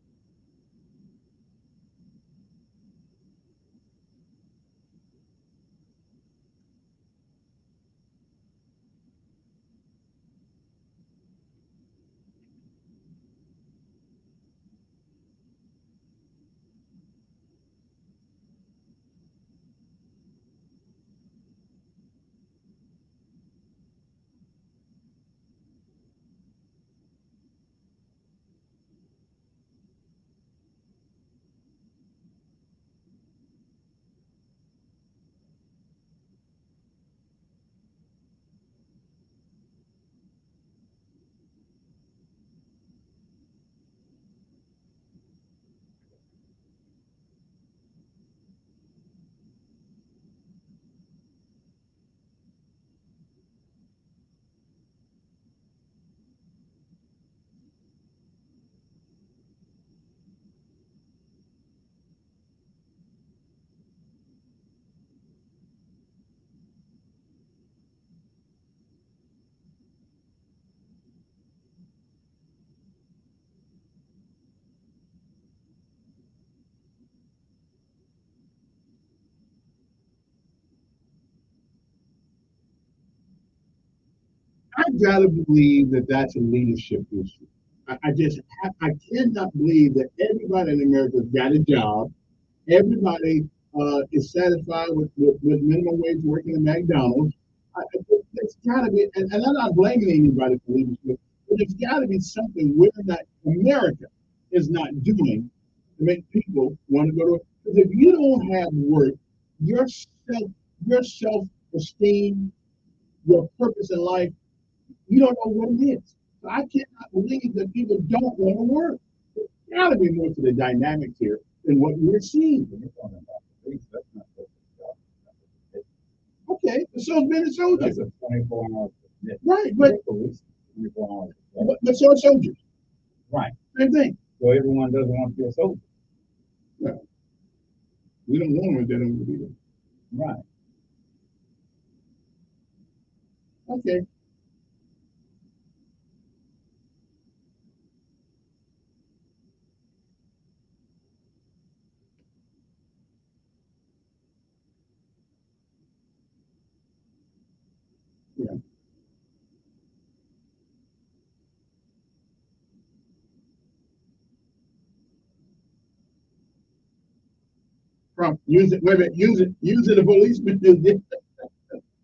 I gotta believe that that's a leadership issue. I cannot believe that everybody in America's got a job. Everybody is satisfied with minimum wage working at McDonald's. It's got to be, and I'm not blaming anybody for leadership, but it's got to be something we're not, America is not doing to make people want to go to work. Because if you don't have work, your self-esteem, your purpose in life, you don't know what it is. So I cannot believe that people don't want to work. There's got to be more to the dynamics here than what we're seeing. Okay, so it's been a soldier. That's a 24 hours. Right, but 24 hours. But so are soldiers. Right. Same thing. So everyone doesn't want to be a soldier. Well, we don't want them if they don't want to be there. Right. Okay. Yeah. From use it, wait a minute, use it a policeman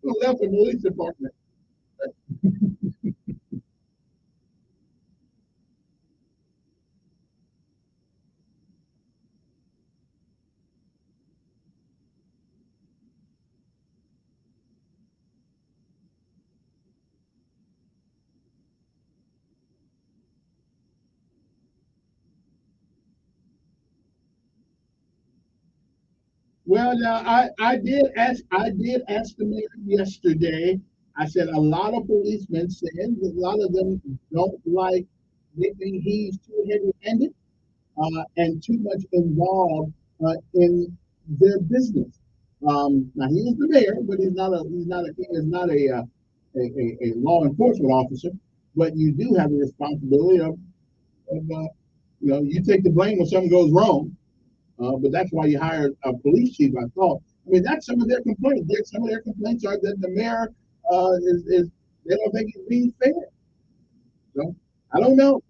who left the police department. Well, now I did ask the mayor yesterday. I said a lot of policemen said that a lot of them don't like. They think he's too heavy-handed and too much involved in their business. Now he is the mayor, but he is not a law enforcement officer. But you do have a responsibility of you take the blame when something goes wrong. But that's why you hired a police chief, I thought. I mean, that's some of their complaints. Some of their complaints are that the mayor is they don't think he's being fair. So I don't know.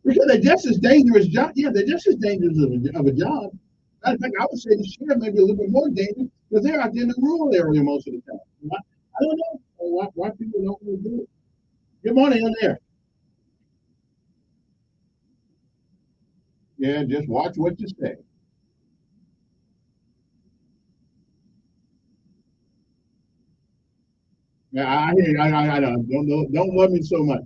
Because they're just as dangerous job. Yeah, they're just as dangerous of a job. Matter of fact, I would say the sheriff may be a little bit more dangerous because they're out there in the rural area most of the time. I don't know why people don't want to do it. Good morning on there. Yeah, just watch what you say. Yeah, I hear you. I don't love me so much.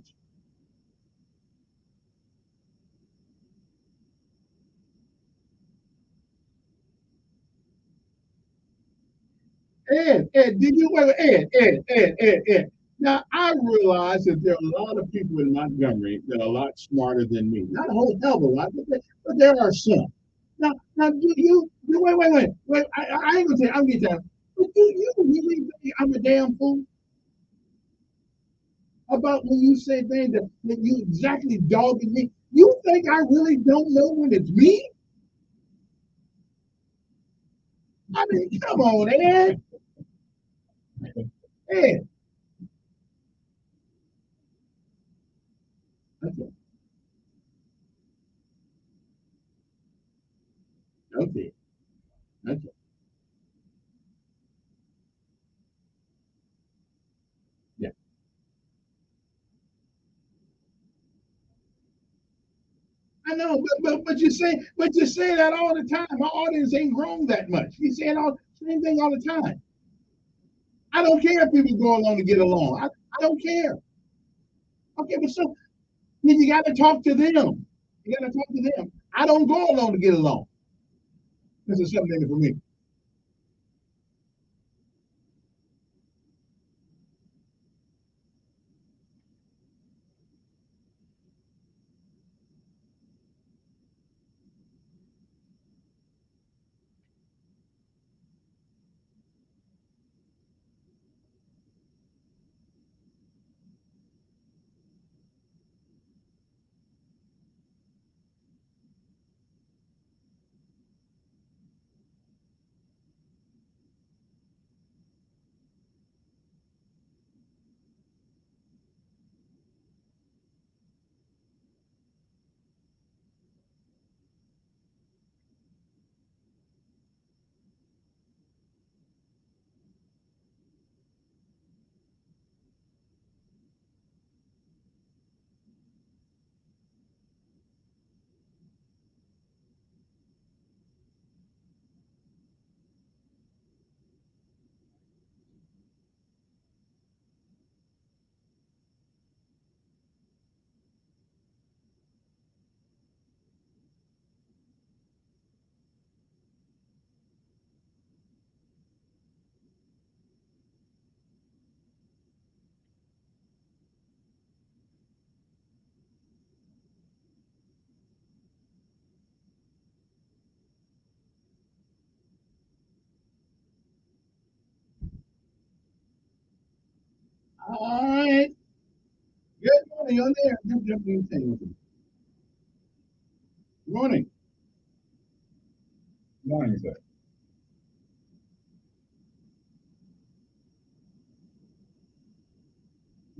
Ed, did you wait? Ed. Now I realize that there are a lot of people in Montgomery that are a lot smarter than me. Not a whole hell of a lot, but there are some. Now, do you wait. I ain't gonna say I'm gonna tell. But do you really think I'm a damn fool about when you say things that you exactly dogging me? You think I really don't know when it's me? I mean, come on, Ed. Ed. Okay, okay, okay. Yeah. I know, but you say that all the time. My audience ain't grown that much. You say all same thing all the time. I don't care if people go along to get along. I don't care. Okay, but so then you got to talk to them. You got to talk to them. I don't go along to get along. This is something for me. All right. Good morning on there. Good morning. Morning, sir.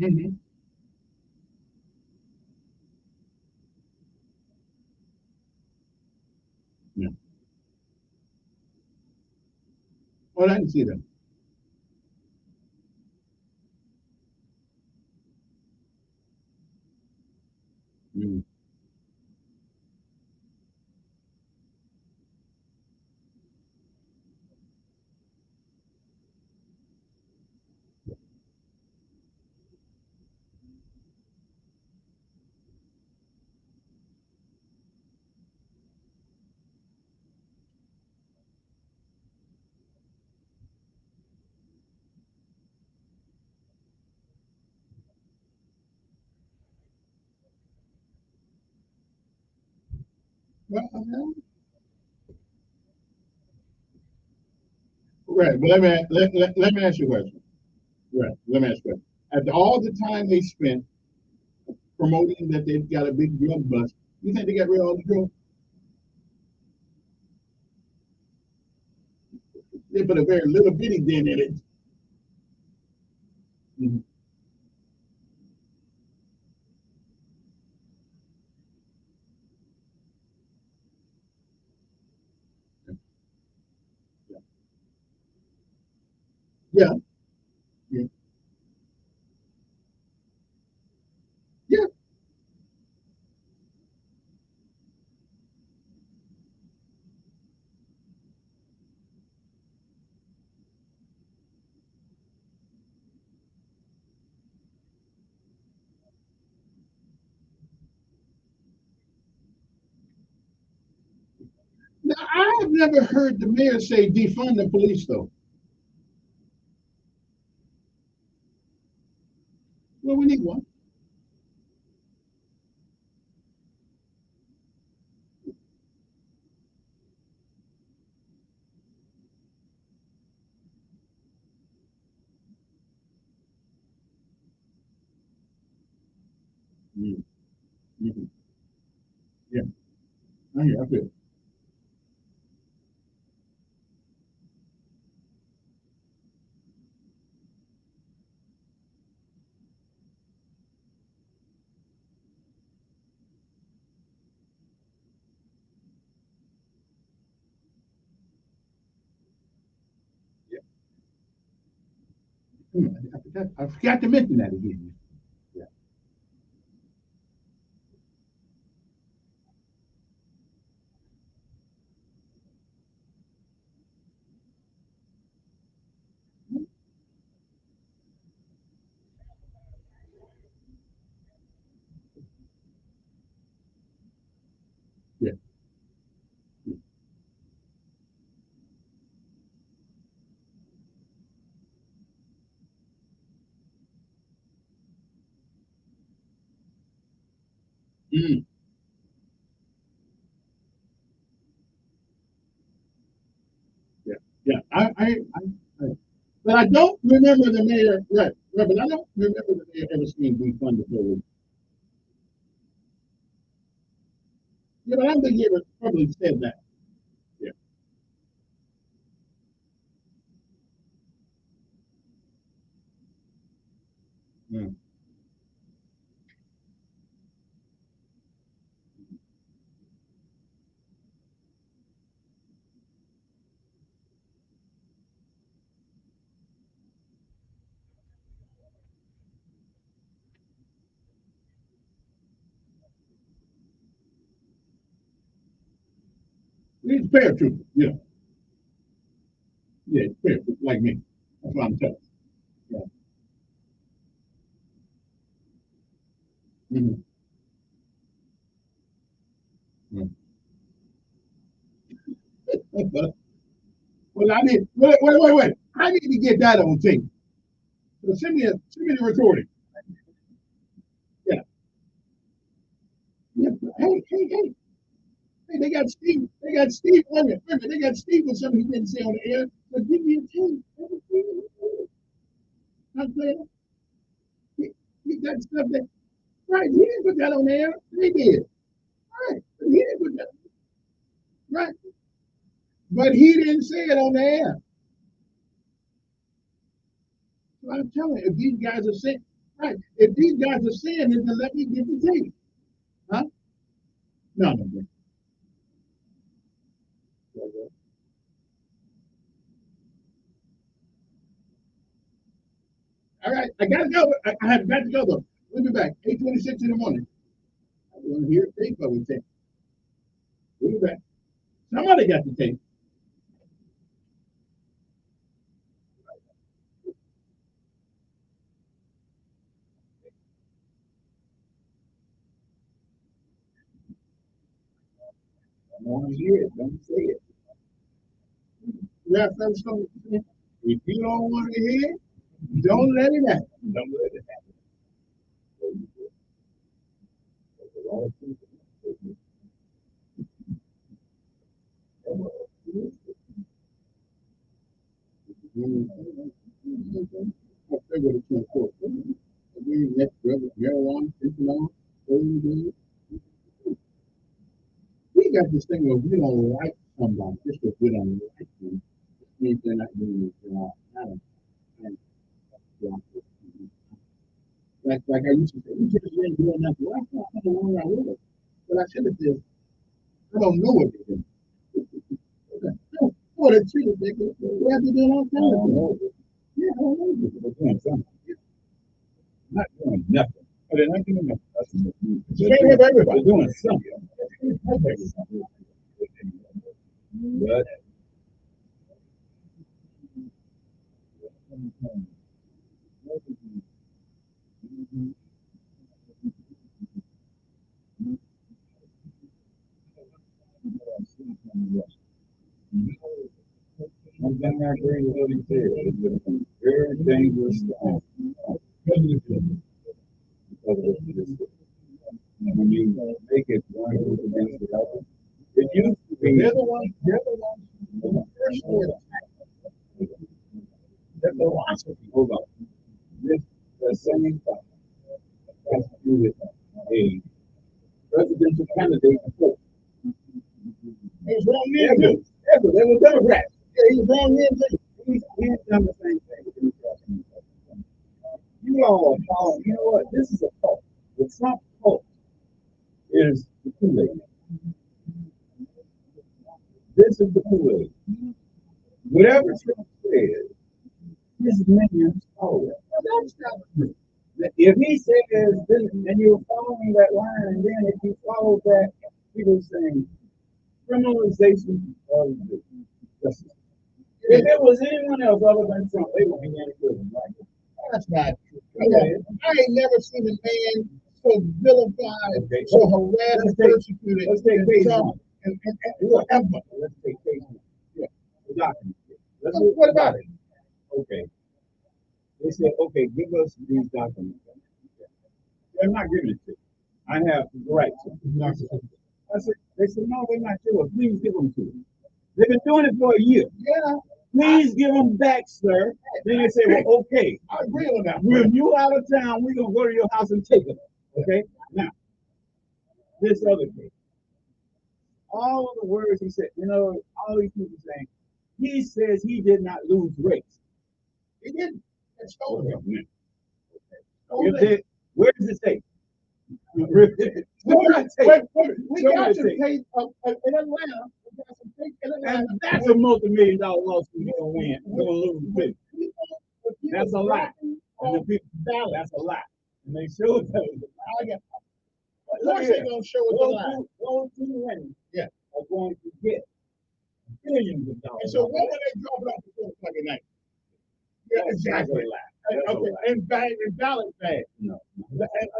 Mm-hmm. Yeah. Well, I didn't see that. Mm. Well, right, but let me ask you a question. Right, let me ask you a question. After all the time they spent promoting that they've got a big drug bust, you think they got rid of all the drugs? They put a very little bitty dent in it. Mhm. Yeah, yeah, yeah. Now, I've never heard the mayor say defund the police, though. Well, we need one. Mm, mhm. Yeah, I feel it. Yeah. I forgot to mention that again. Yeah. Yeah. Mm, yeah. Yeah. But I don't remember the mayor. Right, but I don't remember the mayor ever saying defund the police. Yeah, but I don't think he ever probably said that. Yeah. Mm. He's a paratrooper. Yeah. Yeah, he's a paratrooper like me. That's what I'm telling you. Yeah. Mhm. Mm. Well, I need wait. I need to get that on tape. So send me the recording. Yeah. Yeah. Hey. Hey, they got Steve, wait a minute, they got Steve with something he didn't say on the air, but give me a tape. Let me see it. Not fair. He, he got stuff that, right, he didn't put that on the air. They did. Right. But he didn't put that, right. But he didn't say it on the air. So I'm telling you, if these guys are saying, right, if these guys are saying it, then let me get the tape. Huh? No. All right, I gotta go. I have got to go though. We'll be back. 8:26 in the morning. I want to hear a tape of it. We'll be back. Somebody got the tape. I want to hear it. Don't say it. Yeah, that's something. If you don't want to hear it, don't let it happen. Don't let it happen. I figured it's going to court. We next marijuana, fentanyl, we got this thing where we don't like somebody just because we don't like them. It means they're not doing their job. Like I used to say, we just didn't do enough. Well, I don't know where I live. But I should have said, I don't know what they're doing. Oh, they're treated. They have to do all kinds of things. Yeah, I don't know. They're doing something. Not doing nothing. But they're not doing nothing. Same with everybody. They're doing something. But one thing I agree with what he said, it's a very dangerous time. When you make it one group against the other, it used to be they're the ones who were first the philosophy. Hold on. This the same thing has to do with a presidential candidate before. He was wrong men too. They were Democrats. Yeah, he was wrong men too. He's done the same thing. You all are following. You know what? This is a cult. The Trump cult is the Kool-Aid. This is the Kool-Aid. Whatever Trump says, his minions follow it. That's not true. If he says this, and you're following that line, and then if you follow that, people saying criminalization of the justice. If it was anyone else other than Trump, they would be in prison, right? That's not true. Okay. I ain't never seen a man so vilified, so harassed and persecuted. Let's take case one. And whatever. Let's take case one. Yeah. The document. What about it? Okay. They said, okay, give us these documents. They're not giving it to you. I have the right to. I said, they said, no, they're not yours. Please give them to me. They've been doing it for a year. Yeah. Please give them back, sir. Then they say, well, okay. I agree on that. When you out of town, we're going to go to your house and take them. Okay? Now, this other case. All of the words he said, you know, all these people saying, he says he did not lose race. He didn't. That's stolen. Where does it say? We got some tape in Atlanta. And that's a multi-million-dollar lawsuit you're going to win. You're going to lose. That's a lie. And the people, that's a lie. And they showed us. Of course they're going to show us a lie. Those two women are going to get billions of dollars. And so when were they dropping off the 4 o'clock at night? Yeah, exactly. Okay, and ballot bag. No.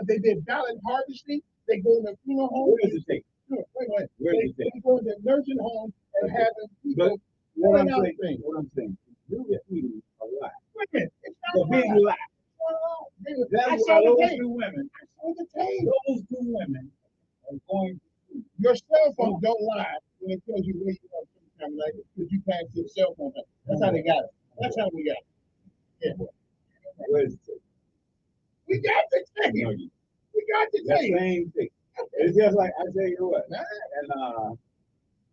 They did ballot harvesting. They go to funeral homes. Where does it take? Wait. Where does it take? They go to nursing homes and have them people. What I'm saying, you get me a lie. Wait a minute. It's not a big lie. That's why those two women. Those two women are going. Your cell phone don't lie when it tells you where you are sometime, like because you pass your cell phone. That's how they got it. That's how we got it. Yeah. We got the tape. We got the tape. Same thing. It's just like I tell you what. And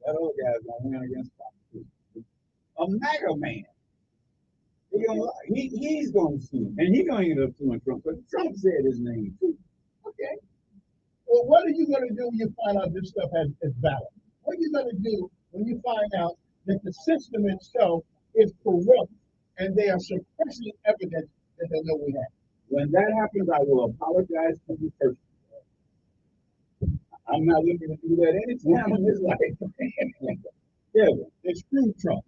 that old guy's gonna win against prostitution. A MAGA man. He's gonna sue, and he's gonna end up suing Trump. But Trump said his name too. Okay. Well, what are you gonna do when you find out this stuff is valid? What are you gonna do when you find out that the system itself is corrupt and they are suppressing evidence that they know we have? When that happens, I will apologize to you personally. I'm not looking to do that any time in this life. Yeah, it's true, Trump.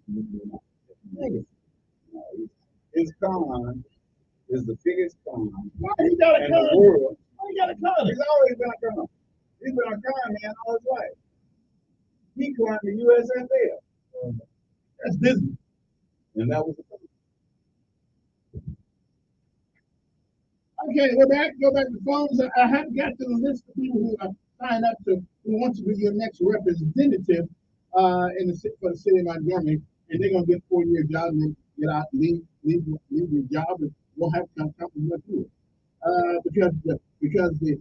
His con is the biggest con in the world. Why he got a con? He's always been a con. He's been a con man all his life. He climbed the USFL. That's business. And that was the thing. Okay, go back to phones. I haven't got to the list of people who are signed up who want to be your next representative for the city of Montgomery, and they're gonna get 4-year jobs. And get out, leave your job, and won't have to come with you. Because the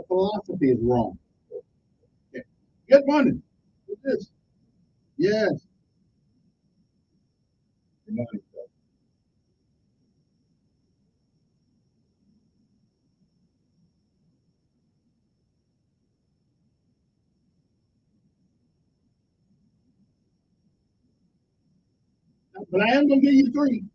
philosophy is wrong. Okay. Good morning. What's this? Yes. Good morning, sir. But I am gonna give you three.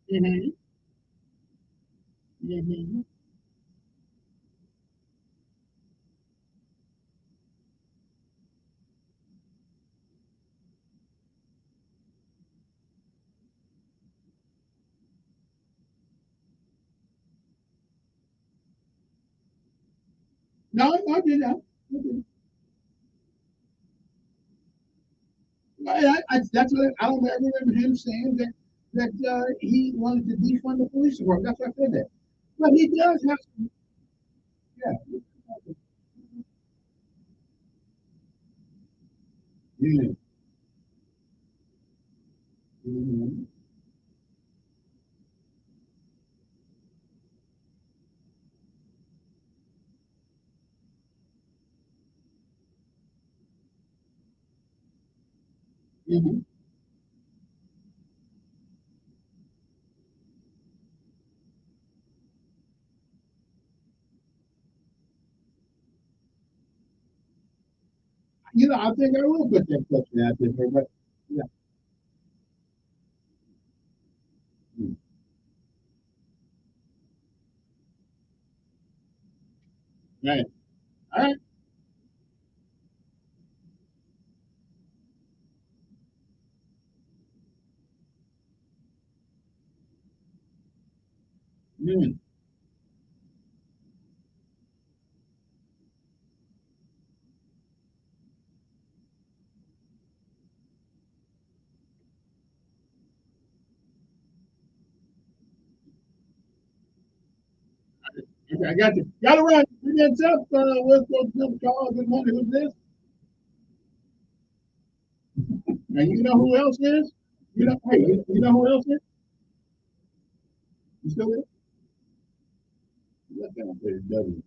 Mm-hmm. Mm-hmm. No, I did that. That's what I don't ever remember him saying that he wanted to defund the police department. That's what I said that. But he does have some, yeah. Yeah. Mm-hmm. Mm-hmm. I think I will put that question out there, but yeah. Mm. Right. All right. Mm. Okay, I got you. Got it right. You did tough. Let's go to the call. Good morning. Who's this? And you know who else is? Hey, you know who else is? You still there? Let down there, W.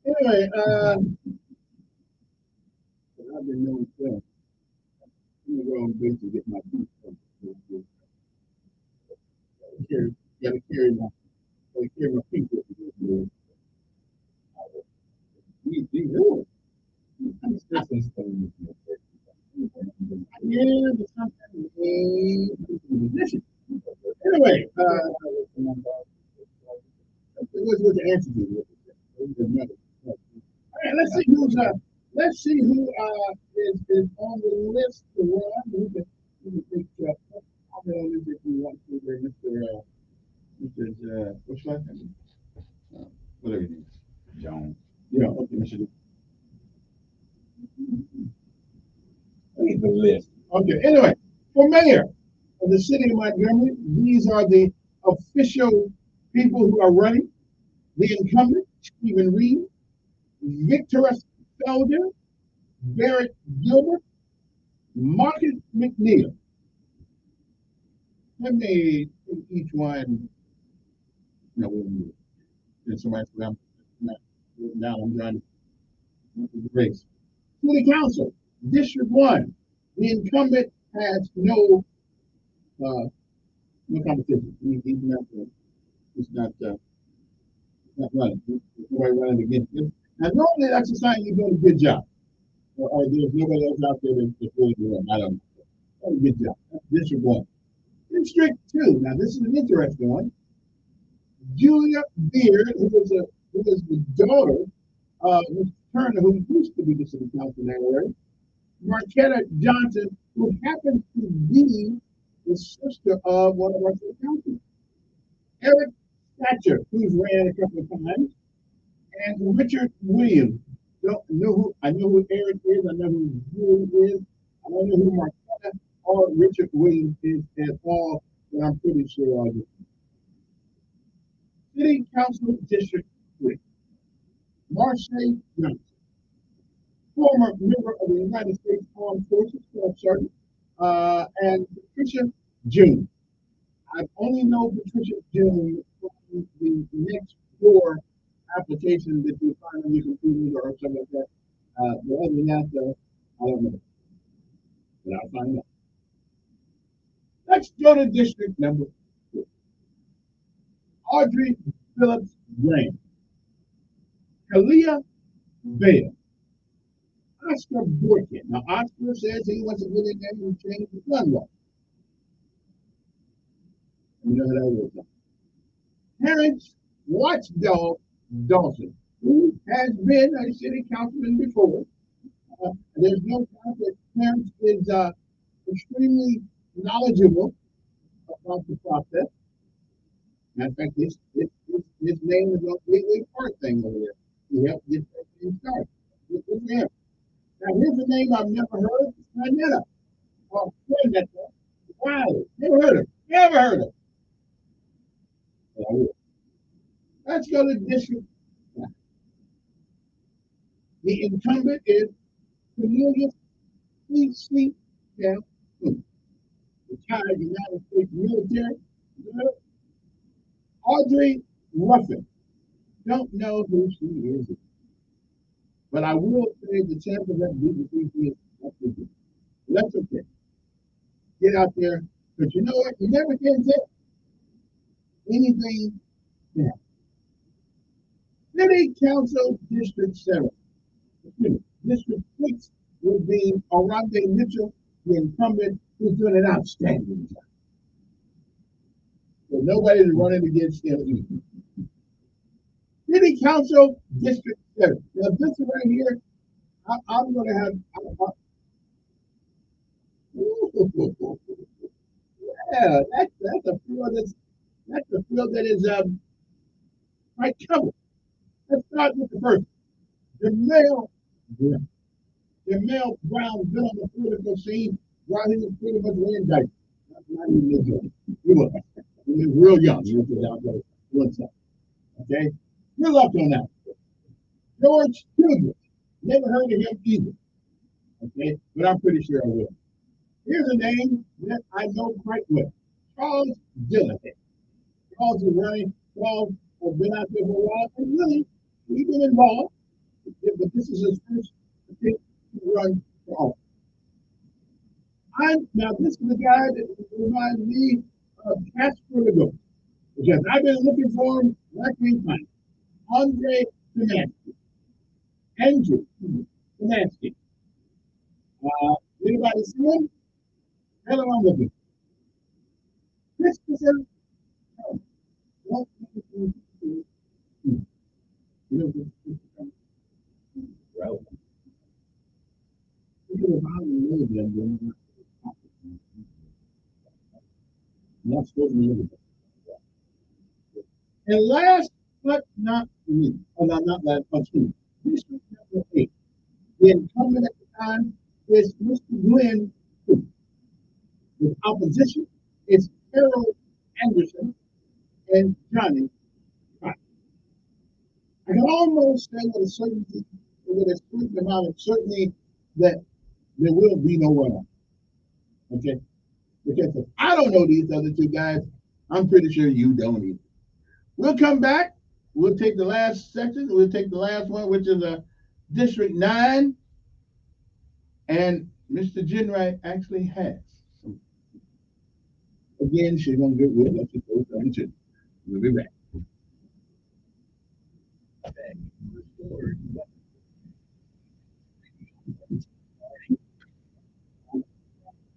Anyway, I've been knowing stuff. I'm gonna go on base and get my feet. Gotta carry my feet with me. Really? Yeah, but sometimes anyway, what's the answer to this? All right, let's see who is on the list to run. We can take comment on this if you want to, there, Mr. What's your last name? Whatever your name is. Jones. Yeah, okay, Mr. Leave the list. Okay, anyway, for mayor of the city of Montgomery, these are the official people who are running. The incumbent, Stephen Reed, Victor Felder, Barrett Gilbert, Marcus McNeil. Let me take each one. No, wait a minute. There's somebody said I'm not written down. I'm trying to race. City Council, District 1. The incumbent has no competition. He's not not running. Nobody running against him. Now, normally that's a sign you're doing a good job. Or there's nobody else out there that's really doing it. I don't know. That's a good job. That's District 1. District 2. Now, this is an interesting one. Julia Beard, who is the daughter of Mr. Turner, who used to be the city council in that area. Marquetta Johnson, who happens to be the sister of one of our city councilmen. Eric Thatcher, who's ran a couple of times, and Richard Williams. I know who Eric is. I know who Julie is. I don't know who Marquetta or Richard Williams is at all, but I'm pretty sure I do. City Council District 3. Marseille Johnson, former member of the United States Armed Forces, Sergeant, and Patricia June. I only know Patricia June from the next door application that you find on your computer or something like that. But other than that, I don't know. But I'll find out. Let's go to district number 2. Audrey Phillips Graham, Kalia Bell, Oscar Borkin. Now, Oscar says he wants to get in there and change the gun law. You know how that works. Terrence Watchdog Dawson, who has been a city councilman before. There's no doubt that Terrence is extremely knowledgeable about the process. Matter of fact, his name is on the Gateway Park thing over there. He helped get that thing started. Good for him. Now, here's a name I've never heard. Planetta. Or Planetta. Wow. Never heard of him. Never heard of him. Let's go to District 1. The incumbent is Cornelius C. Calhoun, retired United States military. Audrey Ruffin. Don't know who she is. But I will say the chance of that BBC is that's okay. Get out there. But you know what? You never can tell. Anything can happen. City Council District 7. District 6 would be Arande Mitchell, the incumbent, who's doing an outstanding job. So nobody's running against him either. City Council District 7. Now this right here, I'm going to have. Yeah, that's a field that is quite covered. Let's start with the first. Jamel Brown been on the political scene while he was pretty much laying dice. Not even young. He was real young. He was out there doing something. Okay? Good luck on that. George Childress. Never heard of him either. Okay? But I'm pretty sure I will. Here's a name that I know quite well. Charles Dillahunt. Charles is running. Charles has been out there for a while. And really, he's been involved. But this is his first run for office. Now this is the guy that reminds me of Casper the Ghost. Because I've been looking for him, and I can't find him. Andre Szymanski. Andrew Szymanski. Anybody see him? Tell him I'm looking. Christopher. And last but not least, not last but least, District number 8. The incumbent at the time is Mr. Glenn Coop. With opposition is Harold Anderson and Johnny Scott. I can almost say with a certainty, with a certain amount of certainty, that there will be no runoff. Okay? Because if I don't know these other two guys, I'm pretty sure you don't either. We'll come back. We'll take the last section. We'll take the last one, which is District 9. And Mr. Jenright actually has some. Again, she's going to get with us. We'll be back.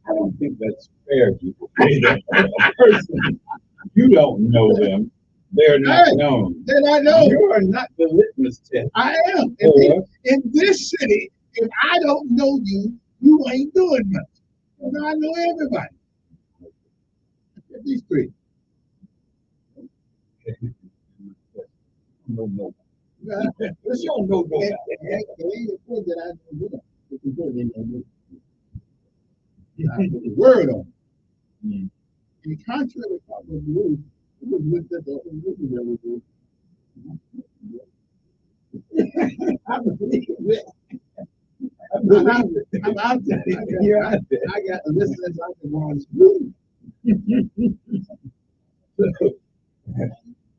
I don't think that's fair to say that a person, you don't know them, they're not known. They're not known. You are not the litmus test. I am. Or, In this city, if I don't know you, you ain't doing much. And I know everybody. These three. no. This don't know nobody. It ain't important that I know you. It's important that I know you. I put the word on it. And contrary to what we do, it was looked at the whole movie that we do. I believe it. I'm out there. I got the listeners I can watch.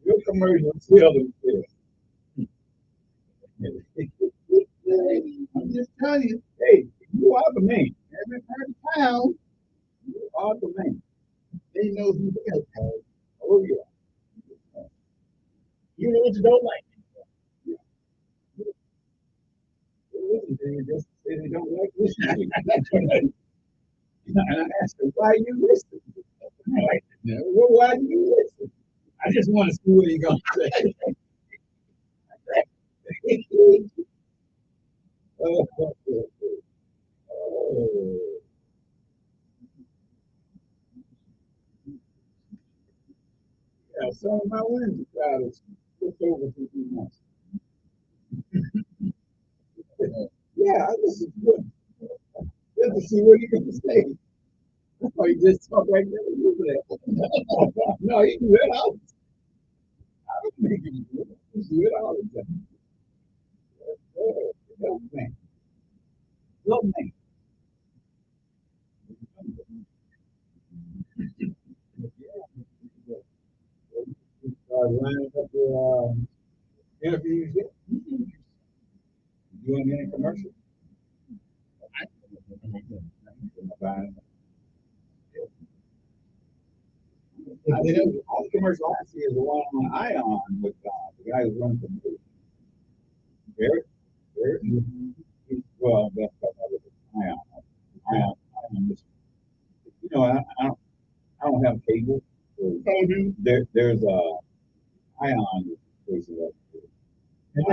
Your commercial seldom fails. I'm just telling you, hey, you are the man. Every part of town, you are the man. They know who they are. Oh, yeah. You know what you don't like. Listen to you just say they don't like listening. And I asked them, why you listen? Like, well, why do you listen? I just want to see what you're going to say. Oh. Yeah, some of my Wednesday crowd is just over 15 months. Yeah, this is good. Just to see what you're going to say. Oh, you just talk like that. No, you do it all. I don't think you do it. You do it all the time. Love man. Love man. Lining up your interviews yet? Doing any commercial? All the commercial I see is the one on Ion with the guy who's running the movie. Barrett? Well, that's what I look at Ion. Ion. You know, I don't have cable. So there's a Ion station up there.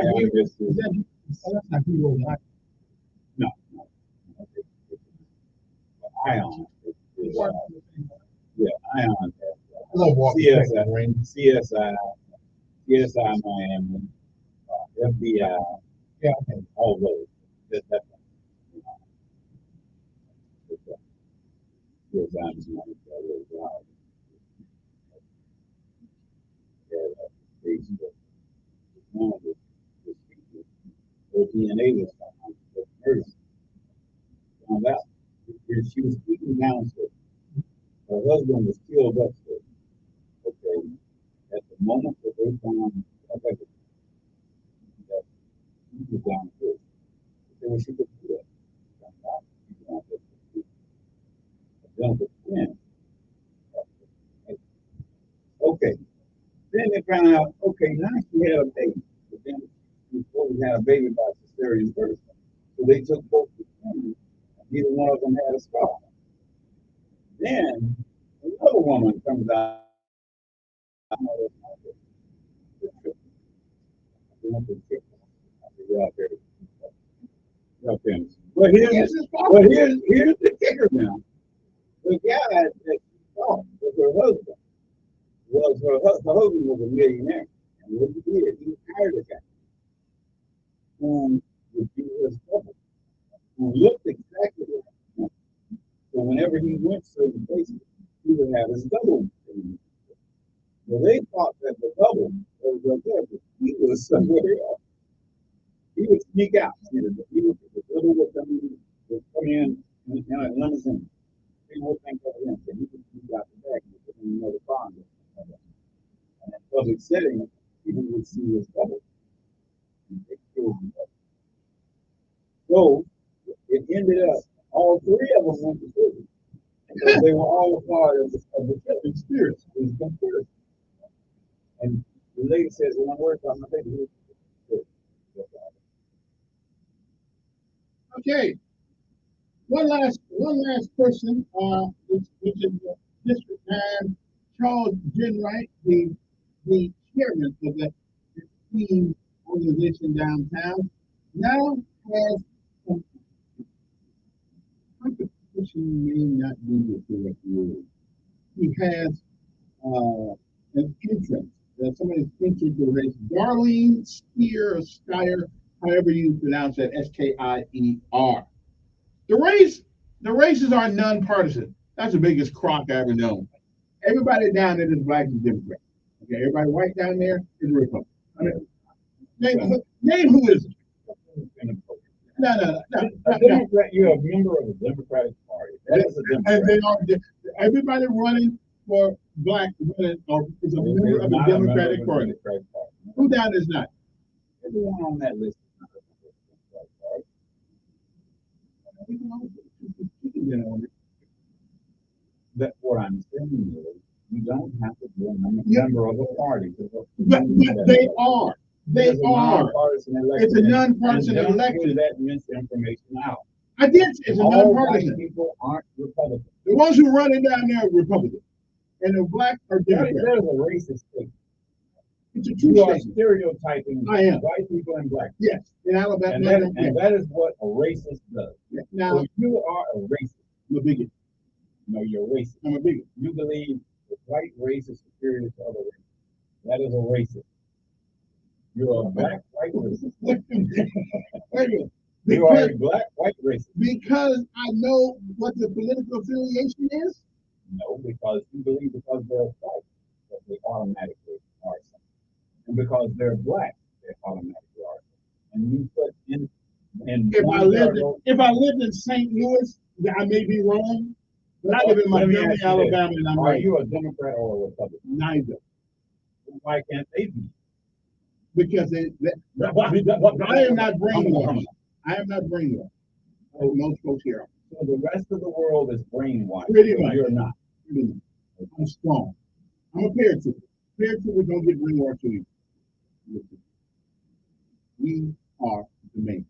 Ion just that's not people. No. Ion. Yeah, Ion. CSI Miami, FBI, all those. That's one of the speakers, her DNA was found. Found out. She was speaking downstairs. Her husband was killed upstairs. Okay. At the moment that they found that he was downstairs. They were she could do that. Identical twin. Okay. Then they found out, okay, now she had a baby. But then before we had a baby by cesarean birth. So they took both the twins, and neither one of them had a scar. Then another woman comes out. But here's the kicker now. The guy that she saw was her husband. Her husband was a millionaire. And what he did, he hired a guy who would be his couple, who looked exactly like him. So whenever he went to certain places, he would have his double. So they thought that the double was right there, but he was somewhere else. He would sneak out. The double would come in a limousine. People would think of him. So he would sneak out the back and put him in another car. And in public setting, people would see his double. And they killed him. So it ended up, all three of them went to prison. Because they were all part of the conspiracy. It was conspiracy. And the lady says, when I work on my baby, Okay. One last person, which is District 9, Charles Jenwright, the chairman of that team organization downtown, now has some competition may not be the correct word. He has an entrance. Somebody's entered the race. Darlene Steyer, however you pronounce that, Skier. The races are nonpartisan. That's the biggest crock I ever known. Everybody down there is black and Democrat. Okay, everybody white down there is Republican. I mean, name who is it? No. A Democrat, you're a member of the Democratic Party. That is a Democrat. Everybody running for black is a member of the Democratic Party. Who down is not? Everyone on that list is not a member of the Democratic Party. That's what I'm saying is, you don't have to be a member of a party. But they are. They are. It's a nonpartisan election. That misinformation out. I did. It's a nonpartisan. People aren't Republicans. The ones who are running down there are Republicans, and the black are Democrats. There's a racist state. It's a true You are statement. stereotyping white people and black people. Yes, in Alabama. And that is what a racist does. Yeah. Now, so you are a racist. I'm a bigot. No, you're a racist. I'm a bigot. You believe the white race is superior to other races. That is a racist. You're a black white racist. You are a black white racist. Because I know what the political affiliation is? No, because you believe because they're white that they automatically are something. And because they're black, they automatically are something. And you put in if I lived in St. Louis, I may be wrong. But I live in Montgomery, Alabama, and I'm Are right. you a Democrat or a Republican? Neither. Why can't they be? Because I am not brainwashed. I am not brainwashed. Most folks here are. So the rest of the world is brainwashed. Pretty much. You're not. I'm strong. I'm a paratrooper. Paratroopers don't get brainwashed either. We are the main.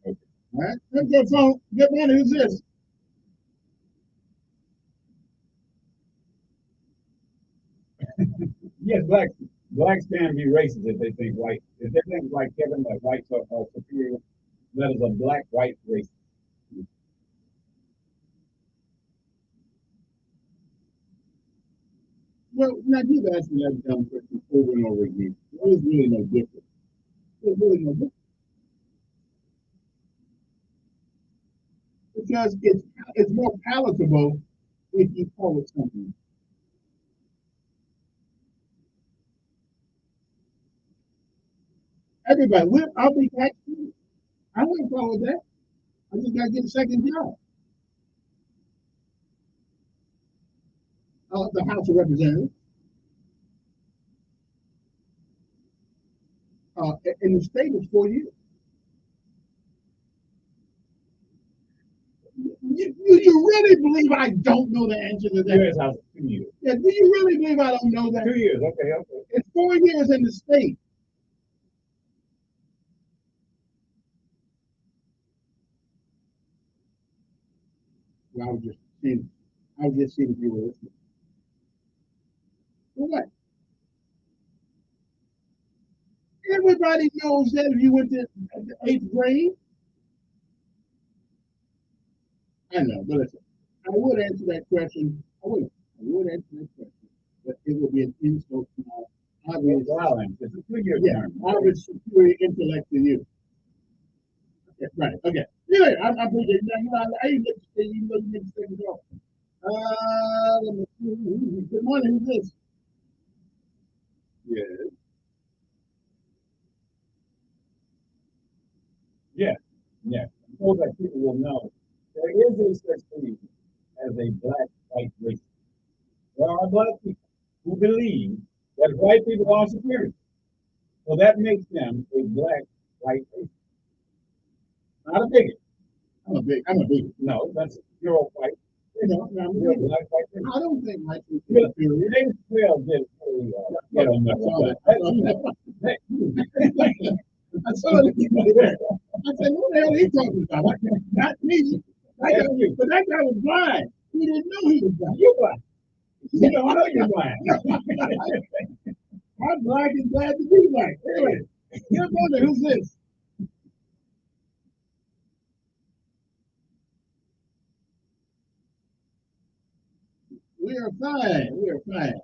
Okay. All right. Let's go phone. Good morning. Who's this? Yes, blacks can be racist if they think white. If they think like Kevin, like whites are superior, that is a black-white racist. Well, now you've asked me that dumb question over and over again. There is really no difference. There's really no difference. Because it's more palatable if you call it something. Everybody, I'll be tax free. I wouldn't follow that. I just got to get a second job. The House of Representatives. In the state, it's 4 years. You really believe I don't know the answer to that? Yes, 2 years. Yeah, do you really believe I don't know that? 2 years, okay. It's 4 years in the state. Well, I was just seeing if you were listening. For what? Everybody knows that if you went to 8th grade. I know, but listen, I would answer that question. I would answer that question, but it would be an insult to my obvious. It's a 2-year term. Obvious superior intellect to you. Okay, right. Okay. Yeah, I'm pretty. I even get to say you know you make things off. Let me see. Good morning. Who's this? Yes. Yeah. So that people will know there is a such thing as a black-white race. There are black people who believe that white people are superior. So that makes them a black-white race. Not a bigot. I'm a bigot. No, you're a white. I'm a bigot. I don't think white people are superior. James 12 did I saw that. said, what the hell are he talking about? Not me. But that guy was blind. He didn't know he was blind. You're blind. You know, I know you're blind. I'm black and glad to be black. Anyway, you're wondering, who's this? We are fine. We are fine.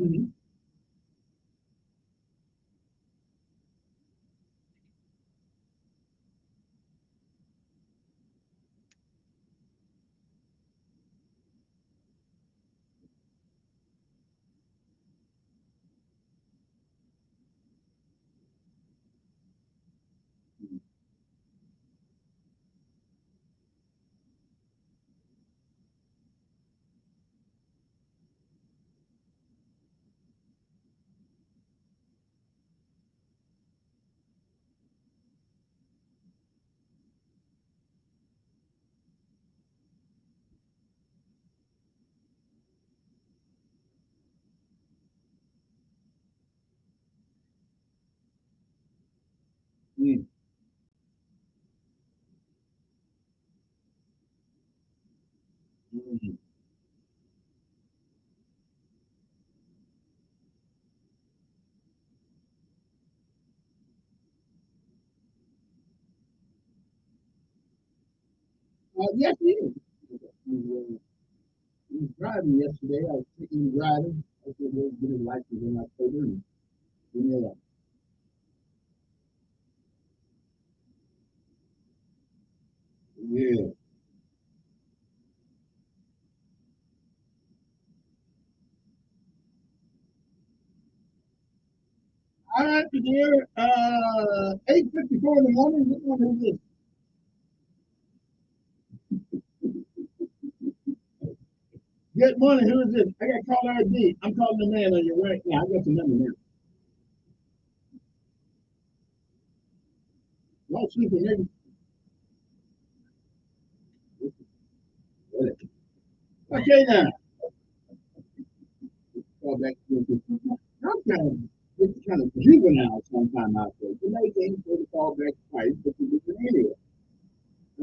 Mm-hmm. Mm. Mm. Yes, he is. He was driving yesterday. I was taking him driving. I said, we'll get his license in October. And, yeah. Yeah. All right, dear. 8:54 in the morning. Which one is this? Good morning. Who is this? I got caller ID. I'm calling the man on your right now. I got your number now. No sleeping, nigga. Okay, now. Call back to I'm kind of juvenile sometime out there. You may think to call back twice, but you do it anyway.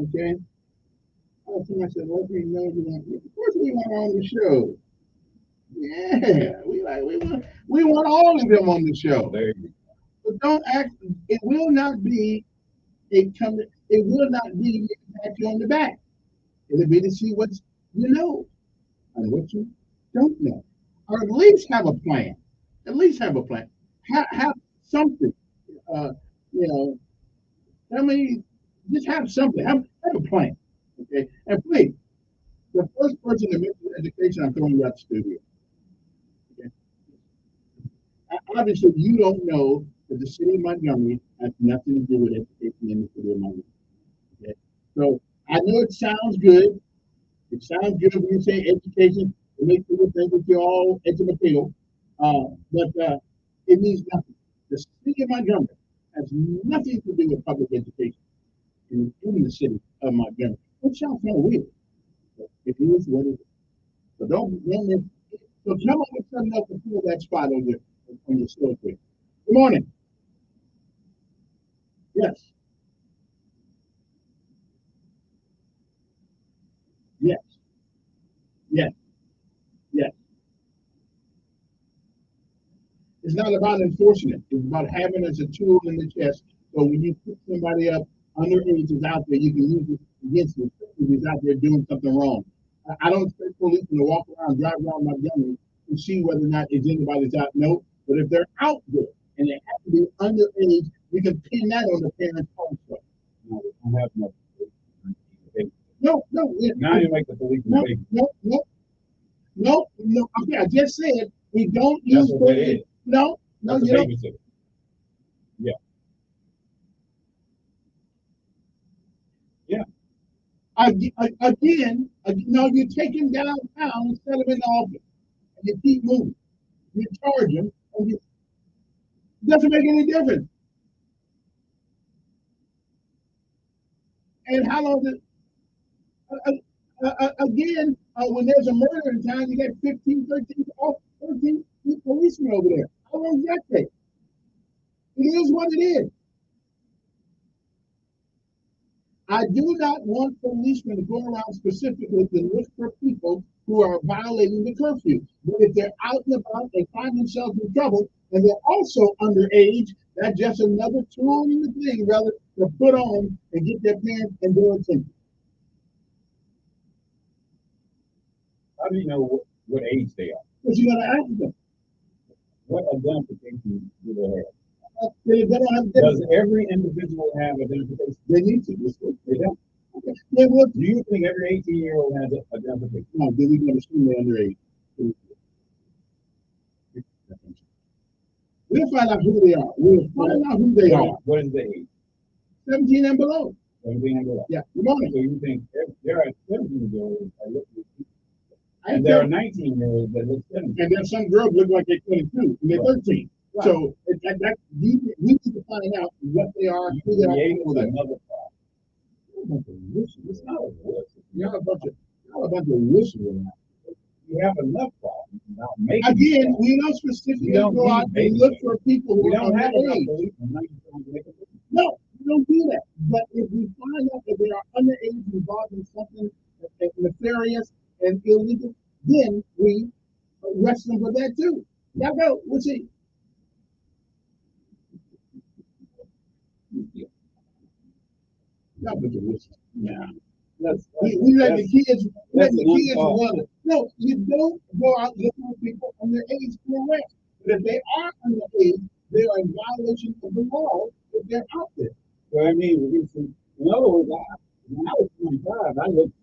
Okay? I told myself, okay, no, you want, of course we want on the show. Yeah, we want all of them on the show. But don't act. It will not be It will not be to pat you on the back. It'll be to see what you know and what you don't know, or at least have a plan. At least have a plan. Have something. Uh, you know, I mean, just have something. Have a plan. Okay, and please, the first person to mention education, I'm throwing you out the studio. Okay? Obviously, you don't know that the city of Montgomery has nothing to do with education in the city of Montgomery. Okay? So I know it sounds good. It sounds good when you say education. It makes people think that you're all educated. But it means nothing. The city of Montgomery has nothing to do with public education in the city of Montgomery. Which sounds kind of weird. But it is what it is. So don't miss. So come on and something else to fill that spot on your store quick. Good morning. Yes. Yes. Yes. Yes. It's not about enforcing it. It's about having it as a tool in the chest. So when you put somebody up underage is out there, you can use it against them if he's out there doing something wrong. I don't expect policemen to walk around, drive around Montgomery and see whether or not is anybody's out. No, but if they're out there and they have to be underage, we can pin that on the parents also. No, I have no. No, no. Now you make the police. No, no, no, no, no. Okay, I just said we don't use. No, no, you don't. Yeah. Yeah. Again, no, you take him downtown and set him in the office, and you keep moving. You charge him, and it doesn't make any difference. And how long does again, when there's a murder in town, you get 15, 13, 13. the policemen over there. I reject it. It is what it is. I do not want policemen to go around specifically to look for people who are violating the curfew. But if they're out and about and find themselves in trouble and they're also underage, that's just another tool in the thing, rather, to put on and get their parents and their attention. How do you know what age they are? Because you got to ask them. What identification do they have? They don't have Does every individual have identification? They need to. They don't. Okay. Then what? Do you think every 18-year-old has identification? No, then we understand they're underage. We'll find out who they are. We'll find out who they are. What is the age? 17 and below. 17 and below. Yeah. Good morning. So you think there are 17-year-olds that look like and there are 19-year-olds that look 17. And there's some girls look like they're 22 and they're 13. Right. So we need to find out what they are, who they are. Another problem. It's not a wish. You're a bunch of wishes. You have enough problems. Again, we don't specifically go out and look for people who are underage. No, we don't do that. But if we find out that they are underage involved in something nefarious and illegal, then we arrest them for that too. Y'all go. We'll see. Y'all bunch of wishes. Yeah. We let the kids run it. No, you don't go out looking for people underage to arrest. But if they are underage, they are in violation of the law if they're out there. So I mean, in other words, when I was 25, I looked